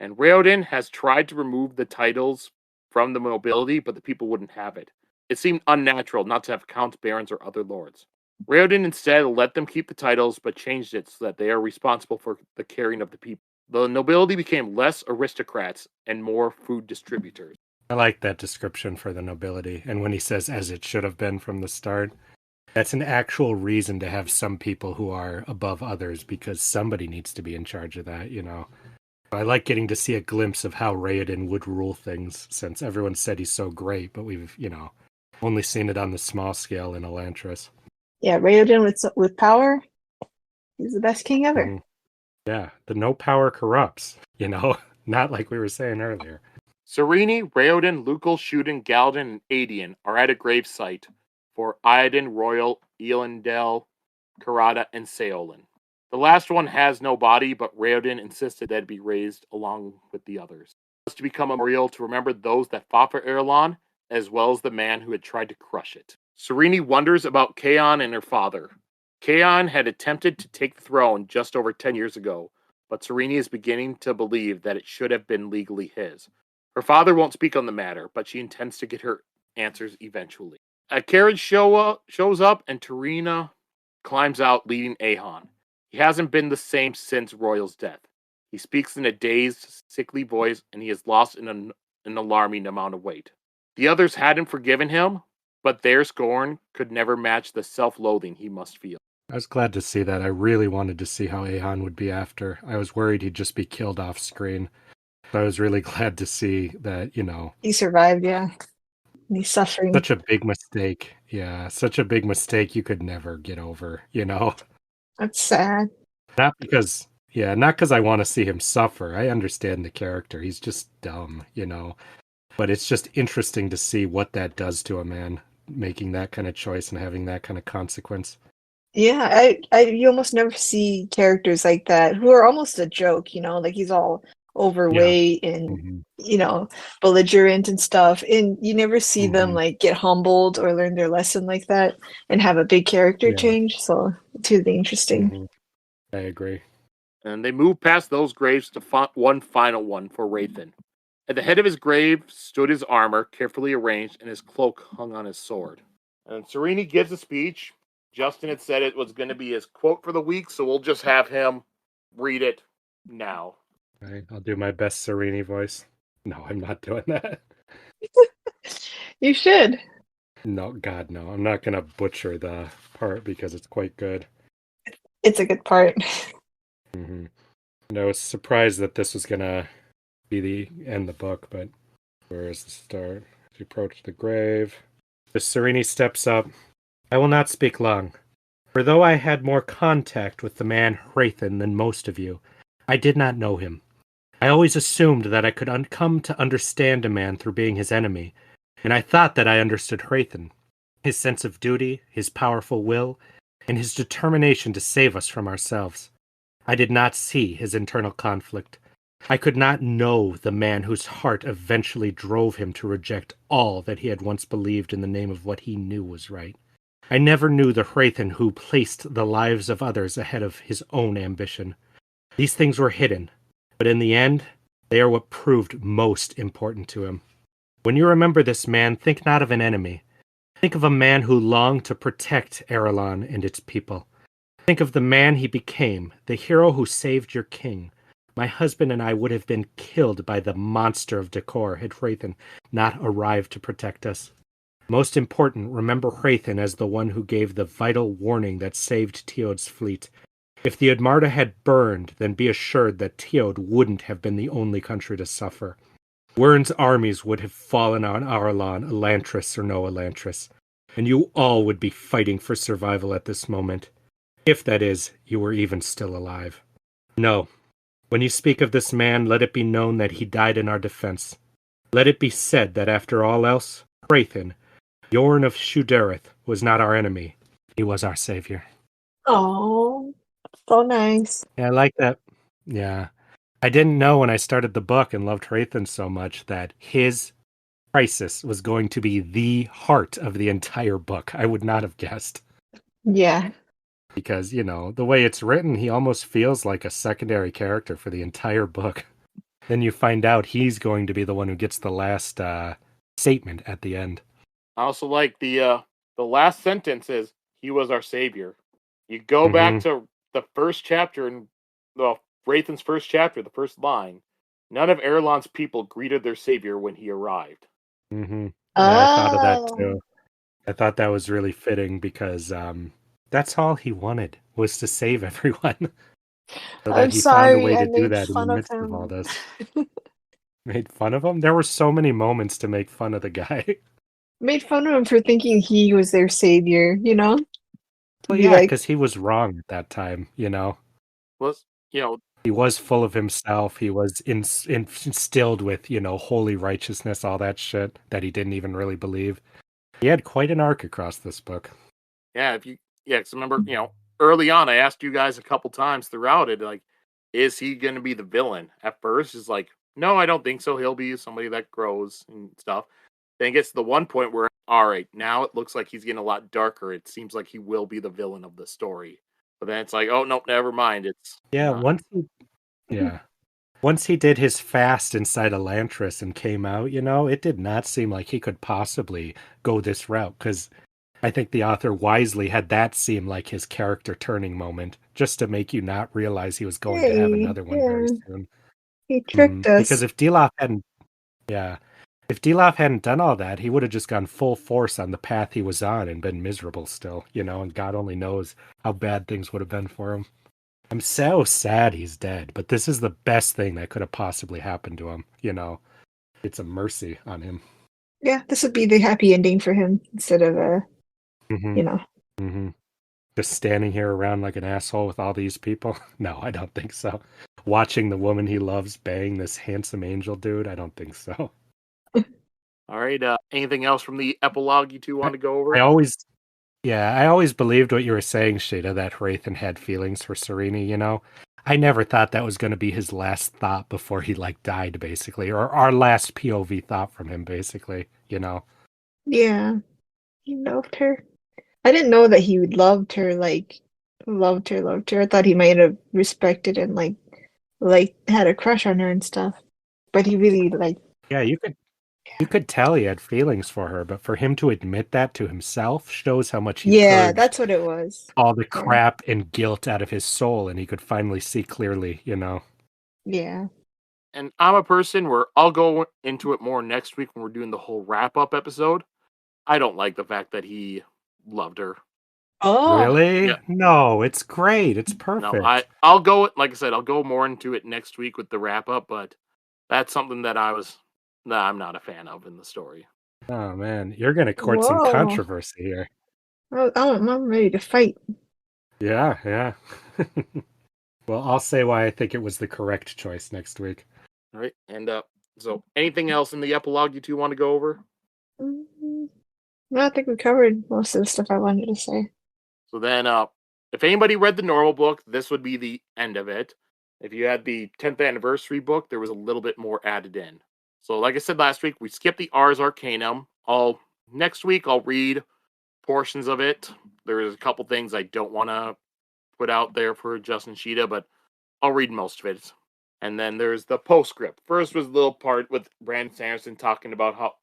and Raoden has tried to remove the titles from the nobility, but the people wouldn't have it. It seemed unnatural not to have counts, barons, or other lords. Raoden instead let them keep the titles, but changed it so that they are responsible for the caring of the people. The nobility became less aristocrats and more food distributors. I like that description for the nobility, and when he says as it should have been from the start, that's an actual reason to have some people who are above others, because somebody needs to be in charge of that, I like getting to see a glimpse of how Raoden would rule things, since everyone said he's so great, but we've, only seen it on the small scale in Elantris. Yeah, Raoden with power, he's the best king ever. Mm-hmm. Yeah, the no power corrupts, not like we were saying earlier. Sarene, Raoden, Lucal, Shuden, Galden, and Adian are at a gravesite for Iadon, Royal, Elendel, Karada, and Seolin. The last one has no body, but Raoden insisted that it be raised along with the others. It was to become a memorial to remember those that fought for Erelon, as well as the man who had tried to crush it. Sarene wonders about Kaon and her father. Kaon had attempted to take the throne just over 10 years ago, but Sarene is beginning to believe that it should have been legally his. Her father won't speak on the matter, but she intends to get her answers eventually. A carriage shows up, and Tarina climbs out, leading Ahon. He hasn't been the same since Royal's death. He speaks in a dazed, sickly voice, and he has lost an alarming amount of weight. The others hadn't forgiven him, but their scorn could never match the self-loathing he must feel. I was glad to see that. I really wanted to see how Ahon would be after. I was worried he'd just be killed off screen. But I was really glad to see that, He survived, yeah. And he's suffering. Such a big mistake. Yeah, such a big mistake you could never get over, That's sad. Not because I want to see him suffer. I understand the character. He's just dumb, But it's just interesting to see what that does to a man, making that kind of choice and having that kind of consequence. Yeah, you almost never see characters like that who are almost a joke, like he's all overweight and belligerent and stuff, and you never see them like get humbled or learn their lesson like that and have a big character change. So it's really interesting. I agree. And they move past those graves to one final one for Hrathen. At the head of his grave stood his armor, carefully arranged, and his cloak hung on his sword. And Sarene gives a speech. Justin had said it was going to be his quote for the week, so we'll just have him read it now. Right, I'll do my best Sarene voice. No, I'm not doing that. You should. No, God, no. I'm not going to butcher the part because it's quite good. It's a good part. And I was surprised that this was going to be the end of the book, but where is the start? As you approach the grave, the Sarene steps up. I will not speak long, for though I had more contact with the man Hrathen than most of you, I did not know him. I always assumed that I could come to understand a man through being his enemy, and I thought that I understood Hrathen, his sense of duty, his powerful will, and his determination to save us from ourselves. I did not see his internal conflict. I could not know the man whose heart eventually drove him to reject all that he had once believed in the name of what he knew was right. I never knew the Hrathen who placed the lives of others ahead of his own ambition. These things were hidden, but in the end, they are what proved most important to him. When you remember this man, think not of an enemy. Think of a man who longed to protect Erelon and its people. Think of the man he became, the hero who saved your king. My husband and I would have been killed by the monster of Decor had Hrathen not arrived to protect us. Most important, remember Hrathen as the one who gave the vital warning that saved Teod's fleet. If the Admarta had burned, then be assured that Teod wouldn't have been the only country to suffer. Wyrn's armies would have fallen on Arelon, Elantris or no Elantris, and you all would be fighting for survival at this moment. If, that is, you were even still alive. No. When you speak of this man, let it be known that he died in our defense. Let it be said that after all else, Hrathen, Yorn of Shudereth, was not our enemy. He was our savior. Oh. So nice. Yeah, I like that. Yeah. I didn't know when I started the book and loved Hrathen so much that his crisis was going to be the heart of the entire book. I would not have guessed. Yeah. Because, the way it's written, he almost feels like a secondary character for the entire book. Then you find out he's going to be the one who gets the last statement at the end. I also like the last sentence is, "He was our savior." You go back to the first chapter and Hrathen's first chapter, the first line. None of Erlon's people greeted their savior when he arrived. Mm-hmm. Oh. Yeah, I thought of that too. I thought that was really fitting because that's all he wanted was to save everyone. So that he found a way to do that in the midst of all this. Made fun of him? There were so many moments to make fun of the guy. Made fun of him for thinking he was their savior, Well, Be yeah, like- because he was wrong at that time, Was He was full of himself. He was instilled with, holy righteousness, all that shit that he didn't even really believe. He had quite an arc across this book. Yeah, because remember, early on, I asked you guys a couple times throughout it, like, is he going to be the villain? At first, it's like, no, I don't think so. He'll be somebody that grows and stuff. Then it gets to the one point where, all right, now it looks like he's getting a lot darker. It seems like he will be the villain of the story. But then it's like, oh, no, never mind. It's not. Once he did his fast inside Elantris and came out, it did not seem like he could possibly go this route because I think the author wisely had that seem like his character turning moment just to make you not realize he was going to have another one very soon. He tricked us. Because if Dilaf hadn't done all that, he would have just gone full force on the path he was on and been miserable still, and God only knows how bad things would have been for him. I'm so sad he's dead, but this is the best thing that could have possibly happened to him, It's a mercy on him. Yeah, this would be the happy ending for him instead of Just standing here around like an asshole with all these people? No, I don't think so. Watching the woman he loves bang this handsome angel dude? I don't think so. All right. Anything else from the epilogue you two want to go over? I always believed what you were saying, Shada, that Hrathen had feelings for Sarene, I never thought that was going to be his last thought before he, died, basically. Or our last POV thought from him, basically, Yeah. He loved her. I didn't know that he loved her, loved her. I thought he might have respected and, had a crush on her and stuff. But he really, Yeah, you could tell he had feelings for her, but for him to admit that to himself shows how much he purged that's what it was. all the crap and guilt out of his soul, and he could finally see clearly, Yeah. And I'm a person where I'll go into it more next week when we're doing the whole wrap-up episode. I don't like the fact that he loved her. Oh, really? Yeah. No, it's great. It's perfect. No, I'll go, like I said, I'll go more into it next week with the wrap-up, but that's something that I'm not a fan of in the story. Oh, man. You're going to court some controversy here. I'm ready to fight. Yeah. Well, I'll say why I think it was the correct choice next week. All right. And so anything else in the epilogue you two want to go over? No, I think we covered most of the stuff I wanted to say. So then, if anybody read the normal book, this would be the end of it. If you had the 10th anniversary book, there was a little bit more added in. So like I said last week, we skipped the Ars Arcanum. Next week, I'll read portions of it. There's a couple things I don't want to put out there for Justin Sheeta, but I'll read most of it. And then there's the postscript. First was a little part with Brandon Sanderson talking about how,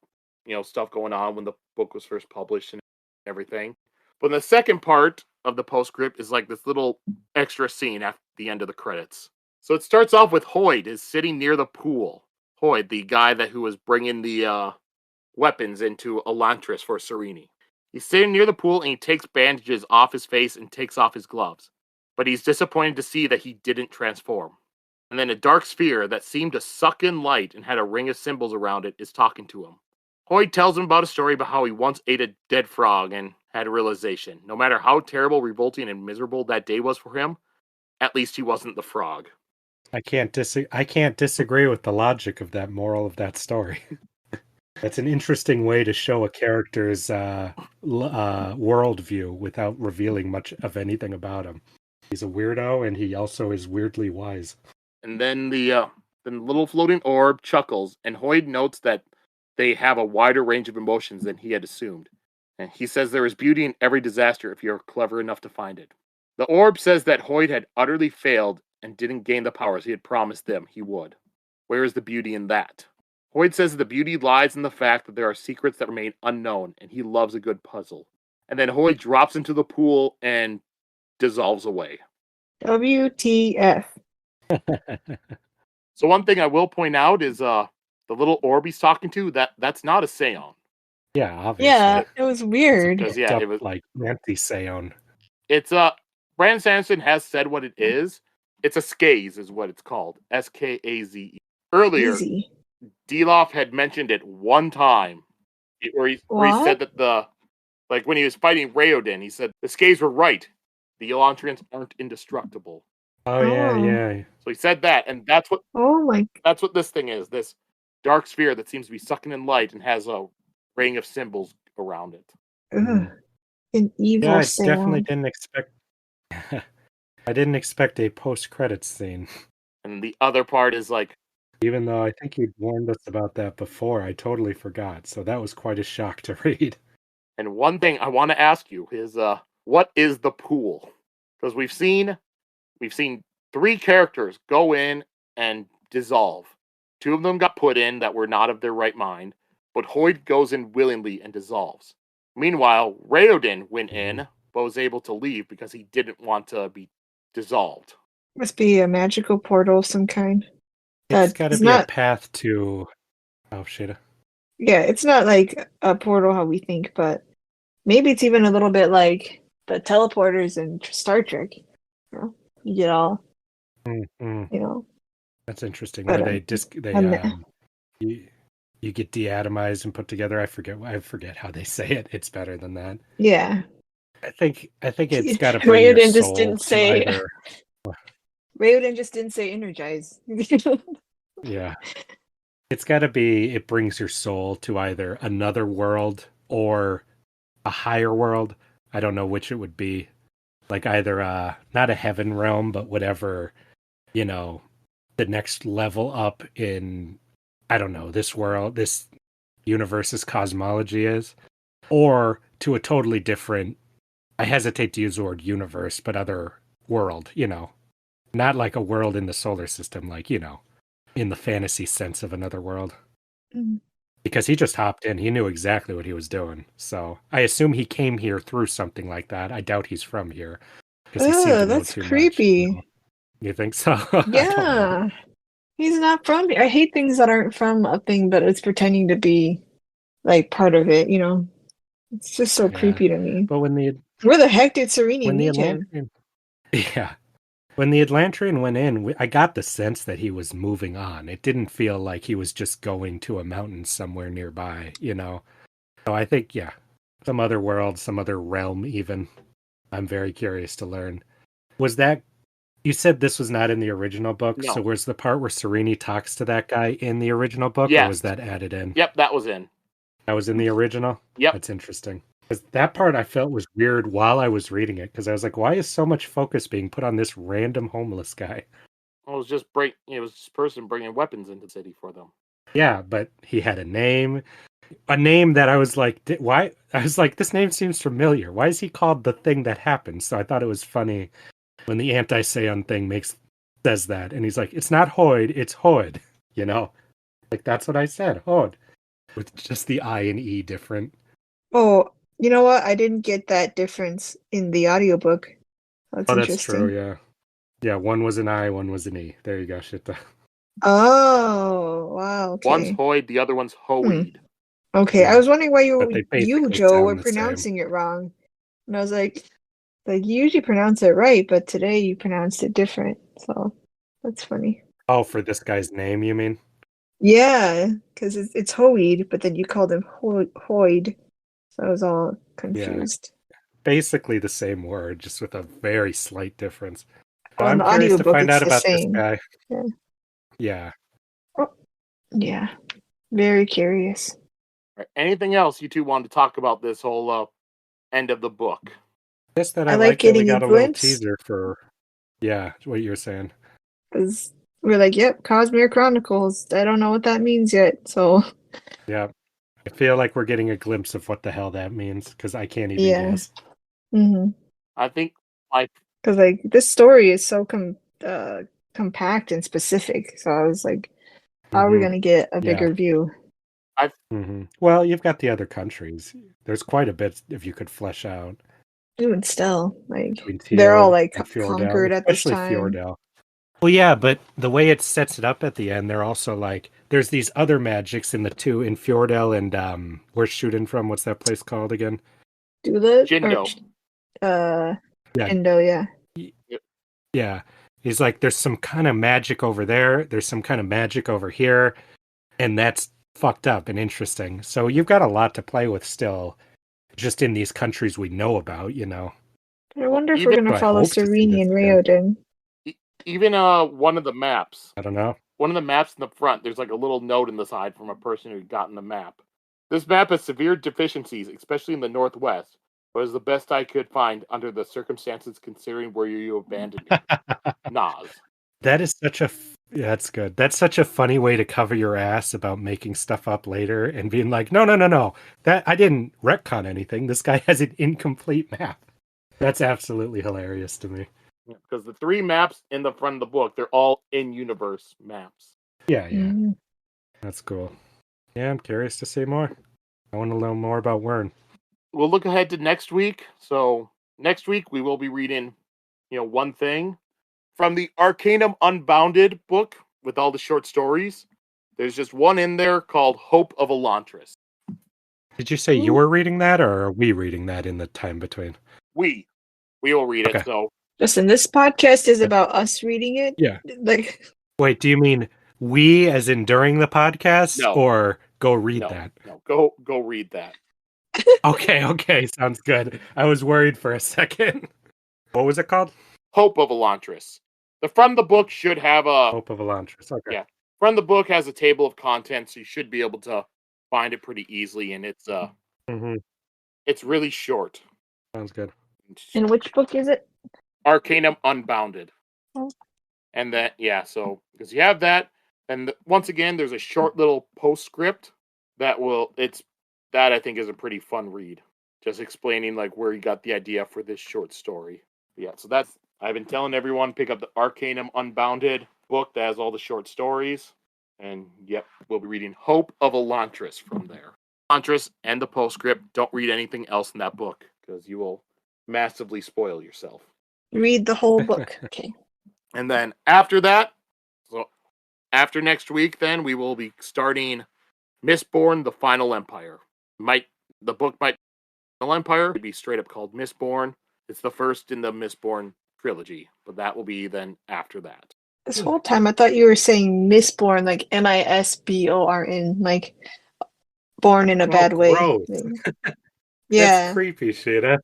stuff going on when the book was first published and everything. But the second part of the postscript is like this little extra scene at the end of the credits. So it starts off with Hoyd is sitting near the pool. Hoyd, the guy who was bringing the weapons into Elantris for Sarene. He's sitting near the pool and he takes bandages off his face and takes off his gloves. But he's disappointed to see that he didn't transform. And then a dark sphere that seemed to suck in light and had a ring of symbols around it is talking to him. Hoyd tells him about a story about how he once ate a dead frog and had a realization. No matter how terrible, revolting, and miserable that day was for him, at least he wasn't the frog. I can't disagree with the logic of that moral of that story. That's an interesting way to show a character's worldview without revealing much of anything about him. He's a weirdo, and he also is weirdly wise. And then the little floating orb chuckles, and Hoyd notes that they have a wider range of emotions than he had assumed. And he says there is beauty in every disaster if you're clever enough to find it. The orb says that Hoyd had utterly failed and didn't gain the powers he had promised them he would. Where is the beauty in that? Hoyd says the beauty lies in the fact that there are secrets that remain unknown, and he loves a good puzzle. And then Hoyd drops into the pool and dissolves away. WTF. So one thing I will point out is the little orb he's talking to, that's not a Seon. Yeah, obviously. Yeah, it was weird. Because it was like anti-Seon. It's Brandon Sanderson has said what it is. It's a skaze, is what it's called. Skaze. Earlier, Easy. Dilaf had mentioned it one time, where he said that when he was fighting Raoden, he said the skaze were right. The Elantrians aren't indestructible. Oh yeah. So he said that, and that's what that's what this thing is. This dark sphere that seems to be sucking in light and has a ring of symbols around it. Ugh. An evil I Seon. definitely didn't expect. I didn't expect a post-credits scene. And the other part is like, even though I think you'd warned us about that before, I totally forgot. So that was quite a shock to read. And one thing I want to ask you is, what is the pool? Because we've seen 3 characters go in and dissolve. 2 of them got put in that were not of their right mind, but Hoyd goes in willingly and dissolves. Meanwhile, Raoden went in, but was able to leave because he didn't want to be dissolved. Must be a magical portal of some kind. It's got to be a path to... Oh, shit. Yeah, it's not like a portal how we think, but maybe it's even a little bit like the teleporters in Star Trek. You get all, That's interesting. But, Where you get deatomized and put together. I forget how they say it. It's better than that. Yeah. I think it's got to bring your Raoden just soul didn't to say. either... Raoden just didn't say energize. Yeah. It's got to be, it brings your soul to either another world or a higher world. I don't know which it would be. Like either not a heaven realm, but whatever, the next level up in, I don't know, this world, this universe's cosmology is. Or to a totally different, I hesitate to use the word universe, but other world, Not like a world in the solar system, like, in the fantasy sense of another world. Mm-hmm. Because he just hopped in. He knew exactly what he was doing. So I assume he came here through something like that. I doubt he's from here. That's creepy. Much, You think so? Yeah. He's not from here. I hate things that aren't from a thing, but it's pretending to be like part of it, It's just so creepy to me. But where the heck did Sarene meet him? Yeah. When the Elantrian went in, I got the sense that he was moving on. It didn't feel like he was just going to a mountain somewhere nearby, So I think, some other world, some other realm even. I'm very curious to learn. Was that... You said this was not in the original book, no. So was the part where Sarene talks to that guy in the original book, yes. Or was that added in? Yep, that was in. That was in the original? Yep. That's interesting. Because that part I felt was weird while I was reading it, because I was like, why is so much focus being put on this random homeless guy? Well, it was this person bringing weapons into the city for them. Yeah, but he had a name that I was like, why? I was like, this name seems familiar. Why is he called the thing that happened? So I thought it was funny when the anti-Seon thing says that, and he's like, it's not Hoyd, it's Hoyd. Like that's what I said, Hoyd, with just the I and E different. Oh. You know what? I didn't get that difference in the audiobook. That's interesting. That's true, yeah. Yeah, one was an I, one was an E. There you go, Shitta. Oh, wow. Okay. One's Hoyd, the other one's Hoyd. Okay, I was wondering why you, Joe, were the pronouncing it wrong. And I was like, you usually pronounce it right, but today you pronounced it different. So that's funny. Oh, for this guy's name, you mean? Yeah, because it's Hoyd, but then you called him Hoyd. So I was all confused. Yeah. Basically the same word, just with a very slight difference. So I'm curious to find out about same. this guy. Yeah. Oh, yeah. Very curious. Right. Anything else you two wanted to talk about this whole end of the book? Just that I like that we got a little teaser for Yeah, what you're saying. Because we're like, yep, Cosmere Chronicles. I don't know what that means yet. So Yeah. I feel like we're getting a glimpse of what the hell that means, because I can't even yeah. guess. Mm-hmm. I think Because like this story is so compact and specific. So I was like, how are we Mhm. going to get a Yeah. bigger view? Well, you've got the other countries. There's quite a bit if you could flesh out Even still, like between they're all Teod like and Fjordell, conquered at this especially time. Fjordell. Well, yeah, but the way it sets it up at the end, they're also like, there's these other magics in the two, in Fjordell and we're shooting from, what's that place called again? Dula or Jindo. Yeah. Jindo, yeah. Yeah. He's like, there's some kind of magic over there, there's some kind of magic over here, and that's fucked up and interesting. So you've got a lot to play with still, just in these countries we know about, you know. I wonder if Even- we're gonna I follow hope to see Sarene this and again. Raoden. Even one of the maps. I don't know. One of the maps in the front, there's like a little note in the side from a person who gotten the map. This map has severe deficiencies, especially in the northwest, but is the best I could find under the circumstances considering where you abandoned me. Nas. That is such a yeah, that's good. That's such a funny way to cover your ass about making stuff up later and being like, no. That I didn't retcon anything. This guy has an incomplete map. That's absolutely hilarious to me. Because the 3 maps in the front of the book, they're all in-universe maps. Yeah. Mhm. That's cool. Yeah, I'm curious to see more. I want to learn more about Wern. We'll look ahead to next week. So next week we will be reading, one thing from the Arcanum Unbounded book with all the short stories. There's just one in there called Hope of Elantris. Did you say you were reading that, or are we reading that in the time between? We will read it. Okay. So Listen, this podcast is about us reading it. Yeah. Like, Wait, do you mean we as in during the podcast, No. or go read no, that? no, go read that. Okay, sounds good. I was worried for a second. What was it called? Hope of Elantris. The front of the book should have a Hope of Elantris. Okay. Yeah. front of the book has a table of contents, so you should be able to find it pretty easily, and it's Mm-hmm. it's really short. Sounds good. and which book is it? Arcanum Unbounded. Oh. And that, so because you have that, and once again, there's a short little postscript that I think is a pretty fun read. Just explaining like where you got the idea for this short story. Yeah, so I've been telling everyone pick up the Arcanum Unbounded book that has all the short stories, and we'll be reading Hope of Elantris from there. Elantris and the postscript. Don't read anything else in that book because you will massively spoil yourself. Read the whole book. Okay. And then after that, so after next week, then we will be starting Mistborn: The Final Empire. The book might Final Empire be straight up called Mistborn. It's the first in the Mistborn trilogy, but that will be then after that. This whole time I thought you were saying Mistborn, like Misborn, like born in a bad way. Gross. Yeah. That's creepy, Sheeta.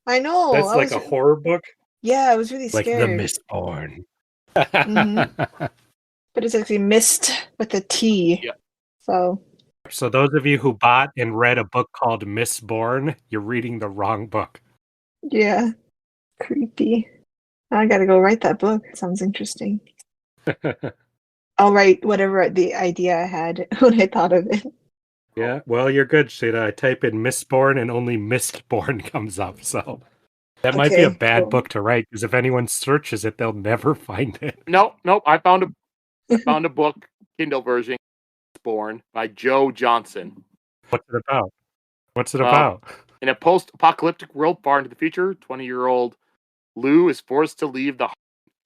I know. That's I like was, a horror book. Yeah, I was really Like scared. The Mistborn. But it's actually mist with a T. Yep. So those of you who bought and read a book called Mistborn, you're reading the wrong book. Yeah. Creepy. I gotta go write that book. It sounds interesting. I'll write whatever the idea I had when I thought of it. Yeah, well, you're good, Sheeta. I type in Mistborn and only Mistborn comes up, so that might be a Okay, bad cool. book to write, because if anyone searches it, they'll never find it. Nope. I found a book, Kindle version, Mistborn by Joe Johnson. What's it about? In a post-apocalyptic world far into the future, 20-year-old Lou is forced to leave the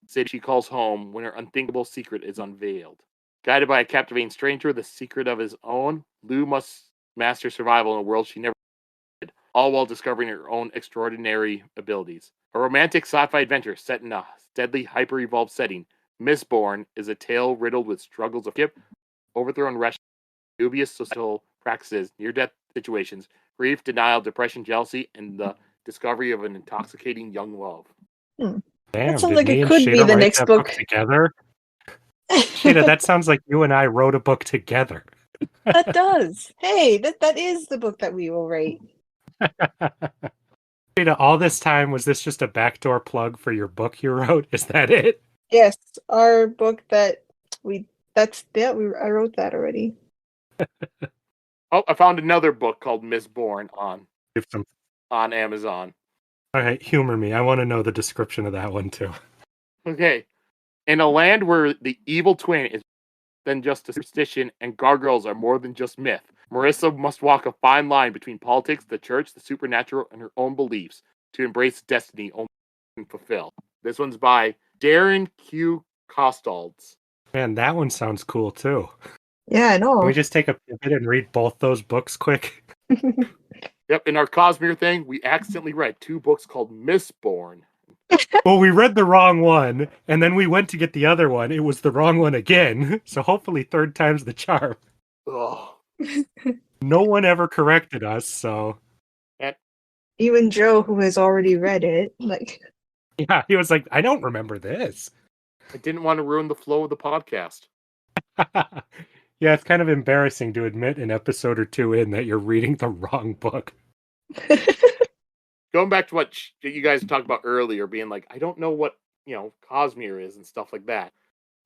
city she calls home when her unthinkable secret is unveiled. Guided by a captivating stranger, the secret of his own, Lou must master survival in a world she never did, all while discovering her own extraordinary abilities. A romantic sci-fi adventure set in a deadly hyper-evolved setting, Mistborn is a tale riddled with struggles of overthrown rationality, dubious social practices, near-death situations, grief, denial, depression, jealousy, and the discovery of an intoxicating young love. Damn, That sounds did like me it and could be Sheeta the write next that book. together? Sheeta, that sounds like you and I wrote a book together. That does. Hey, that is the book that we will write. Rita, all this time, was this just a backdoor plug for your book you wrote? Is that it? Yes, our book that I wrote that already. Oh, I found another book called Mistborn on Give some. Amazon. All right, humor me. I want to know the description of that one too. Okay. In a land where the evil twin is than just a superstition and gargoyles are more than just myth, Marissa must walk a fine line between politics, the church, the supernatural, and her own beliefs to embrace destiny only and fulfill. This one's by Darren Q. Costalds. Man, that one sounds cool too. Yeah, I know. Can we just take a pivot and read both those books quick? Yep, in our Cosmere thing, we accidentally read 2 books called Mistborn. Well, we read the wrong one, and then we went to get the other one. It was the wrong one again. So hopefully third time's the charm. Ugh. No one ever corrected us, so... Even Joe, who has already read it, like... Yeah, he was like, I don't remember this. I didn't want to ruin the flow of the podcast. Yeah, it's kind of embarrassing to admit an episode or 2 in that you're reading the wrong book. Going back to what you guys talked about earlier, being like, I don't know what, Cosmere is and stuff like that.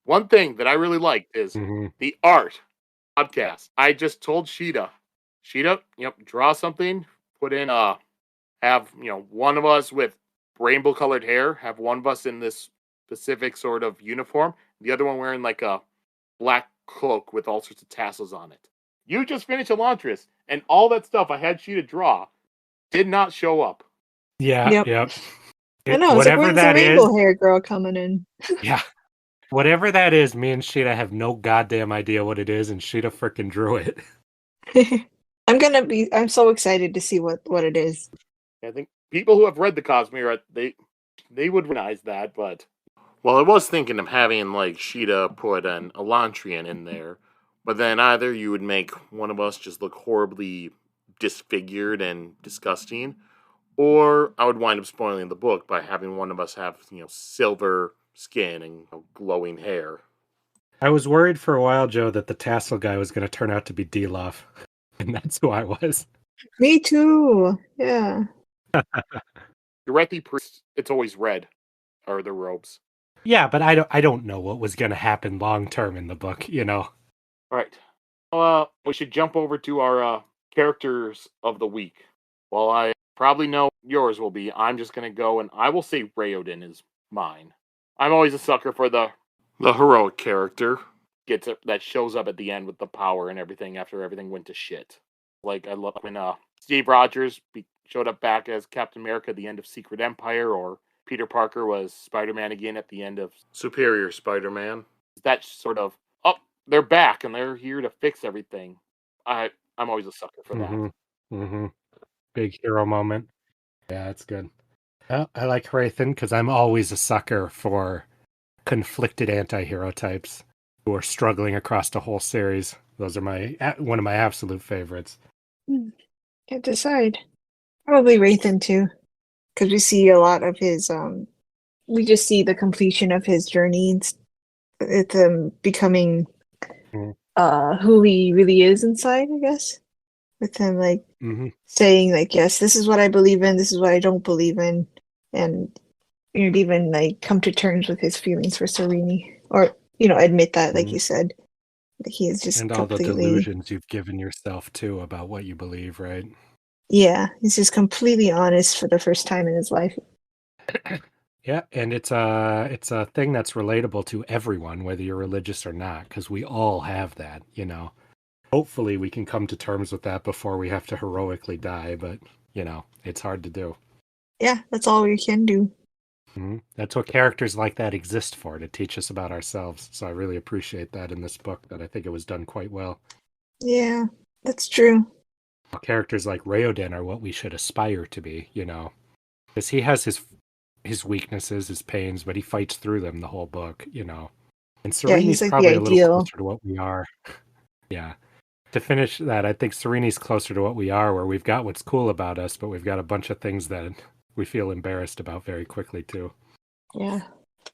One thing that I really liked is the art podcast. I just told Sheeta, draw something, put in, have, one of us with rainbow colored hair, have one of us in this specific sort of uniform, the other one wearing like a black cloak with all sorts of tassels on it. You just finished Elantris, and all that stuff I had Sheeta draw did not show up. Yeah, Yep. I know, whatever it's like, that the is. rainbow hair girl coming in. Yeah. Whatever that is, me and Sheeta have no goddamn idea what it is, and Sheeta frickin' drew it. I'm so excited to see what it is. I think people who have read the Cosmere, they would recognize that, but... Well, I was thinking of having, like, Sheeta put an Elantrian in there, but then either you would make one of us just look horribly disfigured and disgusting, or I would wind up spoiling the book by having one of us have, silver skin and glowing hair. I was worried for a while, Joe, that the tassel guy was going to turn out to be Dilaf, and that's who I was. Me too. Yeah. Directly priests, it's always red, are the robes. Yeah, but I don't know what was going to happen long term in the book, All right. We should jump over to our characters of the week. Well, I probably know yours will be. I'm just going to go and I will say Raoden is mine. I'm always a sucker for the heroic character that shows up at the end with the power and everything after everything went to shit. Like, I love when Steve Rogers showed up back as Captain America at the end of Secret Empire, or Peter Parker was Spider-Man again at the end of Superior Spider-Man. That sort of, they're back and they're here to fix everything. I'm always a sucker for that. Big hero moment. Yeah, that's good. Well, I like Hrathen because I'm always a sucker for conflicted anti-hero types who are struggling across the whole series. Those are one of my absolute favorites. Can't decide. Probably Hrathen too. Because we see a lot of his, we just see the completion of his journey. It's becoming who he really is inside, I guess. With him, like, saying, like, yes, this is what I believe in, this is what I don't believe in. And, even, like, come to terms with his feelings for Sarene. Or, admit that, like you said. Like, he is just and all the delusions you've given yourself, too, about what you believe, right? Yeah, he's just completely honest for the first time in his life. Yeah, and it's a thing that's relatable to everyone, whether you're religious or not, because we all have that, Hopefully we can come to terms with that before we have to heroically die, but, it's hard to do. Yeah, that's all we can do. That's what characters like that exist for, to teach us about ourselves. So I really appreciate that in this book, that I think it was done quite well. Yeah, that's true. Characters like Raoden are what we should aspire to be, because he has his weaknesses, his pains, but he fights through them the whole book, And Serene's like probably a little closer to what we are. Yeah. To finish that, I think Serene's closer to what we are, where we've got what's cool about us, but we've got a bunch of things that we feel embarrassed about very quickly, too. Yeah.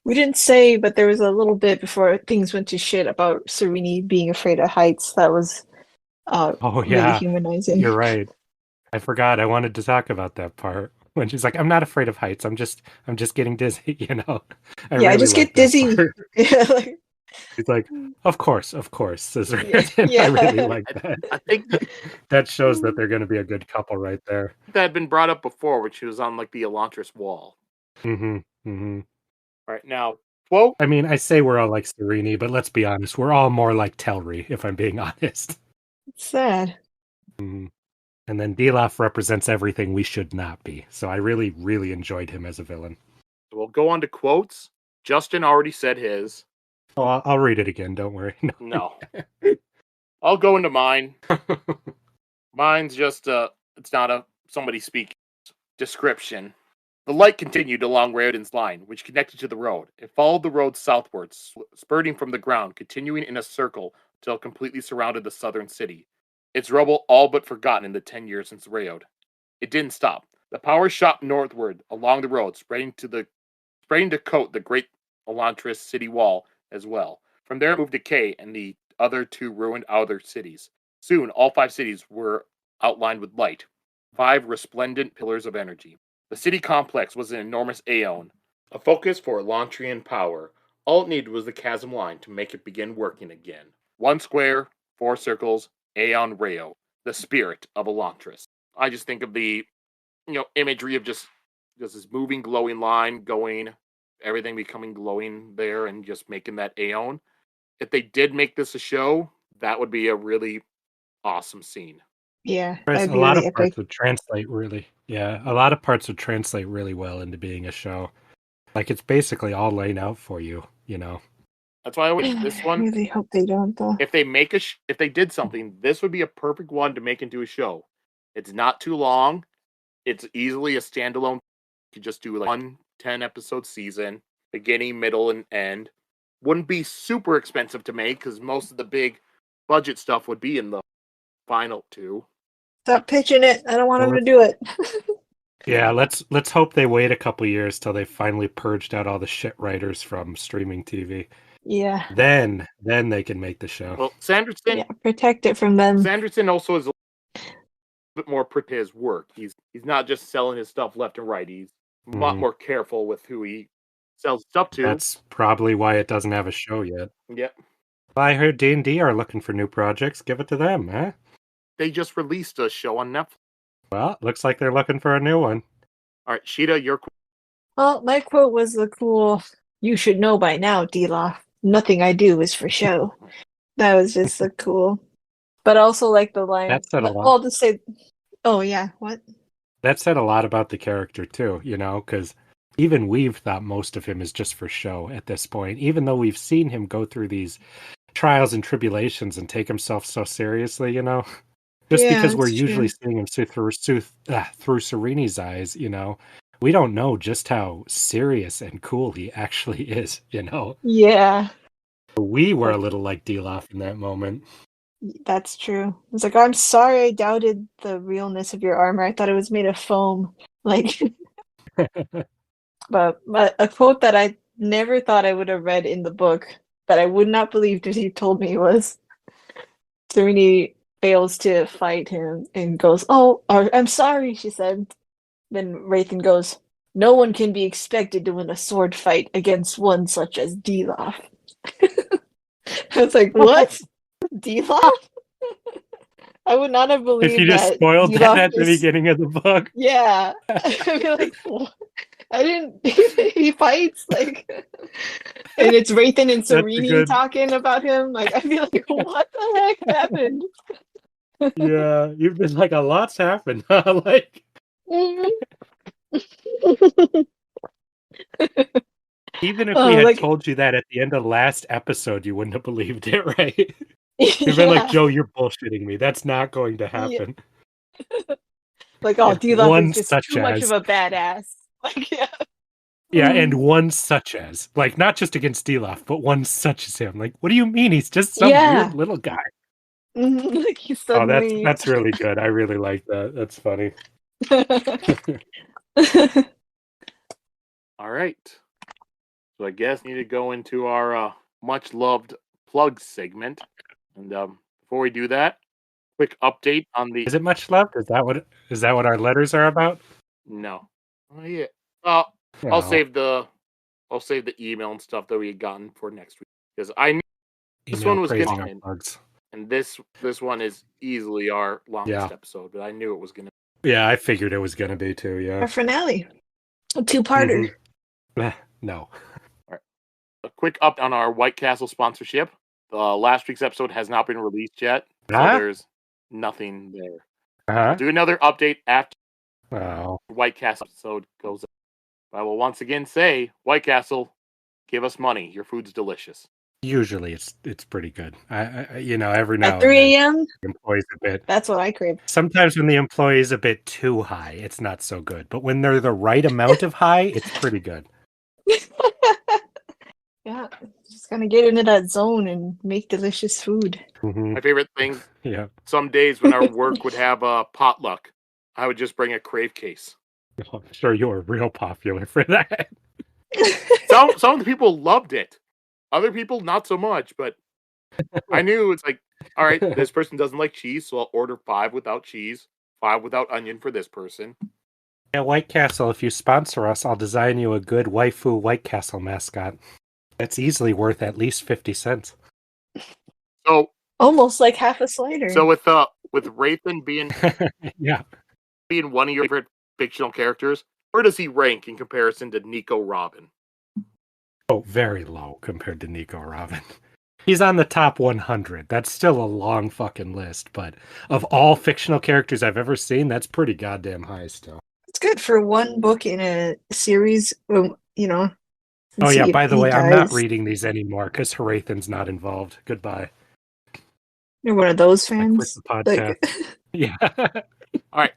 We didn't say, but there was a little bit before things went to shit about Sarene being afraid of heights. That was really humanizing. You're right. I forgot. I wanted to talk about that part. when she's like, "I'm not afraid of heights. I'm just getting dizzy." You know. I I just like get that dizzy. part. Yeah, like, He's like, "Of course, says yeah, Raoden." I really like that. I think That shows that they're going to be a good couple right there. that had been brought up before when she was on like the Elantris wall. Mm-hmm. Mm-hmm. All right, now, quote. I mean, I say we're all like Sarene, but let's be honest, we're all more like Telri, if I'm being honest. it's sad. Mhm. And then Dilaf represents everything we should not be. So I really, really enjoyed him as a villain. We'll go on to quotes. Justin already said his. Oh, I'll read it again. Don't worry. No. I'll go into mine. Mine's just it's not a somebody speaking description. The light continued along Raoden's line, which connected to the road. It followed the road southwards, spurting from the ground, continuing in a circle until it completely surrounded the southern city. Its rubble all but forgotten in the 10 years since Raode. It didn't stop. The power shot northward along the road, spreading to coat the great Elantris city wall as well. From there it moved to Kay and the other two ruined outer cities. Soon all 5 cities were outlined with light, 5 resplendent pillars of energy. The city complex was an enormous aeon, a focus for Elantrian power. All it needed was the chasm line to make it begin working again. 1 square, 4 circles, Aeon Reo, the spirit of Elantris. I just think of the imagery of just this moving glowing line going, everything becoming glowing there and just making that Aeon. If they did make this a show, that would be a really awesome scene. Yeah, Chris, that'd a be lot really of parts epic. would translate really. Yeah, a lot of parts would translate really well into being a show. Like it's basically all laid out for you, you know. That's why this I one, really hope they don't, though. if they make if they did something, this would be a perfect one to make into a show. It's not too long. It's easily a standalone. You could just do like 1 10-episode season, beginning, middle, and end. Wouldn't be super expensive to make because most of the big budget stuff would be in the final 2. Stop pitching it. I don't want Well, them to do it. Yeah, let's hope they wait a couple years till they finally purged out all the shit writers from streaming TV. Yeah. Then they can make the show. Well, Sanderson, Yeah, protect it from them. Sanderson also is a bit more to his work. He's not just selling his stuff left and right. He's a lot more careful with who he sells stuff to. That's probably why it doesn't have a show yet. Yeah. I heard D&D are looking for new projects. Give it to them, huh? They just released a show on Netflix. Well, looks like they're looking for a new one. All right, Sheeta, your Well, my quote was the cool, "You should know by now, Dilaf. Nothing I do is for show." That was just so cool. But also like the line. That said a lot. I'll just say, oh yeah, what? That said a lot about the character too, you know, because even we've thought most of him is just for show at this point, even though we've seen him go through these trials and tribulations and take himself so seriously, you know. Just Yeah, because we're it's usually true. seeing him through Serene's eyes, you know, we don't know just how serious and cool he actually is, you know. Yeah, We were a little like Dilaf in that moment. that's true. It's like, I'm sorry I doubted the realness of your armor. I thought it was made of foam. Like, but a quote that I never thought I would have read in the book, that I would not believe if he told me, was Serene fails to fight him and goes, "Oh, I'm sorry," she said. Then Hrathen goes, "No one can be expected to win a sword fight against one such as Dilaf." I was like, what? Dilaf? I would not have believed If you just that spoiled that Dilaf at the is... beginning of the book. Yeah. I'd be like, what? I didn't... He fights, like... And it's Hrathen and Sarene talking about him. Like, I'd be like, what the heck happened? Yeah, you've been like, a lot's happened. Like... Even if we had told you that at the end of the last episode, you wouldn't have believed it, right? You've been like, Joe, you're bullshitting me. That's not going to happen. Yeah. Like, oh, Dilaf is just too much of a badass. Like, yeah. Yeah, and one such as. Like, not just against Dilaf, but one such as him. Like, what do you mean? He's just some weird little guy. Like, he's suddenly... Oh, that's really good. I really like that. That's funny. All right. So I guess we need to go into our much loved plug segment. And before we do that, quick update on the... Is it much loved? Is that what our letters are about? No. Oh, yeah. Well, You I'll know, save the email and stuff that we had gotten for next week because I knew this email one was praising gonna our plugs. and this one is easily our longest Yeah. episode, but I knew it was gonna. Yeah, I figured it was going to be too, yeah. Our finale. A two-parter. No. A quick up on our White Castle sponsorship. Last week's episode has not been released yet, so Huh? there's nothing there. I'll Uh-huh. do another update after Oh. the White Castle episode goes up. But I will once again say, White Castle, give us money. Your food's delicious. Usually it's pretty good. I every now At and 3 then a.m., the employee's a bit. that's what I crave. Sometimes when the employee is a bit too high, it's not so good. But when they're the right amount of high, it's pretty good. Yeah, just gotta get into that zone and make delicious food. Mhm. My favorite thing, Yeah. some days when our work would have a potluck, I would just bring a crave case. I'm sure you're real popular for that. Some of the people loved it. Other people not so much, but I knew it's like, all right, this person doesn't like cheese, so I'll order 5 without cheese, 5 without onion for this person. Yeah, White Castle, if you sponsor us, I'll design you a good waifu White Castle mascot. That's easily worth at least 50 cents. So Almost like half a slider. So with Hrathen being Yeah. one of your favorite fictional characters, where does he rank in comparison to Nico Robin? Oh, very low compared to Nico Robin. He's on the top 100. That's still a long fucking list, but of all fictional characters I've ever seen, that's pretty goddamn high still. It's good for one book in a series, you know. Oh yeah, see by if the he way, I'm not dies. reading these anymore because Hrathen's not involved. Goodbye. You're one of those I quit fans. the podcast. Yeah. All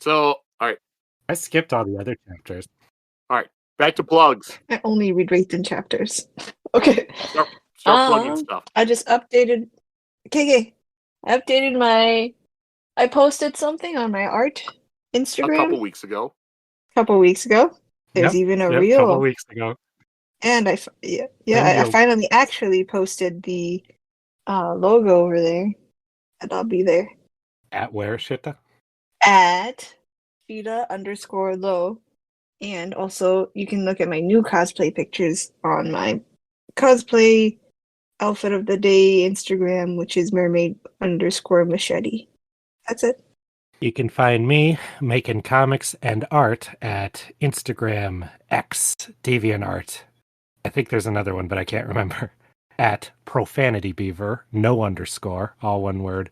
right. I skipped all the other chapters. Back to plugs. I only read Wraithen chapters. Okay. Start plugging stuff. I just updated. Okay. I updated I posted something on my art Instagram A couple weeks ago. a couple weeks ago. There's Yep, even a yep, reel. couple of weeks ago. And I you'll- finally actually posted the logo over there. And I'll be there. At where, Shita? At Fida_low. And also, you can look at my new cosplay pictures on my cosplay outfit of the day Instagram, which is mermaid_machete. That's it. You can find me making comics and art at Instagram X DeviantArt. I think there's another one, but I can't remember. At ProfanityBeaver, no underscore, all one word.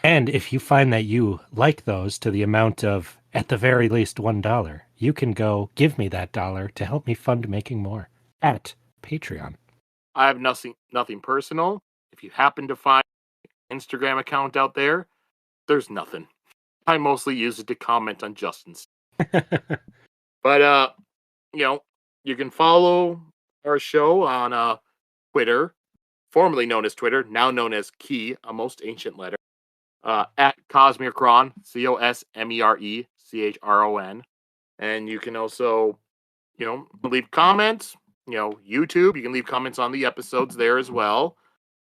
And if you find that you like those to the amount of, at the very least, $1, you can go give me that $1 to help me fund making more at Patreon. I have nothing personal. If you happen to find an Instagram account out there, there's nothing. I mostly use it to comment on Justin's. But you can follow our show on Twitter, formerly known as Twitter, now known as Key, a most ancient letter. At CosmereChron, CosmereChron. And you can also, leave comments. YouTube, you can leave comments on the episodes there as well.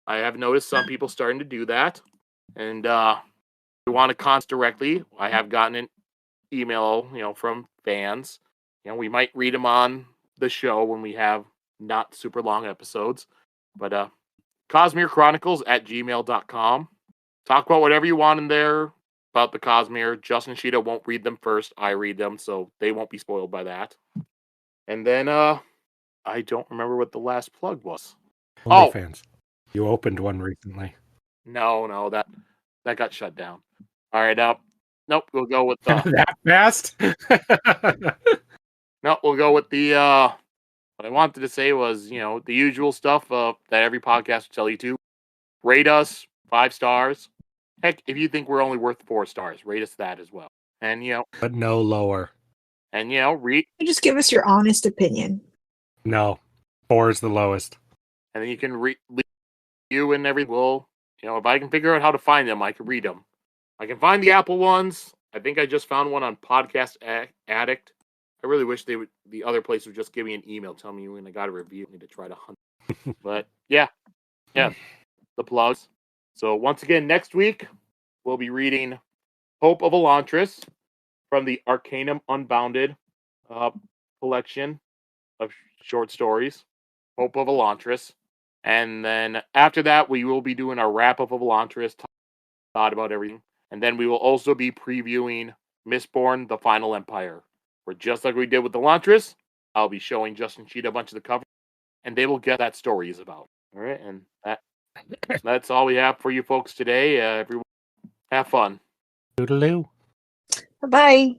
I have noticed some people starting to do that. And if you want to contact directly, I have gotten an email, from fans. We might read them on the show when we have not super long episodes. But CosmereChronicles@gmail.com. Talk about whatever you want in there about the Cosmere. Justin and Sheeta won't read them first. I read them, so they won't be spoiled by that. And then, I don't remember what the last plug was. OnlyFans. You opened one recently. No, that got shut down. All right, nope, we'll go with that fast? No, we'll go with the, what I wanted to say was, the usual stuff that every podcast will tell you to. Rate us 5 stars. Heck, if you think we're only worth 4 stars, rate us that as well. And, But no lower. And, Just give us your honest opinion. No. 4 is the lowest. And then you can leave you and everything. Well, if I can figure out how to find them, I can read them. I can find the Apple ones. I think I just found one on Podcast Addict. I really wish the other place would just give me an email telling me when I got a review. I need to try to hunt. But, yeah, the plugs. So once again, next week, we'll be reading Hope of Elantris from the Arcanum Unbounded collection of short stories, Hope of Elantris. And then after that, we will be doing our wrap-up of Elantris, thought about everything. And then we will also be previewing Mistborn, The Final Empire. Where just like we did with Elantris, I'll be showing Justin Cheetah a bunch of the covers, and they will get that story is about. All right, and that's all we have for you folks today. Everyone, have fun. Toodaloo. Bye.